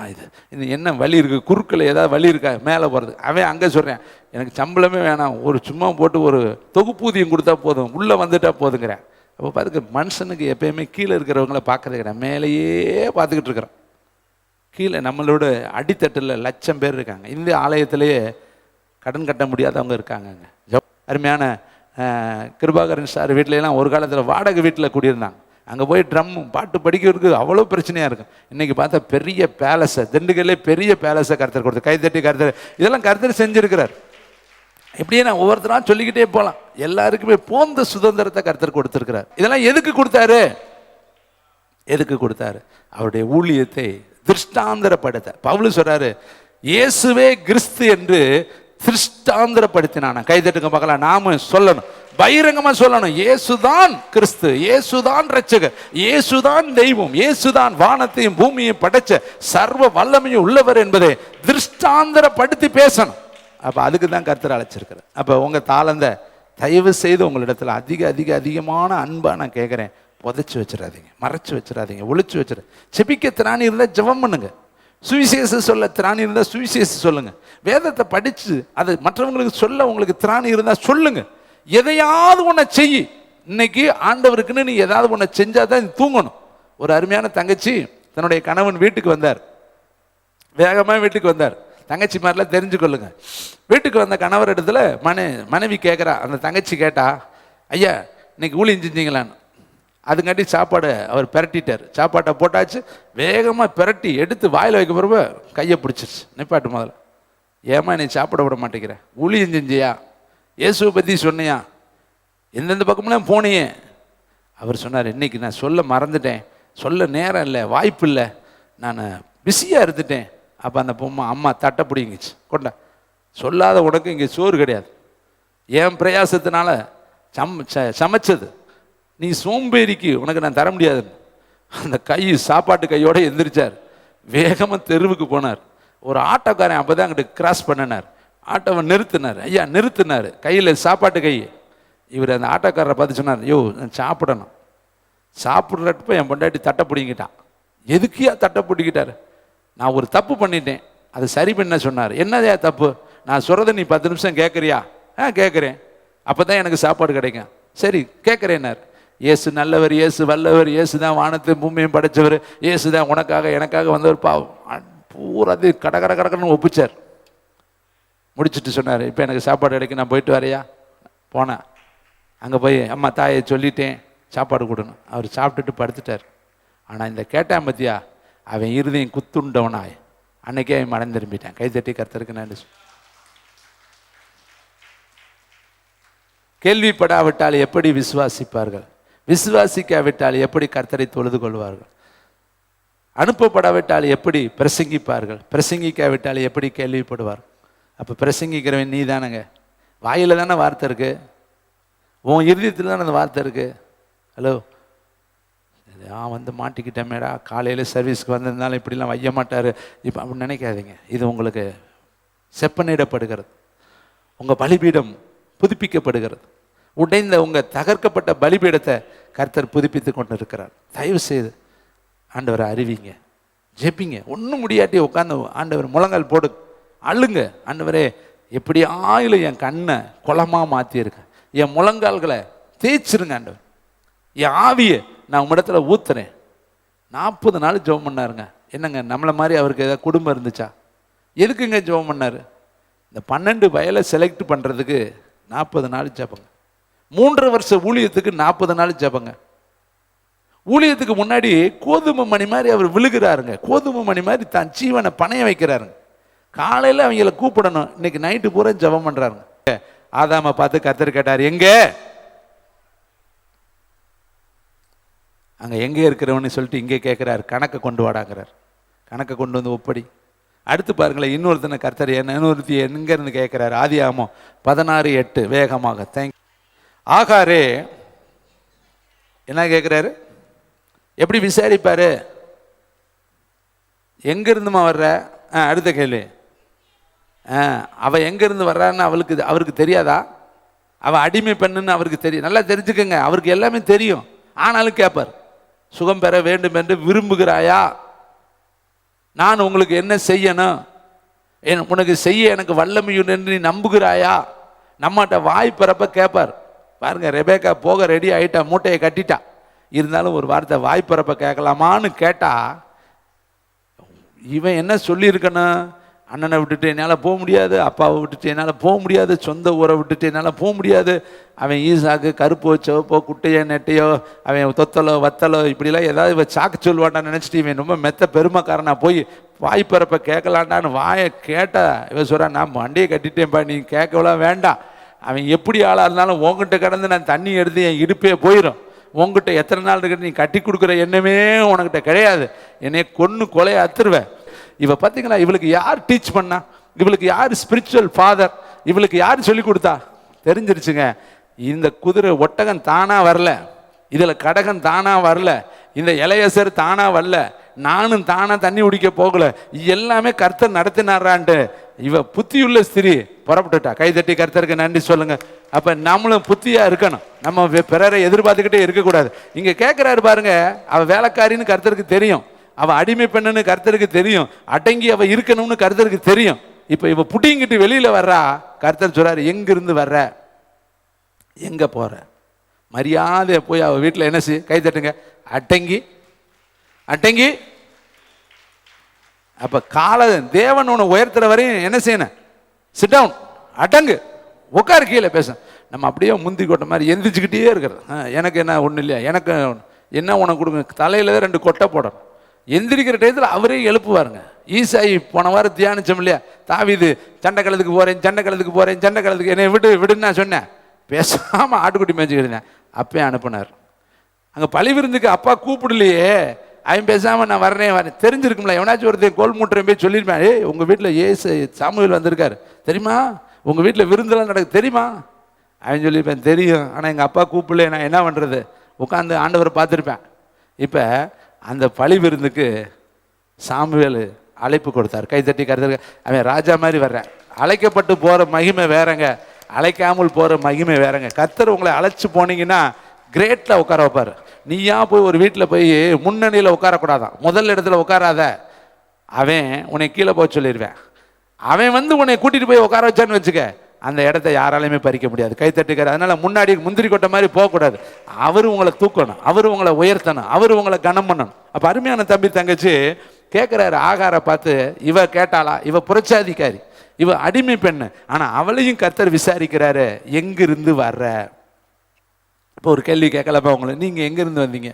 இது என்ன வழி இருக்குது, குறுக்கில் ஏதாவது வழி இருக்கா மேலே போகிறது. அவன் அங்கே சொல்கிறேன், எனக்கு சம்பளமே வேணாம், ஒரு சும்மா போட்டு ஒரு தொகுப்பூதியம் கொடுத்தா போதும், உள்ளே வந்துட்டா போதுங்கிறேன். அப்போ பார்த்துக்க, மனுஷனுக்கு எப்பயுமே கீழே இருக்கிறவங்கள பார்க்கறது கிடையாது, மேலேயே பார்த்துக்கிட்டு இருக்கிறோம். கீழே நம்மளோட அடித்தட்டில் லட்சம் பேர் இருக்காங்க. இந்த ஆலயத்திலேயே கடன் கட்ட முடியாதவங்க இருக்காங்கங்க. அருமையான கிருபாகரன் சார் வீட்டிலலாம் ஒரு காலத்தில் வாடகை வீட்டில் குடியிருந்தாங்க. அங்கே போய் ட்ரம் பாட்டு படிக்கிறதுக்கு அவ்வளோ பிரச்சனையாக இருக்கும். இன்றைக்கி பார்த்தா பெரிய பேலஸை, திண்டுக்கல்லே பெரிய பேலஸை கர்த்தர் கொடுத்து, கைத்தட்டி கர்த்தர் இதெல்லாம் கர்த்தர் செஞ்சுருக்கிறார். இப்படியே நான் ஒவ்வொருத்தராக சொல்லிக்கிட்டே போகலாம். எல்லாருக்குமே போந்த சுதந்திரத்தை கர்த்தர் கொடுத்துருக்கிறார். இதெல்லாம் எதுக்கு கொடுத்தாரு? எதுக்கு கொடுத்தாரு? அவருடைய ஊழியத்தை திருஷ்டாந்தரப்படுத்த. பவுல் சொல்றாரு, இயேசுவே கிறிஸ்து என்று திருஷ்டாந்தரப்படுத்தினான. கைதட்டுங்க பார்க்கலாம். நாம சொல்லணும், பகிரங்கமா சொல்லணும், இயேசுதான் கிறிஸ்து, இயேசுதான் இரட்சகர், இயேசுதான் தெய்வம், இயேசுதான் வானத்தையும் பூமியையும் படைச்ச சர்வ வல்லமையும் உள்ளவர் என்பதை திருஷ்டாந்தரப்படுத்தி பேசணும். அப்போ அதுக்கு தான் கர்த்தர் அழைச்சிருக்கிறார். அப்போ உங்கள் தாளந்த தயவு செய்து உங்களிடத்துல அதிகமான அன்பாக நான் கேட்குறேன், புதைச்சி வச்சிடாதீங்க, மறைச்சி வச்சிடாதீங்க, ஒழிச்சு வச்சிட. செபிக்க திராணி இருந்தால் ஜெபம் பண்ணுங்க, சுவிசேஷம் சொல்ல திராணி இருந்தால் சுவிசேஷம் சொல்லுங்க, வேதத்தை படித்து அதை மற்றவங்களுக்கு சொல்ல உங்களுக்கு திராணி இருந்தால் சொல்லுங்க. எதையாவது ஒன்றை செய். இன்னைக்கு ஆண்டவருக்குன்னு நீ ஏதாவது ஒன்றை செஞ்சால் தான் தூங்கணும். ஒரு அருமையான தங்கச்சி தன்னுடைய கணவன் வீட்டுக்கு வந்தார், வேகமாக வீட்டுக்கு வந்தார். தங்கச்சி மாதிரிலாம் தெரிஞ்சு கொள்ளுங்க. வீட்டுக்கு வந்த கணவர் இடத்துல மனைவி கேட்குறா, அந்த தங்கச்சி கேட்டா, ஐயா இன்னைக்கு ஊழியம் செஞ்சீங்களான்னு. அதுங்காட்டி சாப்பாடை அவர் பிரட்டிட்டார். சாப்பாட்டை போட்டாச்சு, வேகமாக பிரட்டி எடுத்து வாயில் வைக்க பிறகு கையை பிடிச்சிருச்சு. நிப்பாட்டு முதல்ல, ஏமா நீ சாப்பிட விட மாட்டேங்கிற, ஊழியம் செஞ்சியா, இயேசுவை பற்றி சொன்னியா, எந்தெந்த பக்கம்லாம் போனியே. அவர் சொன்னார், இன்னைக்கு நான் சொல்ல மறந்துட்டேன், சொல்ல நேரம் இல்லை, வாய்ப்பு இல்லை, நான் பிஸியாக இருந்துட்டேன். அப்போ அந்த அம்மா தட்டை பிடிங்கிச்சு, கொண்டா, சொல்லாத உனக்கு இங்கே சோறு கிடையாது, என் பிரயாசத்தினால சமைச்சது, நீ சோம்பேறிக்கு உனக்கு நான் தர முடியாது. அந்த சாப்பாட்டு கையோடு எந்திரிச்சார், வேகமாக தெருவுக்கு போனார். ஒரு ஆட்டோக்காரன் அப்போ தான் அங்கிட்டு கிராஸ் பண்ணினார். ஆட்டோவை நிறுத்தினார். ஐயா நிறுத்தினார், கையில் சாப்பாட்டு கை. இவர் அந்த ஆட்டோக்காரரை பார்த்து சொன்னார், யோ நான் சாப்பிடணும். சாப்பிட்றப்ப என் பொண்டாட்டி தட்டை பிடிங்கிட்டான். எதுக்கியா தட்டை பிடிக்கிட்டார்? நான் ஒரு தப்பு பண்ணிட்டேன், அதை சரி பண்ண சொன்னார். என்னதையா தப்பு? நான் சொல்கிறத நீ 10 நிமிஷம் கேட்குறியா? கேட்குறேன், அப்போ தான் எனக்கு சாப்பாடு கிடைக்கும். சரி கேட்குறேன்னார். இயேசு நல்லவர், இயேசு வல்லவர், இயேசு தான் வானத்தையும் பூமியையும் படைச்சவர், இயேசு தான் உனக்காக எனக்காக வந்தவர். பூராது கடன்னு ஒப்பிச்சார். முடிச்சுட்டு சொன்னார், இப்போ எனக்கு சாப்பாடு கிடைக்கும், நான் போயிட்டு வரையா. போனேன், அங்கே போய் அம்மா தாயை சொல்லிட்டேன் சாப்பாடு கொடுணும். அவர் சாப்பிட்டுட்டு படுத்துட்டார். ஆனால் இந்த கேட்டான் பத்தியா, அவன் இருதையும் குத்துண்டவனாய் அன்னைக்கே அவன் மனம் திரும்பிட்டான். கைத்தட்டி கர்த்தருக்கு நன்றி. கேள்விப்படாவிட்டால் எப்படி விசுவாசிப்பார்கள்? விசுவாசிக்காவிட்டால் எப்படி கர்த்தரை தொழுது கொள்வார்கள்? அனுப்பப்படாவிட்டால் எப்படி பிரசங்கிப்பார்கள்? பிரசங்கிக்காவிட்டால் எப்படி கேள்விப்படுவார்கள்? அப்போ பிரசங்கிக்கிறவன் நீ தானங்க. வாயில் தானே வார்த்தை இருக்கு, உன் இருதயத்தில் தானே அந்த வார்த்தை இருக்கு. ஹலோ, வந்து மாட்டிக்கிட்டேமேடா, காலையில் சர்வீஸ்க்கு வந்திருந்தாலும் இப்படிலாம் வைய மாட்டார் இப்போ அப்படின்னு நினைக்காதீங்க. இது உங்களுக்கு செப்பனிடப்படுகிறது, உங்கள் பலிபீடம் புதுப்பிக்கப்படுகிறது. உடைந்த உங்கள் தகர்க்கப்பட்ட பலிபீடத்தை கர்த்தர் புதுப்பித்து கொண்டு இருக்கிறார். தயவு செய்து ஆண்டவரை அறிவிங்க, ஜெபிங்க. ஒன்றும் முடியாட்டி உட்காந்து ஆண்டவர் முழங்கால் போடு, அழுங்க. ஆண்டவரே எப்படி ஆயிலும் என் கண்ணை குளமாக மாற்றியிருக்கேன், என் முழங்கால்களை தேய்ச்சிருங்க ஆண்டவர், என் ஆவியை நான் உங்களிடத்துல ஊத்துறேன். 40 நாள் ஜெபம் பண்ணாருங்க. என்னங்க நம்மளை மாதிரி அவருக்கு ஏதாவது குடும்பம் இருந்துச்சா? எதுக்குங்க ஜெபம் பண்ணார்? இந்த 12 வயலை செலக்ட் பண்ணுறதுக்கு 40 நாள் ஜெபங்க. 3 வருஷ ஊழியத்துக்கு 40 நாள் ஜெபங்க. ஊழியத்துக்கு முன்னாடி கோதுமை மணி மாதிரி அவர் விழுகிறாருங்க. கோதுமை மணி மாதிரி தான் ஜீவனை பணைய வைக்கிறாருங்க. காலையில் அவங்கள கூப்பிடணும், இன்னைக்கு நைட்டு பூரா ஜெபம் பண்ணுறாருங்க. ஆதாமை பார்த்து கர்த்தர் கேட்டார், எங்கே? அங்கே எங்கே இருக்கிறவன்னு சொல்லிட்டு இங்கே கேட்குறாரு, கணக்கை கொண்டு வாடாங்கிறார். கணக்கை கொண்டு வந்து ஒப்படி. அடுத்து பாருங்களேன், இன்னொருத்தனை கர்த்தர் இன்னொருத்தி எங்கேருந்து கேட்குறாரு. ஆதியாகமம் 16:8 வேகமாக. தேங்க். ஆகாரே என்ன கேட்குறாரு? எப்படி விசாரிப்பாரு? எங்கேருந்துமா வர்ற? அடுத்த கேள்வி, அவள் எங்கேருந்து வர்றான்னு அவருக்கு தெரியாதா? அவள் அடிமை பெண்ணுன்னு அவருக்கு தெரியும். நல்லா தெரிஞ்சுக்கங்க, அவருக்கு எல்லாமே தெரியும். ஆனாலும் கேட்பார், சுகம் பெற வேண்டும் என்று விரும்புகிறாயா? நான் உங்களுக்கு என்ன செய்யணும்? உனக்கு செய்ய எனக்கு வல்லமையுண்டு என்று நீ நம்புகிறாயா? நம்மகிட்ட வாய் பிறப்ப கேட்பார். பாருங்க, ரெபேக்கா போக ரெடி ஆகிட்டா, மூட்டையை கட்டிட்டா. இருந்தாலும் ஒரு வார்த்தை வாய் பிறப்ப கேட்கலாமான்னு கேட்டா, இவன் என்ன சொல்லியிருக்கணும்? அண்ணனை விட்டுட்டு என்னால் போக முடியாது, அப்பாவை விட்டுட்டு என்னால் போக முடியாது, சொந்த ஊரை விட்டுட்டு என்னால் போக முடியாது. அவன் ஈசாக்கு கருப்போ சிவப்போ குட்டையோ நெட்டையோ அவன் தொத்தலோ வத்தலோ இப்படிலாம் ஏதாவது இவன் சாக்கு சொல்லுவாட்டான்னு நினச்சிட்டு இவன் ரொம்ப மெத்த பெருமைக்காரனா போய் வாய் பிறப்ப கேட்கலான்டான்னு வாயை கேட்டா இவன் சொல்கிறான், நான் வண்டியை கட்டிட்டேன்ப்பா, நீ கேட்கலாம் வேண்டாம். அவன் எப்படி ஆளாக இருந்தாலும் உங்ககிட்ட கடந்து நான் தண்ணி எடுத்து என் இடுப்பே போயிடும். உங்ககிட்ட எத்தனை நாள் இருக்கிற நீ கட்டி கொடுக்குற எண்ணமே உனக்கிட்ட கிடையாது. என்னை கொன்று கொலையை அத்துருவேன். இவ பார்த்தீங்களா, இவளுக்கு யார் டீச் பண்ணா? இவளுக்கு யார் ஸ்பிரிச்சுவல் ஃபாதர்? இவளுக்கு யார் சொல்லி கொடுத்தா? தெரிஞ்சிருச்சுங்க. இந்த குதிரை ஒட்டகம் தானா வரல, இதில் கடகம் தானா வரல, இந்த இளையசர் தானா வரல, நானும் தானா தண்ணி குடிக்க போகல, எல்லாமே கர்த்தர் நடத்தினாரான்ட்டு இவ புத்தியுள்ள ஸ்திரீ புறப்பட்டுட்டா. கைதட்டி கர்த்தருக்கு நன்றி சொல்லுங்க. அப்ப நம்மளும் புத்தியா இருக்கணும், நம்ம பிறரை எதிர்பார்த்துக்கிட்டே இருக்கக்கூடாது. இங்க கேட்கிறாரு பாருங்க, அவ வேலைக்காரின்னு கர்த்தருக்கு தெரியும், அவ அடிமை பெண்ணுன்னு கர்த்தருக்கு தெரியும், அடங்கி அவ இருக்கணும்னு கர்த்தருக்கு தெரியும். இப்ப இவ புட்டிங்கிட்டு வெளியில வர்றா. கர்த்தர் சொல்றாரு, எங்கிருந்து வர்ற, எங்க போற? மரியாதைய போய் அவ வீட்டுல என்ன செய்ய? கை தட்டுங்க. அடங்கி அடங்கி. அப்ப கால தேவன் உன்னை உயர்த்துற வரையும் என்ன செய்யணும்? சிட் டவுன், அடங்கு, உட்காரு, கீழே பேச. நம்ம அப்படியே முந்தி கொட்ட மாதிரி எந்திரிச்சுக்கிட்டே இருக்கிறது. எனக்கு என்ன ஒன்றும் இல்லையா, எனக்கு என்ன உனக்கு கொடுங்க, தலையில 2 கொட்டை போடணும். எந்திரிக்கிற டயத்தில் அவரே எழுப்புவாருங்க. ஈசாயி போன வாரம் தியானிச்சோம் இல்லையா, தாவீது சண்டை களத்துக்கு போறேன், சண்டை களத்துக்கு போறேன், சண்டை களத்துக்கு என்னை விடுன்னு நான் சொன்னேன், பேசாம ஆட்டுக்குட்டி மேய்ச்சிக்கிட்டேன். அப்பயே அனுப்புனார். அங்கே பழி விருந்துக்கு அப்பா கூப்பிடலையே, அவன் பேசாமல் நான் வரேன் தெரிஞ்சிருக்கும்ல. எவனாச்சும் ஒருத்தர் கோல் மூட்டுறேன் போய் சொல்லியிருப்பேன், உங்கள் வீட்டில் ஏசு சாமுவேல் வந்திருக்காரு தெரியுமா, உங்கள் வீட்டில் விருந்தெல்லாம் நடக்குது தெரியுமா? அவன் சொல்லியிருப்பேன், தெரியும், ஆனால் எங்கள் அப்பா கூப்பிடல, நான் என்ன பண்ணுறது, உட்காந்து ஆண்டவரை பார்த்துருப்பேன். இப்போ அந்த பழி விருந்துக்கு சாமுவேல் அழைப்பு கொடுத்தார். கைத்தட்டி கருத்து. அவன் ராஜா மாதிரி வர்றேன். அழைக்கப்பட்டு போகிற மகிமை வேறங்க, அழைக்காமல் போகிற மகிமை வேறங்க. கர்த்தர் உங்களை அழைச்சி போனீங்கன்னா கிரேட்டில் உட்கார வைப்பார். நீயா போய் ஒரு வீட்டில் போய் முன்னணியில் உட்காரக்கூடாதான், முதல் இடத்துல உட்காராத. அவன் உன்னை கீழே போக சொல்லிடுவேன். அவன் வந்து உன்னை கூட்டிகிட்டு போய் உட்கார வச்சான்னு வச்சுக்க, அந்த இடத்த யாராலையுமே பறிக்க முடியாது. கைத்தட்டுக்கிற. அதனால் முன்னாடி முந்திரி கொட்டை மாதிரி போகக்கூடாது. அவர் உங்களை தூக்கணும், அவர் உங்களை உயர்த்தணும், அவர் உங்களை கனம் பண்ணணும். அப்போ அருமையான தம்பி தங்கச்சி கேட்குறாரு ஆகாரை பார்த்து, இவ கேட்டாளா, இவ புரட்சாதிக்காரி, இவ அடிமை பெண்ணு, ஆனால் அவளையும் கர்த்தர் விசாரிக்கிறாரு, எங்கிருந்து வர்ற? இப்போ ஒரு கேள்வி கேட்கலப்பா உங்களை, நீங்கள் எங்கேருந்து வந்தீங்க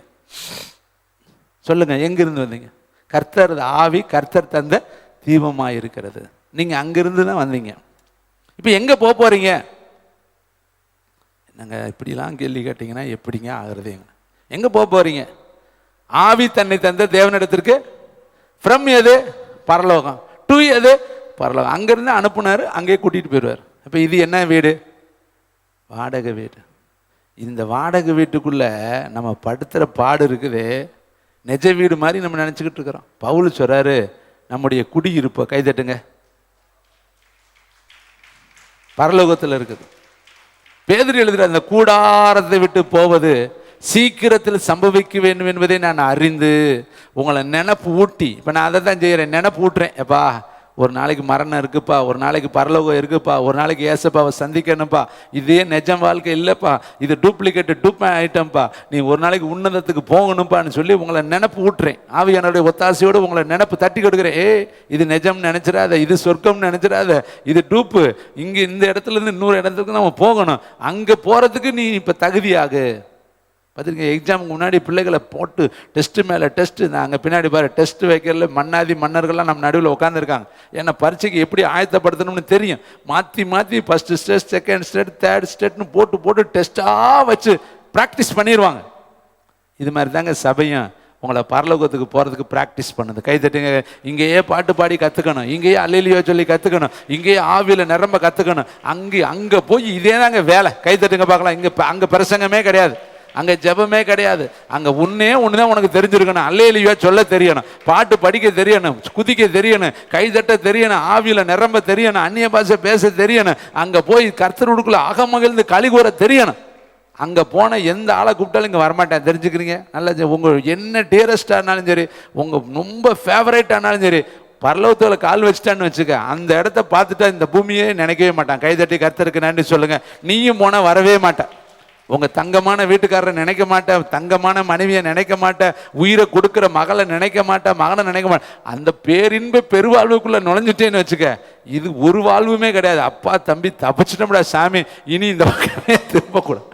சொல்லுங்க, எங்கிருந்து வந்தீங்க? கர்த்தர் ஆவி கர்த்தர் தந்த தீபமாக இருக்கிறது. நீங்கள் அங்கிருந்து தான் வந்தீங்க. இப்போ எங்கே போக போகிறீங்க? என்னங்க இப்படிலாம் கேள்வி கேட்டிங்கன்னா எப்படிங்க ஆகுறது? எங்கே போக போகிறீங்க? ஆவி தன்னை தந்த தேவனிடத்திற்கு. ஃப்ரம் எது? பரலோகம். டு எது? பரலோகம். அங்கேருந்து அனுப்புனார், அங்கேயே கூட்டிகிட்டு போயிடுவார். இப்போ இது என்ன வீடு? வாடகை வீடு. இந்த வாடகை வீட்டுக்குள்ளே நம்ம படுத்துகிற பாடு இருக்குது, நெஜ வீடு மாதிரி நம்ம நினச்சிக்கிட்டு இருக்கிறோம். பவுல் சொல்கிறாரு, நம்முடைய குடியிருப்பை கைதட்டுங்க பரலோகத்தில் இருக்குது. பேதுரு எழுதுகிற அந்த கூடாரத்தை விட்டு போவது சீக்கிரத்தில் சம்பவிக்க வேண்டும் என்பதை நான் அறிந்து உங்களை நினப்பு ஊட்டி, இப்போ நான் அதை தான் செய்கிறேன், நினப்பு ஊட்டுறேன். எப்பா ஒரு நாளைக்கு மரணம் இருக்குப்பா, ஒரு நாளைக்கு பரலோகம் இருக்குப்பா, ஒரு நாளைக்கு ஏசப்பாவை சந்திக்கணும்ப்பா, இதே நிஜம் வாழ்க்கை இல்லைப்பா, இது டூப் ஐட்டம்ப்பா, நீ ஒரு நாளைக்கு உன்னதத்துக்கு போகணும்ப்பான்னு சொல்லி உங்களை நினப்பு ஊட்டுறேன். ஆவியானுடைய ஒத்தாசையோடு உங்களை நினப்பு தட்டி கொடுக்குறேன். இது நிஜம்னு நினச்சிடாத, இது சொர்க்கம்னு நினச்சிடாத, இது டூப்பு. இங்கே இந்த இடத்துலேருந்து இன்னொரு இடத்துக்கு நம்ம போகணும், அங்கே போகிறதுக்கு நீ இப்போ தகுதியாகு. பார்த்துருக்கீங்க, எக்ஸாமுக்கு முன்னாடி பிள்ளைகளை போட்டு டெஸ்ட்டு மேலே டெஸ்ட்டு, நாங்கள் பின்னாடி பாரு டெஸ்ட்டு வைக்கிறதுல மன்னர்கள்லாம் நம்ம நடுவில் உட்காந்துருக்காங்க. ஏன்னா பரீட்சைக்கு எப்படி ஆயத்தப்படுத்தணும்னு தெரியும். மாற்றி மாற்றி first state, second state, third ஸ்டேட்னு போட்டு டெஸ்ட்டாக வச்சு ப்ராக்டிஸ் பண்ணிடுவாங்க. இது மாதிரி தாங்க சபையும் உங்களை பரலோகத்துக்கு போகிறதுக்கு ப்ராக்டிஸ் பண்ணுது. கைத்தட்டுங்க. இங்கேயே பாட்டு பாடி கற்றுக்கணும், இங்கேயே அல்லேலூயா சொல்லி கற்றுக்கணும், இங்கேயே ஆவியில் நிரம்ப கற்றுக்கணும். அங்கே போய் இதே தாங்க வேலை. கைத்தட்டுங்க பார்க்கலாம். அங்கே பிரசங்கமே கிடையாது. அங்கே ஜெபமே கிடையாது. அங்கே ஒன்றுதான் உனக்கு தெரிஞ்சிருக்கணும். அல்லேலூயா சொல்ல தெரியணும், பாட்டு படிக்க தெரியணும், குதிக்க தெரியணும், கைதட்ட தெரியணும், ஆவியில் நிரம்ப தெரியணும், அந்நிய பாஷை பேச தெரியணும், அங்கே போய் கர்த்தருக்குள்ள அகமகிழ்ந்து களி கூற தெரியணும். அங்கே போன எந்த ஆளை கூப்பிட்டாலும் இங்கே வரமாட்டேன், தெரிஞ்சுக்கிறீங்க. நல்லா உங்கள் என்ன டியரஸ்டாக இருந்தாலும் சரி, உங்கள் ரொம்ப ஃபேவரேட் ஆனாலும் சரி, பரலோகத்தில் கால் வச்சுட்டான்னு வச்சுக்க, அந்த இடத்த பார்த்துட்டா இந்த பூமியே நினைக்கவே மாட்டான். கைதட்டி கர்த்தருக்கு நன்றி சொல்லுங்க. நீயும் போனால் வரவே மாட்டேன். உங்கள் தங்கமான வீட்டுக்காரரை நினைக்க மாட்டேன், தங்கமான மனைவியை நினைக்க மாட்டேன், உயிரை கொடுக்குற மகளை நினைக்க மாட்டேன், மகனை நினைக்க மாட்டேன். அந்த பேரின்ப பெருவாழ்வுக்குள்ளே நுழைஞ்சிட்டேன்னு வச்சுக்க, இது ஒரு வாழ்வுமே கிடையாது. அப்பா தம்பி தப்பிச்சிட்டோம்டா சாமி, இனி இந்த பக்கமே திரும்பக்கூடாது.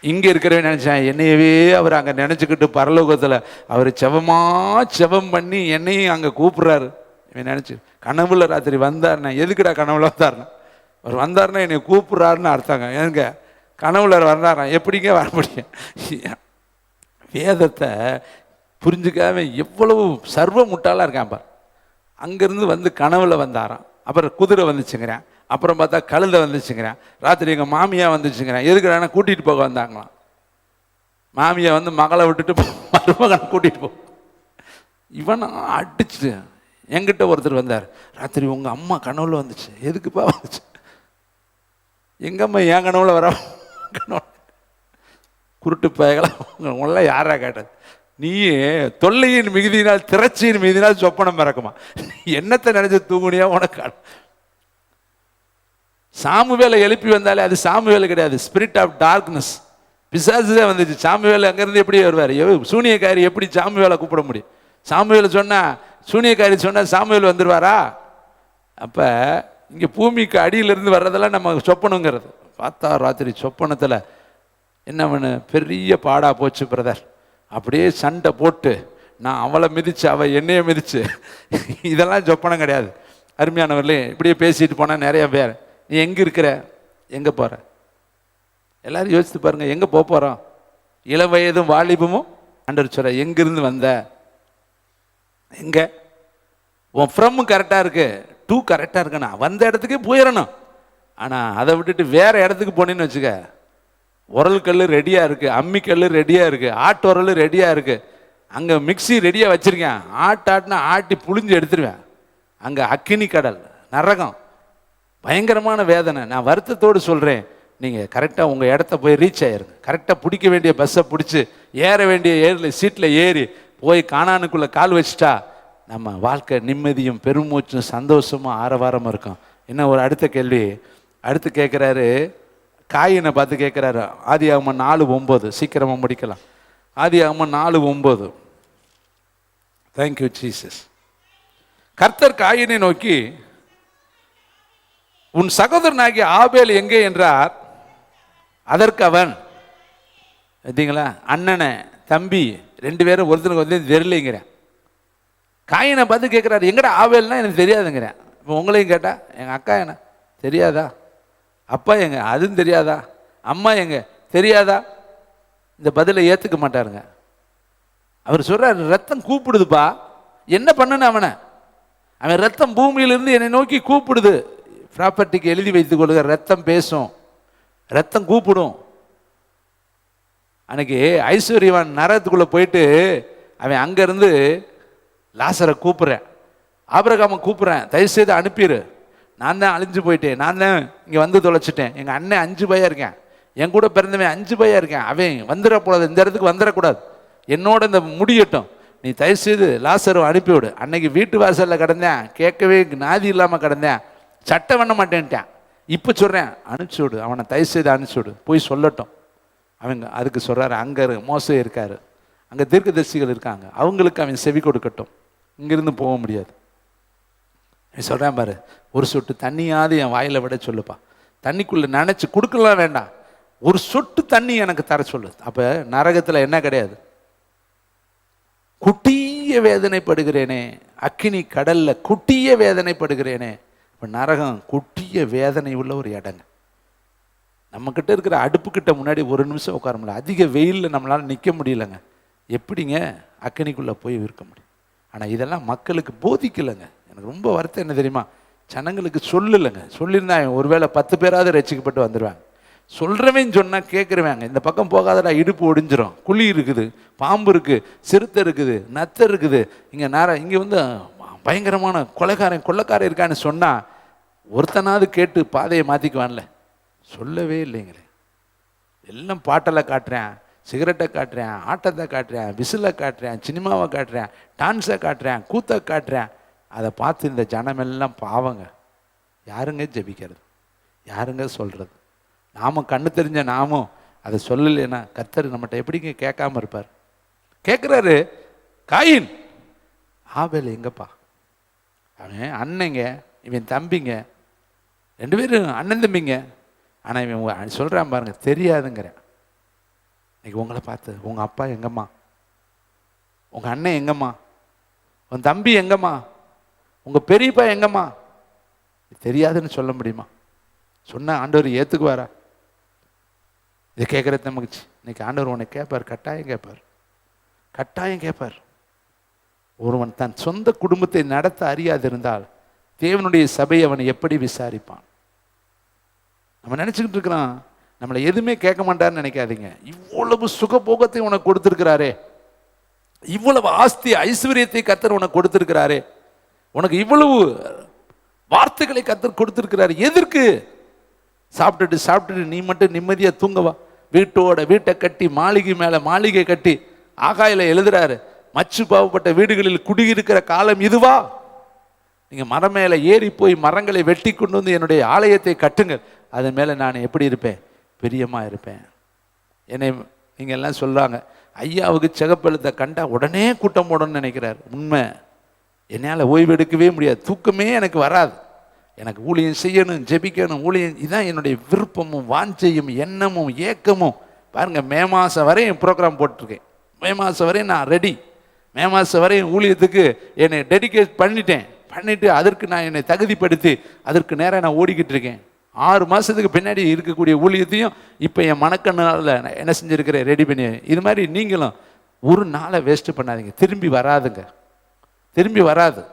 இங்கே இருக்கிறவன் நினச்சேன், என்னையவே அவர் அங்கே நினச்சிக்கிட்டு பரலோகத்தில் அவர் செவம் பண்ணி என்னையும் அங்கே கூப்பிட்றாரு. இவன் நினச்சி கனவுல ராத்திரி வந்தார்னா, எதுக்குடா கனவுல வந்தார்னா, அவர் வந்தார்னா என்னை கூப்பிட்றாருன்னு அர்த்தங்க. ஏங்க கனவுல வந்தாரா, எப்படிங்க வர முடியும்? வேதத்தை புரிஞ்சுக்காம எவ்வளவு சர்வ முட்டாளாக இருக்கான் பார். அங்கேருந்து வந்து கனவுல வந்தாராம், அப்புறம் குதிரை வந்துச்சுங்கிறேன், அப்புறம் பார்த்தா கழுதை வந்துச்சுங்கிறேன், ராத்திரி எங்கள் மாமியா வந்துச்சுங்கிறேன். எதுக்குறானா கூட்டிகிட்டு போக வந்தாங்களாம். மாமியா வந்து மகளை விட்டுட்டு மருமகனை கூட்டிகிட்டு போ. இவன் அடிச்சுட்டு என்கிட்ட ஒருத்தர் வந்தார், ராத்திரி உங்கள் அம்மா கனவுல வந்துச்சு. எதுக்குப்பா வந்துச்சு? எங்கள் அம்மா என் கனவுல வர கனவு. குருட்டு பயங்களாம் யாரா கேட்டது? நீயே தொல்லையின் மிகுதியினால் திரட்சியின் மிகுதினால் சொப்பனம் பிறக்குமா? என்னத்தை நினைச்சு தூங்குனியா உனக்கு? சாமுவேலை எழுப்பி வந்தாலே அது சாமுவேல் கிடையாது, ஸ்பிரிட் ஆஃப் டார்க்னஸ், பிசாசு தான் வந்துச்சு. சாமுவேல் அங்கேருந்து எப்படி வருவார்? சூனியக்காரி எப்படி சாமுவேலை கூப்பிட முடியும்? சாமுவேல் சொன்னால், சூனியக்காரி சொன்னால் சாமுவேல் வந்துடுவாரா? அப்போ இங்கே பூமிக்கு அடியிலிருந்து வர்றதெல்லாம் நம்ம சொப்பனுங்கிறது. பார்த்தா ராத்திரி சொப்பனத்தில் என்ன பண்ணு, பெரிய பாடாக போச்சு பிரதர். அப்படியே சண்டை போட்டு நான் அவளை மிதிச்சு அவள் என்னையை மிதிச்சு, இதெல்லாம் சொப்பனம் கிடையாது. அருமையானவர்களே, இப்படியே பேசிட்டு போனால் நிறைய பேர், நீ எங்கே இருக்கிற, எங்கே போகிற? எல்லாரும் யோசித்து பாருங்கள், எங்கே போக போகிறோம்? இள வயதும் வாலிபமும் ஆண்டவர் சொல்ற, எங்கிருந்து வந்த, எங்கே உன் ஃப்ரம் கரெக்டாக இருக்கு, டூ கரெக்டாக இருக்குண்ணா, வந்த இடத்துக்கே போயிடணும். ஆனால் அதை விட்டுட்டு வேறு இடத்துக்கு போனேன்னு வச்சுக்க, உரல் கல் ரெடியாக இருக்குது, அம்மி கல் ரெடியாக இருக்குது, ஆட்டு உரல் ரெடியாக இருக்குது, அங்கே மிக்சி ரெடியாக வச்சுருக்கேன், ஆட்டாட்டினா ஆட்டி புழிஞ்சு எடுத்துருவேன். அங்கே அக்கினி கடல், நரகம், பயங்கரமான வேதனை. நான் வருத்தத்தோடு சொல்கிறேன், நீங்கள் கரெக்டாக உங்கள் இடத்த போய் ரீச் ஆகிருங்க. கரெக்டாக பிடிக்க வேண்டிய பஸ்ஸை பிடிச்சி, ஏற வேண்டிய சீட்டில் ஏறி போய் கானானுக்குள்ளே கால் வச்சுட்டா நம்ம வாழ்க்கை நிம்மதியும் பெருமூச்சும் சந்தோஷமும் ஆரவாரமும் இருக்கும். இன்னும் ஒரு அடுத்த கேள்வி அடுத்து கேட்குறாரு, காயினை பார்த்து கேட்குறாரு. ஆதியாகமம் 4:9, சீக்கிரமாக முடிக்கலாம். ஆதியாகமம் 4:9. Thank you Jesus. கர்த்தர் காயினை நோக்கி, உன் சகோதரனாகிய ஆபேல் எங்கே என்றார். அதற்கு அவன், பார்த்தீங்களா, அண்ணனை தம்பி 2 பேரும் ஒருத்தனுக்கு வந்து தெரியலைங்கிறேன். காயினை பார்த்து கேட்குறாரு, எங்கடா ஆபேல்னா எனக்கு தெரியாதுங்கிறேன். இப்போ உங்களையும் கேட்டால், எங்கள் அக்கா என்ன தெரியாதா, அப்பா எங்க அதுவும் தெரியாதா, அம்மா எங்க தெரியாதா, இந்த பதிலை ஏற்றுக்க மாட்டாருங்க. அவர் சொல்கிறார், ரத்தம் கூப்பிடுதுப்பா, என்ன பண்ணுன்னு அவன் ரத்தம் பூமியிலிருந்து என்னை நோக்கி கூப்பிடுது. ப்ராப்பர்ட்டிக்கு எழுதி வைத்துக் கொள்ளுங்க, ரத்தம் பேசும், ரத்தம் கூப்பிடும். அன்னைக்கு ஐஸ்வர்யவான் நரகத்துக்குள்ளே போயிட்டு அவன் அங்கேருந்து லாசரை கூப்பிட்றேன், ஆபிரகாமை கூப்பிட்றேன், தயவுசெய்து அனுப்பிடு, நான் தான் அழிஞ்சு போயிட்டேன், நான் தான் இங்கே வந்து தொலைச்சிட்டேன், எங்கள் அண்ணன் 5 பையன் இருக்கேன், என் கூட பிறந்தவன் 5 பையன் இருக்கேன், அவன் வந்துடக்கூடாது, இந்த இடத்துக்கு வந்துடக்கூடாது, என்னோட இந்த முடியட்டும், நீ தயவுசெய்து லாசரை அனுப்பிவிடு. அன்னைக்கு வீட்டு வாசலில் கிடந்தேன், கேட்கவே நாதி இல்லாமல் கிடந்தேன், சட்டை பண்ண மாட்டேன்ட்டான். இப்போ சொல்கிறேன், அனுப்பிச்சி விடு, அவனை தயவுசெய்து அனுப்பிச்சி விடு, போய் சொல்லட்டும். அவங்க அதுக்கு சொல்கிறாரு, அங்கே மோசே இருக்கார், அங்கே தீர்க்கதரிசிகள் இருக்காங்க, அவங்களுக்கு அவன் செவி கொடுக்கட்டும், இங்கிருந்து போக முடியாது. சொல்கிறேன் பாரு, ஒரு சொட்டு தண்ணியாவது என் வாயில் விட சொல்லுப்பா, தண்ணிக்குள்ளே நினச்சி கொடுக்கலாம் வேண்டாம், ஒரு சொட்டு தண்ணி எனக்கு தர சொல்லு. அப்போ நரகத்தில் என்ன கிடையாது, குட்டிய வேதனைப்படுகிறேனே, அக்கினி கடலில் குட்டிய வேதனைப்படுகிறேனே. இப்போ நரகம் குட்டிய வேதனை உள்ள ஒரு இடங்க. நம்மக்கிட்ட இருக்கிற அடுப்புக்கிட்ட முன்னாடி ஒரு நிமிஷம் உட்கார முடியல, அதிக வெயிலில் நம்மளால் நிற்க முடியலைங்க, எப்படிங்க அக்கினிக்குள்ளே போய் இருக்க முடியும்? ஆனால் இதெல்லாம் மக்களுக்கு போதிக்கலைங்க. எனக்கு ரொம்ப வருத்தம் என்ன தெரியுமா, ஜனங்களுக்கு சொல்லலைங்க. சொல்லியிருந்தா ஒருவேளை 10 பேராவது ரசிக்கப்பட்டு வந்துடுவாங்க. சொல்கிறவன் சொன்னால் கேட்குறவாங்க, இந்த பக்கம் போகாதடா இடுப்பு ஒடிஞ்சிரும், குழி இருக்குது, பாம்பு இருக்குது, சிறுத்தை இருக்குது, நத்தை இருக்குது, இங்கே வந்து பயங்கரமான கொள்ளைக்காரன் இருக்கான்னு சொன்னால் ஒருத்தனாவது கேட்டு பாதையை மாற்றிக்குவான்ல. சொல்லவே இல்லைங்களே. எல்லாம் பாட்டெல்லாம் காட்டுறேன், சிகரெட்டை காட்டுறேன், ஆட்டத்தை காட்டுறேன், விசிலை காட்டுறேன், சினிமாவை காட்டுறேன், டான்ஸை காட்டுறேன், கூத்தை காட்டுறேன். அதை பார்த்து இந்த ஜனமெல்லாம் பாவங்க. யாருங்க ஜெபிக்கிறது? யாருங்க சொல்கிறது? நாமும் கண்ணு தெரிஞ்ச நாமும் அதை சொல்லலைன்னா கர்த்தர் நம்மகிட்ட எப்படிங்க கேட்காம இருப்பார்? கேட்குறாரு, காயின் ஆபேல் எங்கப்பா? அவன் அண்ணங்க, இவன் தம்பிங்க, 2 பேரும் அண்ணன் தம்பிங்க. ஆனால் இவன் சொல்கிறான் பாருங்க, தெரியாதுங்கிறேன். இன்னைக்கு உங்களை பார்த்து உங்கள் அப்பா எங்கம்மா, உங்கள் அண்ணன் எங்கம்மா, உன் தம்பி எங்கம்மா, உங்கள் பெரியப்பா எங்கம்மா? தெரியாதுன்னு சொல்ல முடியுமா? சொன்ன ஆண்டவர் ஏற்றுக்குவாரா? இதை கேட்குறது நமக்கு இன்னைக்கு ஆண்டவர் உன்னை கேட்பார், கட்டாயம் கேட்பார். ஒருவன் தன் சொந்த குடும்பத்தை நடத்த அறியாதிருந்தால் தேவனுடைய சபை அவனை எப்படி விசாரிப்பான்? நம்ம நினச்சிக்கிட்டு இருக்கிறான் நம்மளை எதுவுமே கேட்க மாட்டார்னு நினைக்காதீங்க. இவ்வளவு சுகபோகத்தை உனக்கு கொடுத்துருக்கிறாரே, இவ்வளவு ஆஸ்தி ஐஸ்வர்யத்தை கர்த்தர் உனக்கு கொடுத்துருக்கிறாரே, உனக்கு இவ்வளவு வார்த்தைகளை கர்த்தர் கொடுத்துருக்கிறாரு. எதற்கு? சாப்பிட்டுட்டு நீ மட்டும் நிம்மதியாக தூங்கவா? வீட்டை கட்டி மாளிகை மேலே மாளிகை கட்டி ஆகாயில எழுதுறாரு, மச்சு பாவப்பட்ட வீடுகளில் குடியிருக்கிற காலம் இதுவா? நீங்கள் மரம் மேலே ஏறி போய் மரங்களை வெட்டி கொண்டு வந்து என்னுடைய ஆலயத்தை கட்டுங்கள், அதன் மேலே நான் எப்படி இருப்பேன்? பிரியமாக இருப்பேன். என்னை நீங்கள் எல்லாம் சொல்கிறாங்க, ஐயாவுக்கு சிகப்பெழுத்தை கண்டா உடனே கூட்டம் போடணும்னு நினைக்கிறார். உண்மை, என்னால் ஓய்வு எடுக்கவே முடியாது, தூக்கமே எனக்கு வராது. எனக்கு ஊழியம் செய்யணும், ஜெபிக்கணும், ஊழியம், இதுதான் என்னுடைய விருப்பமும் வாஞ்சையும் எண்ணமும் ஏக்கமும். பாருங்கள், மே மாதம் வரையும் ப்ரோக்ராம் போட்டிருக்கேன். மே மாதம் வரையும் நான் ரெடி. மே மாதம் வரையும் ஊழியத்துக்கு என்னை டெடிகேட் பண்ணிவிட்டு அதற்கு நான் என்னை தகுதிப்படுத்தி அதற்கு நேராக நான் ஓடிக்கிட்டு இருக்கேன். 6 மாதத்துக்கு பின்னாடி இருக்கக்கூடிய ஊழியத்தையும் இப்போ என் மனக்கண்ணால் நான் என்ன செஞ்சுருக்கிறேன், ரெடி பண்ணி. இது மாதிரி நீங்களும் ஒரு நாளை வேஸ்ட்டு பண்ணாதீங்க. திரும்பி வராது.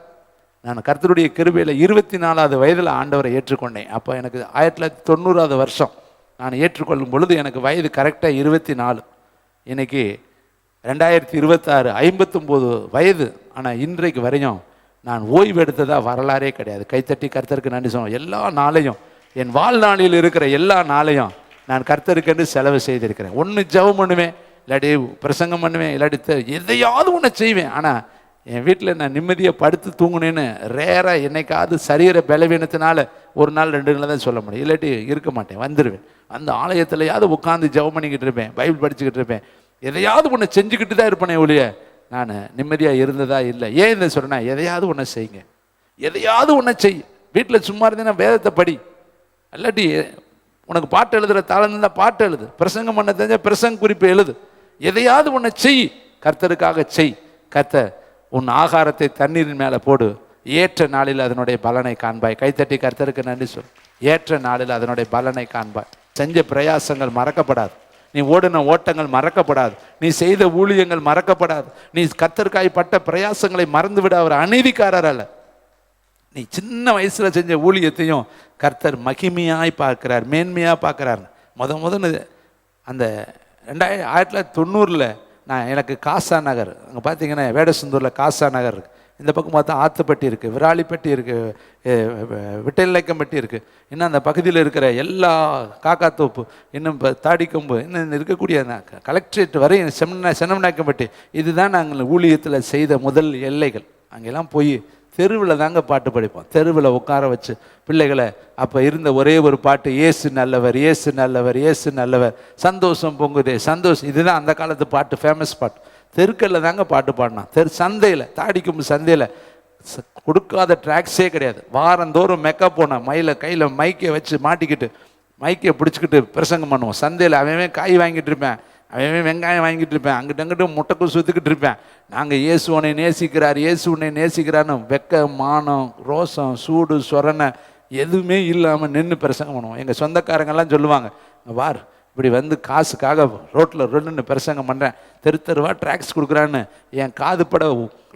நான் கர்த்தருடைய கிருபையில் 24வது வயதில் ஆண்டவரை ஏற்றுக்கொண்டேன். அப்போ எனக்கு 1990வது வருஷம் நான் ஏற்றுக்கொள்ளும் பொழுது எனக்கு வயது கரெக்டாக 24. இன்னைக்கு 2026, 59 வயது. ஆனால் இன்றைக்கு வரையும் நான் ஓய்வு எடுத்ததா வரலாறே கிடையாது. கைத்தட்டி கர்த்தருக்கு நன்றி சொல்லுவோம். எல்லா நாளையும், என் வாழ்நாளில் இருக்கிற எல்லா நாளையும் நான் கர்த்தருக்கென்று செலவு செய்திருக்கிறேன். ஒன்று ஜெபம் பண்ணுவேன், இல்லாட்டி பிரசங்கம் பண்ணுவேன், இல்லாட்டி எதையாவது ஒன்று செய்வேன். ஆனால் என் வீட்டில் நான் நிம்மதியாக படுத்து தூங்குனேன்னு ரேராக என்னைக்காவது சரீர பலவீனத்தினால 1 நாள் 2 நாள் தான் சொல்ல முடியும், இல்லாட்டி இருக்க மாட்டேன், வந்துடுவேன். அந்த ஆலயத்திலையாவது உட்காந்து ஜெபம் பண்ணிக்கிட்டு இருப்பேன், பைபிள் படிச்சுக்கிட்டு இருப்பேன், எதையாவது ஒன்று செஞ்சுக்கிட்டு தான் இருப்பேனே ஒழிய நான் நிம்மதியாக இருந்ததா இல்லை. ஏன் இதை சொல்கிறேன்னா, எதையாவது ஒன்று செய்யுங்க, எதையாவது ஒன்று செய். வீட்டில் சும்மா இருந்தேன்னா வேதத்தை படி, இல்லாட்டி உனக்கு பாட்டு எழுதுகிற தாளம் இருந்தால் பாட்டு எழுது, பிரசங்கம் பண்ண தெரிஞ்சால் பிரசங்க குறிப்பு எழுது, எதையாவது ஒன்று செய், கர்த்தருக்காக செய். கர்த்தர் உன் ஆகாரத்தை தண்ணீரின் மேலே போடு, ஏற்ற நாளில் அதனுடைய பலனை காண்பாய். கைத்தட்டி கர்த்தருக்கு நன்றி சொல். ஏற்ற நாளில் அதனுடைய பலனை காண்பாய். செஞ்ச பிரயாசங்கள் மறக்கப்படாது, நீ ஓடின ஓட்டங்கள் மறக்கப்படாது, நீ செய்த ஊழியங்கள் மறக்கப்படாது. நீ கர்த்தருக்காய் பட்ட பிரயாசங்களை மறந்து விட அவர் அநீதிக்காரர் அல்ல. நீ சின்ன வயசில் செஞ்ச ஊழியத்தையும் கர்த்தர் மகிமையாய் பார்க்கிறார், மேன்மையாக பார்க்குறார். முதல்ல அந்த 1990 நான் எனக்கு காசா நகர், அங்கே பார்த்தீங்கன்னா வேடசந்தூரில் காசா நகர் இருக்குது, இந்த பக்கம் பார்த்தா ஆத்துப்பட்டி இருக்குது, விராலிப்பட்டி இருக்குது, விட்டலைக்கம்பட்டி இருக்குது, இன்னும் அந்த பகுதியில் இருக்கிற எல்லா காக்காத்தோப்பு, இன்னும் இப்போ தாடிக்கொம்பு, இன்னும் இருக்கக்கூடிய கலெக்ட்ரேட் வரையும் சென்னமநாயக்கம்பட்டி, இதுதான் நாங்கள் ஊழியத்தில் செய்த முதல் எல்லைகள். அங்கெல்லாம் போய் தெருவில் தாங்க பாட்டு படிப்போம், தெருவில் உட்கார வச்சு பிள்ளைகளை. அப்போ இருந்த ஒரே ஒரு பாட்டு, இயேசு நல்லவர், இயேசு நல்லவர், இயேசு நல்லவர், சந்தோஷம் பொங்குதே சந்தோஷம். இதுதான் அந்த காலத்து பாட்டு, ஃபேமஸ் பாட்டு. தெருக்களில் தாங்க பாட்டு பாடினான். சந்தையில், தாடிக்கும் சந்தையில் கொடுக்காத ட்ராக்ஸே கிடையாது. வாரந்தோறும் மெக்கப் போனேன், கையில் மைக்கை வச்சு மாட்டிக்கிட்டு மைக்கை பிடிச்சிக்கிட்டு பிரசங்கம் பண்ணுவோம். சந்தையில் அவன் காய் வாங்கிட்டு இருப்பேன், அவன் வெங்காயம் வாங்கிட்டு இருப்பேன், அங்கிட்டு முட்டைக்கு சுற்றிக்கிட்டு இருப்பேன். நாங்கள் இயேசு உன்னை நேசிக்கிறார், இயேசு உன்னை நேசிக்கிறான்னு வெக்க, மானம், ரோசம், சூடு, சொரணை எதுவுமே இல்லாமல் நின்று பிரசங்கம் பண்ணுவோம். எங்கள் சொந்தக்காரங்கெல்லாம் சொல்லுவாங்க, வார் இப்படி வந்து காசுக்காக ரோட்டில் ரெண்டுன்னு பிரசங்கம் பண்ணுறேன், தெருவா ட்ராக்ஸ் கொடுக்குறான்னு என் காது பட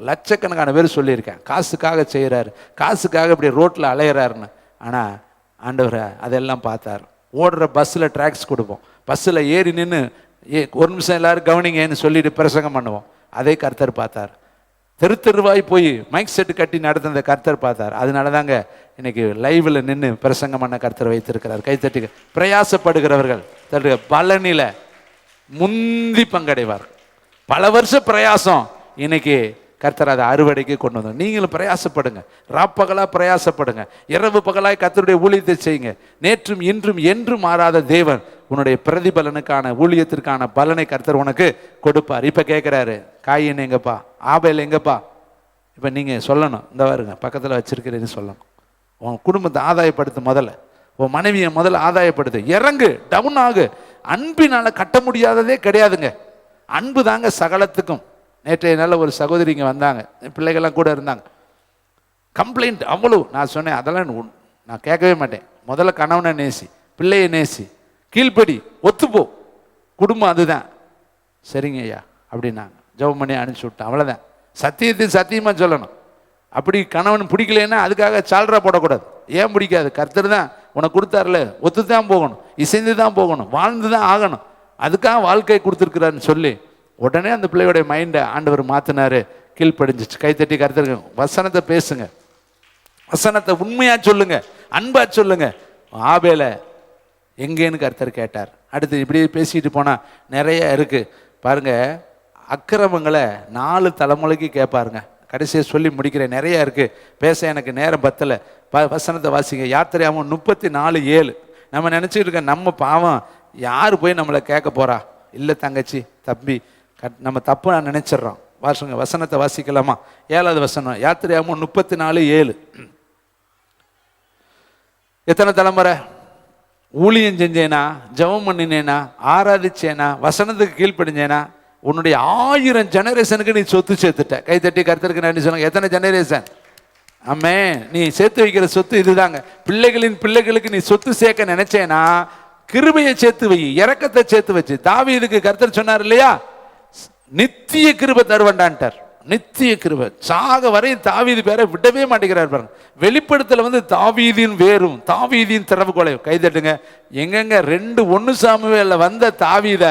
லட்சக்கணக்கான பேர் சொல்லியிருக்கேன். காசுக்காக செய்கிறாரு, காசுக்காக இப்படி ரோட்டில் அலையிறாருன்னு. ஆனால் ஆண்டவர் அதெல்லாம் பார்த்தார். ஓடுற பஸ்ஸில் ட்ராக்ஸ் கொடுப்போம், பஸ்ஸில் ஏறி நின்று ஒரு நிமிஷம் எல்லாரும் கவனிங்கன்னு சொல்லிட்டு பிரசங்கம் பண்ணுவோம். அதே கர்த்தர் பார்த்தார். தெருவாய் போய் மைக் செட்டு கட்டி நடந்த கர்த்தர் பார்த்தார். அதனால தாங்க இன்னைக்கு லைவில் நின்று பிரசங்கம் பண்ண கர்த்தர் வைத்திருக்கிறார். கைத்தட்டி பிரயாசப்படுகிறவர்கள் பலனில முந்தி பங்கடைவார். பல வருஷ பிரயாசம் இன்னைக்கு கர்த்தர் அதை அறுவடைக்கு கொண்டு வந்தோம். நீங்களும் பிரயாசப்படுங்க, ராப்பகலாக பிரயாசப்படுங்க, இரவு பகலாய் கர்த்தருடைய ஊழியத்தை செய்யுங்க. நேற்றும் இன்றும் என்றும் மாறாத தேவன் உன்னுடைய பிரதிபலனுக்கான ஊழியத்திற்கான பலனை கர்த்தர் உனக்கு கொடுப்பார். இப்போ கேட்குறாரு, காயின் எங்கப்பா, ஆபேல் எங்கப்பா? இப்போ நீங்கள் சொல்லணும், இந்த வருங்க பக்கத்தில் வச்சிருக்கிறேன்னு சொல்லணும். உன் குடும்பத்தை ஆதாயப்படுத்து, முதல்ல உன் மனைவியை முதல்ல ஆதாயப்படுத்து, இறங்கு, டவுன் ஆகு. அன்பினால் கட்ட முடியாததே கிடையாதுங்க. அன்பு தாங்க சகலத்துக்கும். நேற்றைய நாளில் ஒரு சகோதரி இங்கே வந்தாங்க, பிள்ளைகள்லாம் கூட இருந்தாங்க. கம்ப்ளைண்ட் அவ்வளோ. நான் சொன்னேன், அதெல்லாம் நான் கேட்கவே மாட்டேன். முதல்ல கணவனை நேசி, பிள்ளையை நேசி, கீழ்ப்படி, ஒத்துப்போ, குடும்பம் அதுதான். சரிங்க ஐயா அப்படின்னாங்க. ஜெபம் பண்ணி அனுப்பிச்சி விட்டேன், அவ்வளோதான். சத்தியமாக சொல்லணும். அப்படி கணவன் பிடிக்கலன்னா அதுக்காக சால்ரா போடக்கூடாது. ஏன் பிடிக்காது? கர்த்தர் தான் உனக்கு கொடுத்தாருல, ஒத்து தான் போகணும், இசைந்து தான் போகணும், வாழ்ந்து தான் ஆகணும். அதுக்காக வாழ்க்கை கொடுத்துருக்குறாருன்னு சொல்லி உடனே அந்த பிள்ளையோடைய மைண்டை ஆண்டவர் மாற்றினாரு. கீழ்ப்படிஞ்சிச்சு. கைத்தட்டி கர்த்தருக்கு வசனத்தை பேசுங்க, வசனத்தை உண்மையாக சொல்லுங்க, அன்பா சொல்லுங்க. ஆபேல எங்கேன்னு கர்த்தர் கேட்டார். அடுத்து இப்படி பேசிட்டு போனால் நிறைய இருக்குது பாருங்க. அக்கிரமங்களை 4 தலைமுறைக்கு கேட்பாருங்க. கடைசியை சொல்லி முடிக்கிறேன், நிறைய இருக்குது, பேச எனக்கு நேரம் பத்தலை. வசனத்தை வாசிங்க. யாத்திரையாகவும் 34:7. நம்ம நினச்சிட்டு இருக்க நம்ம பாவம் யார் போய் நம்மளை கேட்க போகிறா? இல்லை தங்கச்சி, தம்பி, நம்ம தப்பு நான் நினச்சிட்றோம். வாசுங்க, வசனத்தை வாசிக்கலாமா? 7வது வசனம், யாத்திரையாகவும் 34:7. எத்தனை தலைமுறை ஊழியம் செஞ்சேனா, ஜெபம் பண்ணினேனா, ஆராதிச்சேனா, வசனத்துக்கு கீழ்ப்படிஞ்சேனா, உன்னுடைய 1000 ஜெனரேஷனுக்கு நீ சொத்து சேர்த்துட்ட. கைத்தட்டி கர்த்தருக்கு நன்றி சொல்லுங்க. எத்தனை ஜெனரேஷன்? ஆமே, நீ சேர்த்து வைக்கிற சொத்து இதுதாங்க. பிள்ளைகளின் பிள்ளைகளுக்கு நீ சொத்து சேர்க்க நினைச்சேனா, கிருபையை சேர்த்து வை, இரக்கத்தை சேர்த்து வச்சு. தாவீதுக்கு கர்த்தர் சொன்னார் இல்லையா, நித்திய கிருபை தருவண்டான்ட்டார். நித்திய கிருபை. சாக வரையும் தாவீது பேரை விடவே மாட்டேங்கிறார் பாருங்க. வெளிப்படுத்தல தாவீதின் வேரும் தாவீதின் திறவுகோலையும். கைதட்டுங்க. எங்கெங்க 2 சாமுவேல்ல வந்த தாவீத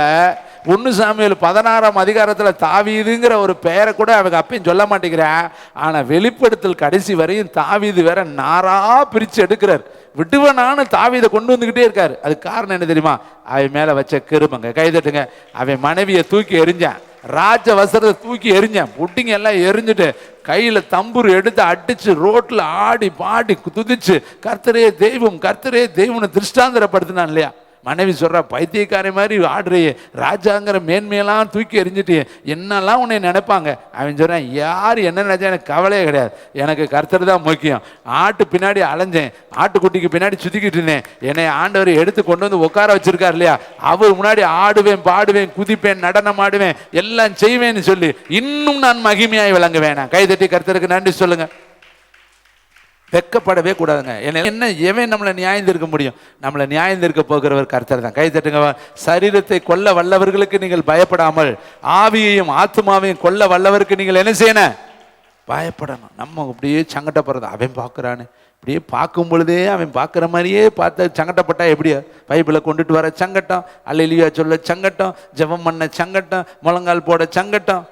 1 சாமுவேல் 16ஆம் அதிகாரத்தில் தாவீதுங்கிற ஒரு பெயரை கூட அவங்க அப்பயும் சொல்ல மாட்டேங்கிறேன். ஆனால் வெளிப்படுத்தல் கடைசி வரையும் தாவீது வேற நாரா பிரித்து எடுக்கிறார். விடுவனான தாவீதை கொண்டு வந்துக்கிட்டே இருக்காரு. அதுக்கு காரணம் என்ன தெரியுமா? அவன் மேலே வச்ச கிருபைங்க. கைதட்டுங்க. அவன் மனைவியை தூக்கி எறிஞ்சான், ராஜ வசரத்தை தூக்கி எரிஞ்சேன், புட்டிங்க எல்லாம் எரிஞ்சுட்டு கையில் தம்புரு எடுத்து அடிச்சு ரோட்டில் ஆடி பாடி துதிச்சு கர்த்தரே தெய்வம், கர்த்தரே தெய்வம்னு திருஷ்டாந்தரப்படுத்தினான் இல்லையா? மனைவி சொல்கிறா, பைத்தியக்காரை மாதிரி ஆடுறையே, ராஜாங்கிற மேன்மையெல்லாம் தூக்கி எறிஞ்சிட்டு என்னெல்லாம் உன்னை நினைப்பாங்க. அவன் சொல்கிறான், யார் என்ன நினைச்சா எனக்கு கவலையே கிடையாது, எனக்கு கர்த்தர் தான் முக்கியம். ஆட்டு பின்னாடி அலைஞ்சேன், ஆட்டுக்குட்டிக்கு பின்னாடி சுற்றிக்கிட்டு இருந்தேன், என்னை ஆண்டவர் எடுத்து கொண்டு வந்து உட்கார வச்சிருக்கார் இல்லையா, அவர் முன்னாடி ஆடுவேன், பாடுவேன், குதிப்பேன், நடனம் ஆடுவேன், எல்லாம் செய்வேன்னு சொல்லி இன்னும் நான் மகிமையாய் விளங்குவேன். கைதட்டி கர்த்தருக்கு நன்றி சொல்லுங்க. வெக்கப்படவே கூடாதுங்க. என்ன எவன் நம்மளை நியாயந்திருக்க முடியும்? நம்மளை நியாயந்திருக்க போகிறவர் கர்த்தர் தான். கை தட்டுங்க. சரீரத்தை கொல்ல வல்லவர்களுக்கு நீங்கள் பயப்படாமல் ஆவியையும் ஆத்மாவையும் கொல்ல வல்லவருக்கு நீங்கள் என்ன செய்யணும்? பயப்படணும். நம்ம அப்படியே சங்கடப்படுறது, அவன் பார்க்குறான்னு இப்படியே பார்க்கும் பொழுதே அவன் பார்க்குற மாதிரியே பார்த்து சங்கடப்பட்டா எப்படியா? பைபிளை கொண்டுட்டு வர சங்கட்டம், அல்லேலூயா சொல்ல சங்கட்டம், ஜெபம் பண்ண சங்கட்டம், முழங்கால் போட சங்கட்டம்,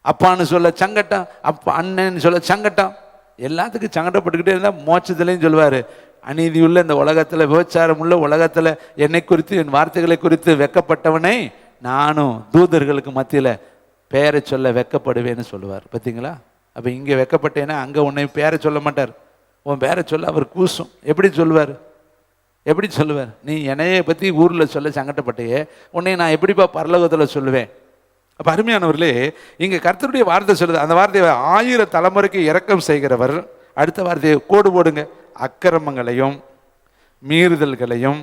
அப்பான்னு சொல்ல சங்கட்டம், அப்பா அண்ணன்னு சொல்ல சங்கட்டம், எல்லாத்துக்கும் சங்கடப்பட்டுக்கிட்டே இருந்தால் மோட்சத்துலேயும் சொல்லுவார், அநீதியுள்ள இந்த உலகத்தில், விபச்சாரம் உள்ள உலகத்தில் என்னை குறித்து என் வார்த்தைகளை குறித்து வெக்கப்பட்டவனை நானும் தூதர்களுக்கு மத்தியில் பேரை சொல்ல வெக்கப்படுவேன்னு சொல்லுவார். பார்த்தீங்களா? அப்போ இங்கே வெக்கப்பட்டேன்னா அங்கே உன்னை பேரை சொல்ல மாட்டார், உன் பேரை சொல்ல அவர் கூசும். எப்படி சொல்லுவார்? எப்படி சொல்லுவார்? நீ என்னையை பற்றி ஊரில் சொல்ல சங்கடப்பட்டையே, உன்னை நான் எப்படிப்பா பரலோகத்தில் சொல்லுவேன்? அப்போ அருமையானவர்களே, இங்கே கர்த்தருடைய வார்த்தை சொல்லுது. அந்த வார்த்தையை 1000 தலைமுறைக்கு இரக்கம் செய்கிறவர். அடுத்த வார்த்தையை கோடு போடுங்க. அக்கிரமங்களையும் மீறுதல்களையும்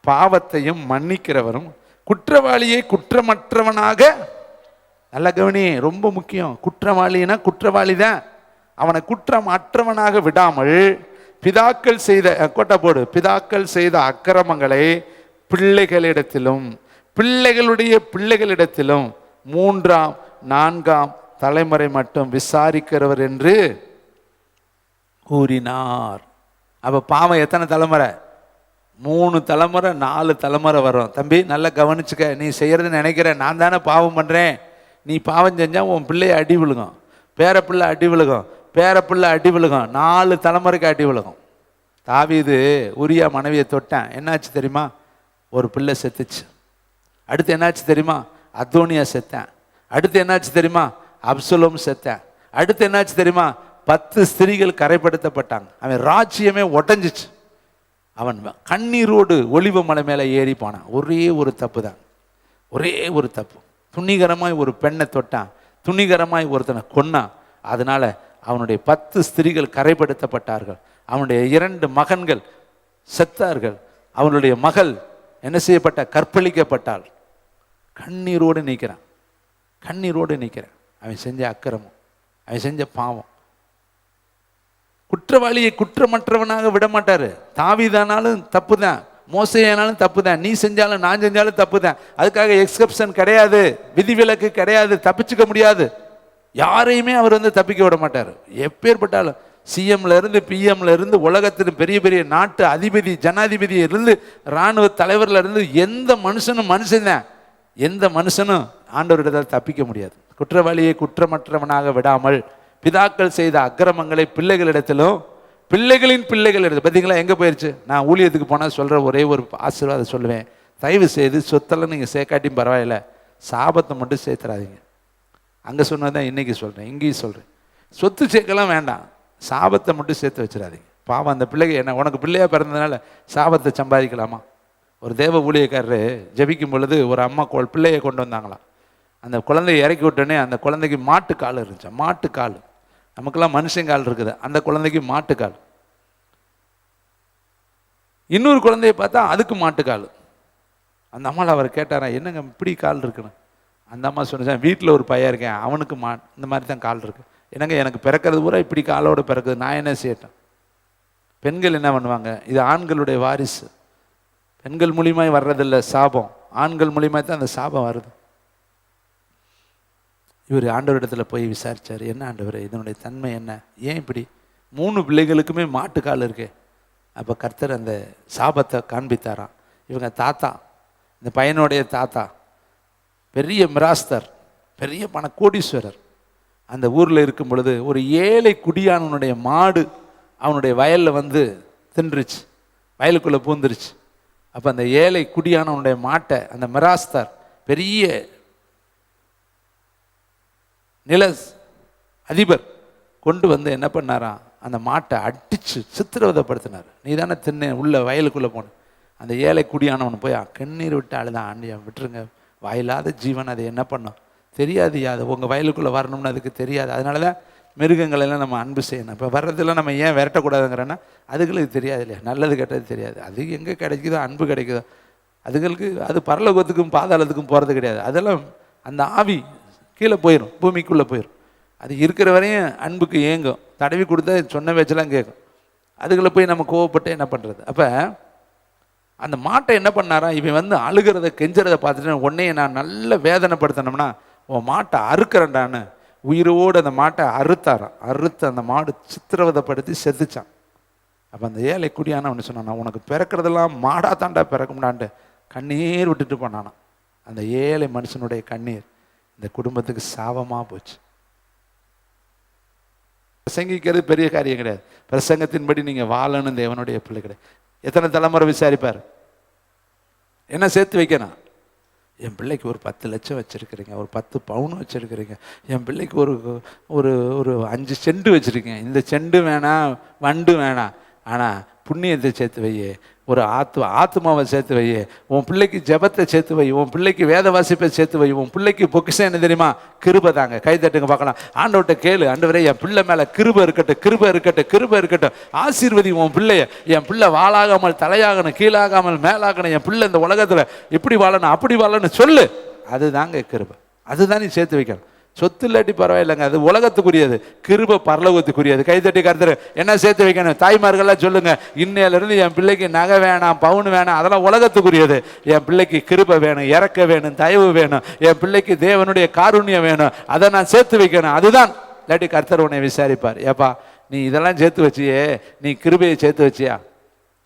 பாவத்தையும் மன்னிக்கிறவரும் குற்றவாளியை குற்றமற்றவனாக, நல்ல கவனி, ரொம்ப முக்கியம். குற்றவாளினா குற்றவாளி தான், அவனை குற்றம் அற்றவனாக விடாமல் பிதாக்கள் செய்த கோட்டை போடு, பிதாக்கள் செய்த அக்கிரமங்களை பிள்ளைகளிடத்திலும் பிள்ளைகளுடைய பிள்ளைகளிடத்திலும் 3ஆம் 4ஆம் தலைமுறை மட்டும் விசாரிக்கிறவர் என்று கூறினார். அப்ப பாவம் எத்தனை தலைமுறை? 3 தலைமுறை 4 தலைமுறை வரும். தம்பி நல்லா கவனிச்சுக்க, நீ செய்யறது நினைக்கிற நான் தானே பாவம் பண்ணுறேன், நீ பாவம் செஞ்சால் உன் பிள்ளைய அடி விழுகும், பேரப்பிள்ளை அடி விழுகும், பேரப்பிள்ளை அடி விழுகும், 4 தலைமுறைக்கு அடி விழுகும். தாவீது உரியா மனைவியை தொட்டான், என்னாச்சு தெரியுமா? ஒரு பிள்ளை செத்துச்சு. அடுத்து என்னாச்சு தெரியுமா? அதோனியா செத்தான். அடுத்து என்னாச்சு தெரியுமா? அப்சலோம் செத்தான். அடுத்து என்னாச்சு தெரியுமா? 10 ஸ்திரீகள் கரைப்படுத்தப்பட்டாங்க. அவன் ராஜ்யமே உடஞ்சிச்சு. அவன் கண்ணீரோடு ஒலிவ மலை மேலே ஏறி போனான். ஒரே ஒரு தப்பு தான், ஒரே ஒரு தப்பு. துணிகரமாய் ஒரு பெண்ணை தொட்டான், துணிகரமாய் ஒருத்தனை கொன்னான். அதனால அவனுடைய 10 ஸ்திரீகள் கரைப்படுத்தப்பட்டார்கள். அவனுடைய 2 மகன்கள் செத்தார்கள். அவனுடைய மகள் என்ன செய்யப்பட்ட? கற்பழிக்கப்பட்டாள். கண்ணீரோடு நிற்கிறான், கண்ணீரோடு நிற்கிறான். அவன் செஞ்ச அக்கிரமம், அவன் செஞ்ச பாவம். குற்றவாளியை குற்றமற்றவனாக விட மாட்டாரு. தாவீதானாலும் தப்பு தான், மோசேயானாலும் தப்பு தான், நீ செஞ்சாலும் நான் செஞ்சாலும் தப்பு தான். அதுக்காக எக்ஸப்ஷன் கிடையாது, விதிவிலக்கு கிடையாது, தப்பிச்சுக்க முடியாது. யாரையுமே அவர் தப்பிக்க விட மாட்டார். எப்பேற்பட்டாலும் சிஎம்ல இருந்து பிஎம்ல இருந்து உலகத்தின் பெரிய பெரிய நாட்டு அதிபதி ஜனாதிபதி இருந்து இராணுவ தலைவர்ல இருந்து எந்த மனுஷனும் மனுஷன், எந்த மனுஷனும் ஆண்டவரிடத்தால் தப்பிக்க முடியாது. குற்றவாளியை குற்றமற்றவனாக விடாமல் பிதாக்கள் செய்த அக்கிரமங்களை பிள்ளைகளிடத்திலும் பிள்ளைகளின் பிள்ளைகளிடத்தில். பார்த்தீங்களா எங்கே போயிடுச்சு? நான் ஊழியத்துக்கு போனால் சொல்கிற ஒரே ஒரு ஆசீர்வாதம் சொல்லுவேன், தயவு செய்து சொத்தெல்லாம் நீங்கள் சேர்க்காட்டியும் பரவாயில்ல, சாபத்தை மட்டும் சேர்த்துறாதீங்க. அங்கே சொன்னதான் இன்னைக்கு சொல்கிறேன், இங்கேயும் சொல்கிறேன். சொத்து சேர்க்கலாம் வேண்டாம், சாபத்தை மட்டும் சேர்த்து வச்சிடாதீங்க. பாவம் அந்த பிள்ளைங்க என்ன உனக்கு பிள்ளையாக பிறந்ததுனால சாபத்தை சம்பாதிக்கலாமா? ஒரு தேவ ஊழியக்காரரு ஜபிக்கும் பொழுது ஒரு அம்மா பிள்ளையை கொண்டு வந்தாங்களாம். அந்த குழந்தைய இறக்கி விட்டோன்னே அந்த குழந்தைக்கு மாட்டுக்கால் இருந்துச்சு. மாட்டுக்கால், நமக்கெல்லாம் மனுஷங்கால் இருக்குது, அந்த குழந்தைக்கு மாட்டுக்கால். இன்னொரு குழந்தைய பார்த்தா அதுக்கு மாட்டுக்கால். அந்த அம்மாவில் அவர் கேட்டாரா, என்னங்க இப்படி கால் இருக்குன்னு? அந்த அம்மா சொன்னேன், வீட்டில் ஒரு பையன் இருக்கேன், அவனுக்கு இந்த மாதிரி தான் கால் இருக்கு. என்னங்க எனக்கு பிறக்கிறது பூரா இப்படி காலோடு பிறக்குது, நான் என்ன செய்யட்டேன்? பெண்கள் என்ன பண்ணுவாங்க, இது ஆண்களுடைய வாரிசு, பெண்கள் மூலியமாய் வர்றதில்லை சாபம், ஆண்கள் மூலியமாய் தான் அந்த சாபம் வருது. இவர் ஆண்டவரிடத்தில் போய் விசாரித்தார், என்ன ஆண்டவர் இதனுடைய தன்மை என்ன, ஏன் இப்படி 3 பிள்ளைகளுக்குமே மாட்டுக்கால் இருக்கு? அப்போ கர்த்தர் அந்த சாபத்தை காண்பித்தாராம். இவங்க தாத்தா, இந்த பையனுடைய தாத்தா பெரிய மிராஸ்தர், பெரிய கோடீஸ்வரர். அந்த ஊரில் இருக்கும் பொழுது ஒரு ஏழை குடியானவனுடைய மாடு அவனுடைய வயலில் தின்றுச்சு, வயலுக்குள்ளே பூந்துருச்சு. அப்போ அந்த ஏழை குடியானவனுடைய மாட்டை அந்த மிராஸ்தர் பெரிய நில அதிபர் கொண்டு என்ன பண்ணாராம், அந்த மாட்டை அடித்து சித்திரவதைப்படுத்தினார். நீ தானே தின்ன உள்ள வயலுக்குள்ளே போன. அந்த ஏழை குடியானவன் போய் கண்ணீர் விட்டு அழுதான், ஆண்டியா விட்டுருங்க, வாயில்லாத ஜீவன் அது என்ன பண்ணோம் தெரியாது, அது உங்கள் வயலுக்குள்ளே வரணும்னு அதுக்கு தெரியாது. அதனால தான் மிருகங்களெல்லாம் நம்ம அன்பு செய்யணும். இப்போ வர்றதெல்லாம் நம்ம ஏன் விரட்டக்கூடாதுங்கிறேன்னா அதுகளுக்கு தெரியாது இல்லையா, நல்லது கெட்டது தெரியாது. அது எங்கே கிடைக்குதோ அன்பு கிடைக்குதோ அதுகளுக்கு, அது பரலோகத்துக்கும் பாதாளத்துக்கும் போகிறது கிடையாது. அதெல்லாம் அந்த ஆவி கீழே போயிடும், பூமிக்குள்ளே போயிடும். அது இருக்கிற வரையும் அன்புக்கு ஏங்கும், தடவி கொடுத்தா சொன்ன பேச்செல்லாம் கேட்கும். அதுகளை போய் நம்ம கோவப்பட்டு என்ன பண்ணுறது? அப்போ அந்த மாட்டை என்ன பண்ணாரா, இவன் அழுகிறத கெஞ்சுறதை பார்த்துட்டு உன்னையே நான் நல்ல வேதனைப்படுத்தினோம்னா உன் மாட்டை அறுக்கிறேன்டான்னு உயிரோடு அந்த மாட்டை அறுத்தாரான். அறுத்து அந்த மாடு சித்திரவதைப்படுத்தி செத்துச்சான். அப்போ அந்த ஏழை குடியான ஒன்று சொன்னான், உனக்கு பிறக்கிறதெல்லாம் மாடா தாண்டா பிறக்கும்டான்ட்டு கண்ணீர் விட்டுட்டு போனானா. அந்த ஏழை மனுஷனுடைய கண்ணீர் இந்த குடும்பத்துக்கு சாபமாக போச்சு. பிரசங்கிக்கிறது பெரிய காரியம் கிடையாது, பிரசங்கத்தின்படி நீங்கள் வாழணும் தேவனுடைய பிள்ளை கிடையாது. எத்தனை தலைமுறை விசாரிப்பார், என்ன சேர்த்து வைக்கணும்? என் பிள்ளைக்கு ஒரு 10 லட்சம் வச்சுருக்கிறீங்க, ஒரு 10 பவுன் வச்சுருக்கிறீங்க, என் பிள்ளைக்கு ஒரு ஒரு ஒரு 5 செண்டு வச்சுருக்கேன், இந்த செண்டு வேணாம் வண்டு வேணாம், ஆனால் புண்ணியத்தை சேர்த்து வையே, ஒரு ஆத்மாவை சேர்த்து வை, உன் பிள்ளைக்கு ஜெபத்தை சேர்த்து வை, உன் பிள்ளைக்கு வேத வாசிப்பை சேர்த்து வை, உன் பிள்ளைக்கு பொக்கிஷம் என்ன தெரியுமா? கிருபை தாங்க. கை தட்டுங்க பார்க்கலாம். ஆண்டவர்கிட்ட கேளு, ஆண்டவரே என் பிள்ளை மேலே கிருபை இருக்கட்டும், கிருபை இருக்கட்டும், கிருபை இருக்கட்டும், ஆசீர்வதி உன் பிள்ளைய, என் பிள்ளை வாழாகாமல் தலையாகணும், கீழாகாமல் மேலாகணும், என் பிள்ளை இந்த உலகத்தில் இப்படி வாழணும் அப்படி வாழணும் சொல்லு. அதுதாங்க கிருபை, அதுதான் நீ சேர்த்து வைக்கணும். சொத்து இல்லாட்டி பரவாயில்லைங்க, அது உலகத்துக்குரியது, கிருபை பரலோகத்துக்குரியது. கைத்தட்டி கருத்துரு என்ன சேர்த்து வைக்கணும்? தாய்மார்கள்லாம் சொல்லுங்க, இன்னையிலிருந்து என் பிள்ளைக்கு நகை வேணாம், பவுன் வேணாம், அதெல்லாம் உலகத்துக்குரியது. என் பிள்ளைக்கு கிருபை வேணும், இறக்க வேணும், தயவு வேணும், என் பிள்ளைக்கு தேவனுடைய காருண்யம் வேணும், அதை நான் சேர்த்து வைக்கணும். அதுதான். இல்லாட்டி கர்த்தர் உன்னை விசாரிப்பார், ஏப்பா நீ இதெல்லாம் சேர்த்து வச்சியே, நீ கிருபையை சேர்த்து வச்சியா?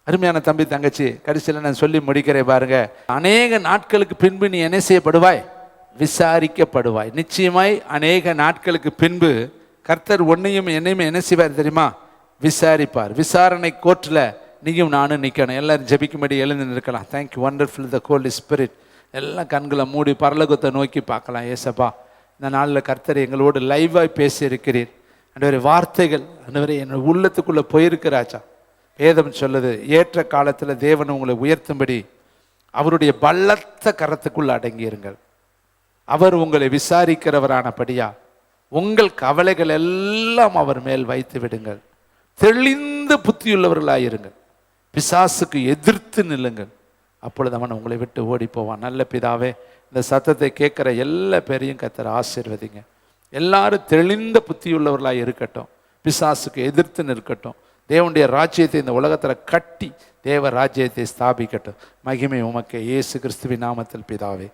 அருமையான தம்பி தங்கச்சி, கடைசியில் நான் சொல்லி முடிக்கிறேன் பாருங்க. அநேக நாட்களுக்கு பின்பு நீ என்ன செய்யப்படுவாய்? விசாரிக்கப்படுவாய். நிச்சயமாய் அநேக நாட்களுக்கு பின்பு கர்த்தர் உன்னையும் என்னையும் என்ன செய்வார் தெரியுமா? விசாரிப்பார். விசாரணை கோர்ட்டில் நீயும் நானும் நிற்கணும். எல்லாரும் ஜெபிக்கும்படி எழுந்து நிற்கலாம். தேங்க்யூ வண்டர்ஃபுல் த ஹோலி ஸ்பிரிட். எல்லாம் கண்களை மூடி பரலோகத்தை நோக்கி பார்க்கலாம். ஏசப்பா, இந்த நாளில் கர்த்தர் எங்களோடு லைவாய் பேசி இருக்கிறீர். அன்றைய வார்த்தைகள் அன்றைய என்னோட உள்ளத்துக்குள்ளே போயிருக்கிறாச்சா. வேதம் சொல்லுது, ஏற்ற காலத்தில் தேவன் உங்களை உயர்த்தும்படி அவருடைய பலத்த கரத்துக்குள்ள அடங்கியிருங்கள். அவர் உங்களை விசாரிக்கிறவரானபடியா உங்கள் கவலைகள் எல்லாம் அவர் மேல் வைத்து விடுங்கள். தெளிந்த புத்தியுள்ளவர்களாயிருங்கள். பிசாசுக்கு எதிர்த்து நில்லுங்கள். அப்பொழுது அவன் உங்களை விட்டு ஓடி போவான். நல்ல பிதாவே, இந்த சத்தத்தை கேட்குற எல்லா பேரையும் கர்த்தர் ஆசீர்வதிங்க. எல்லாரும் தெளிந்த புத்தியுள்ளவர்களாக இருக்கட்டும். பிசாசுக்கு எதிர்த்து நிற்கட்டும். தேவனுடைய ராஜ்யத்தை இந்த உலகத்தில் கட்டி தேவ ராஜ்யத்தை ஸ்தாபிக்கட்டும். மகிமை உமக்கு, இயேசு கிறிஸ்துவின் நாமத்தில் பிதாவே.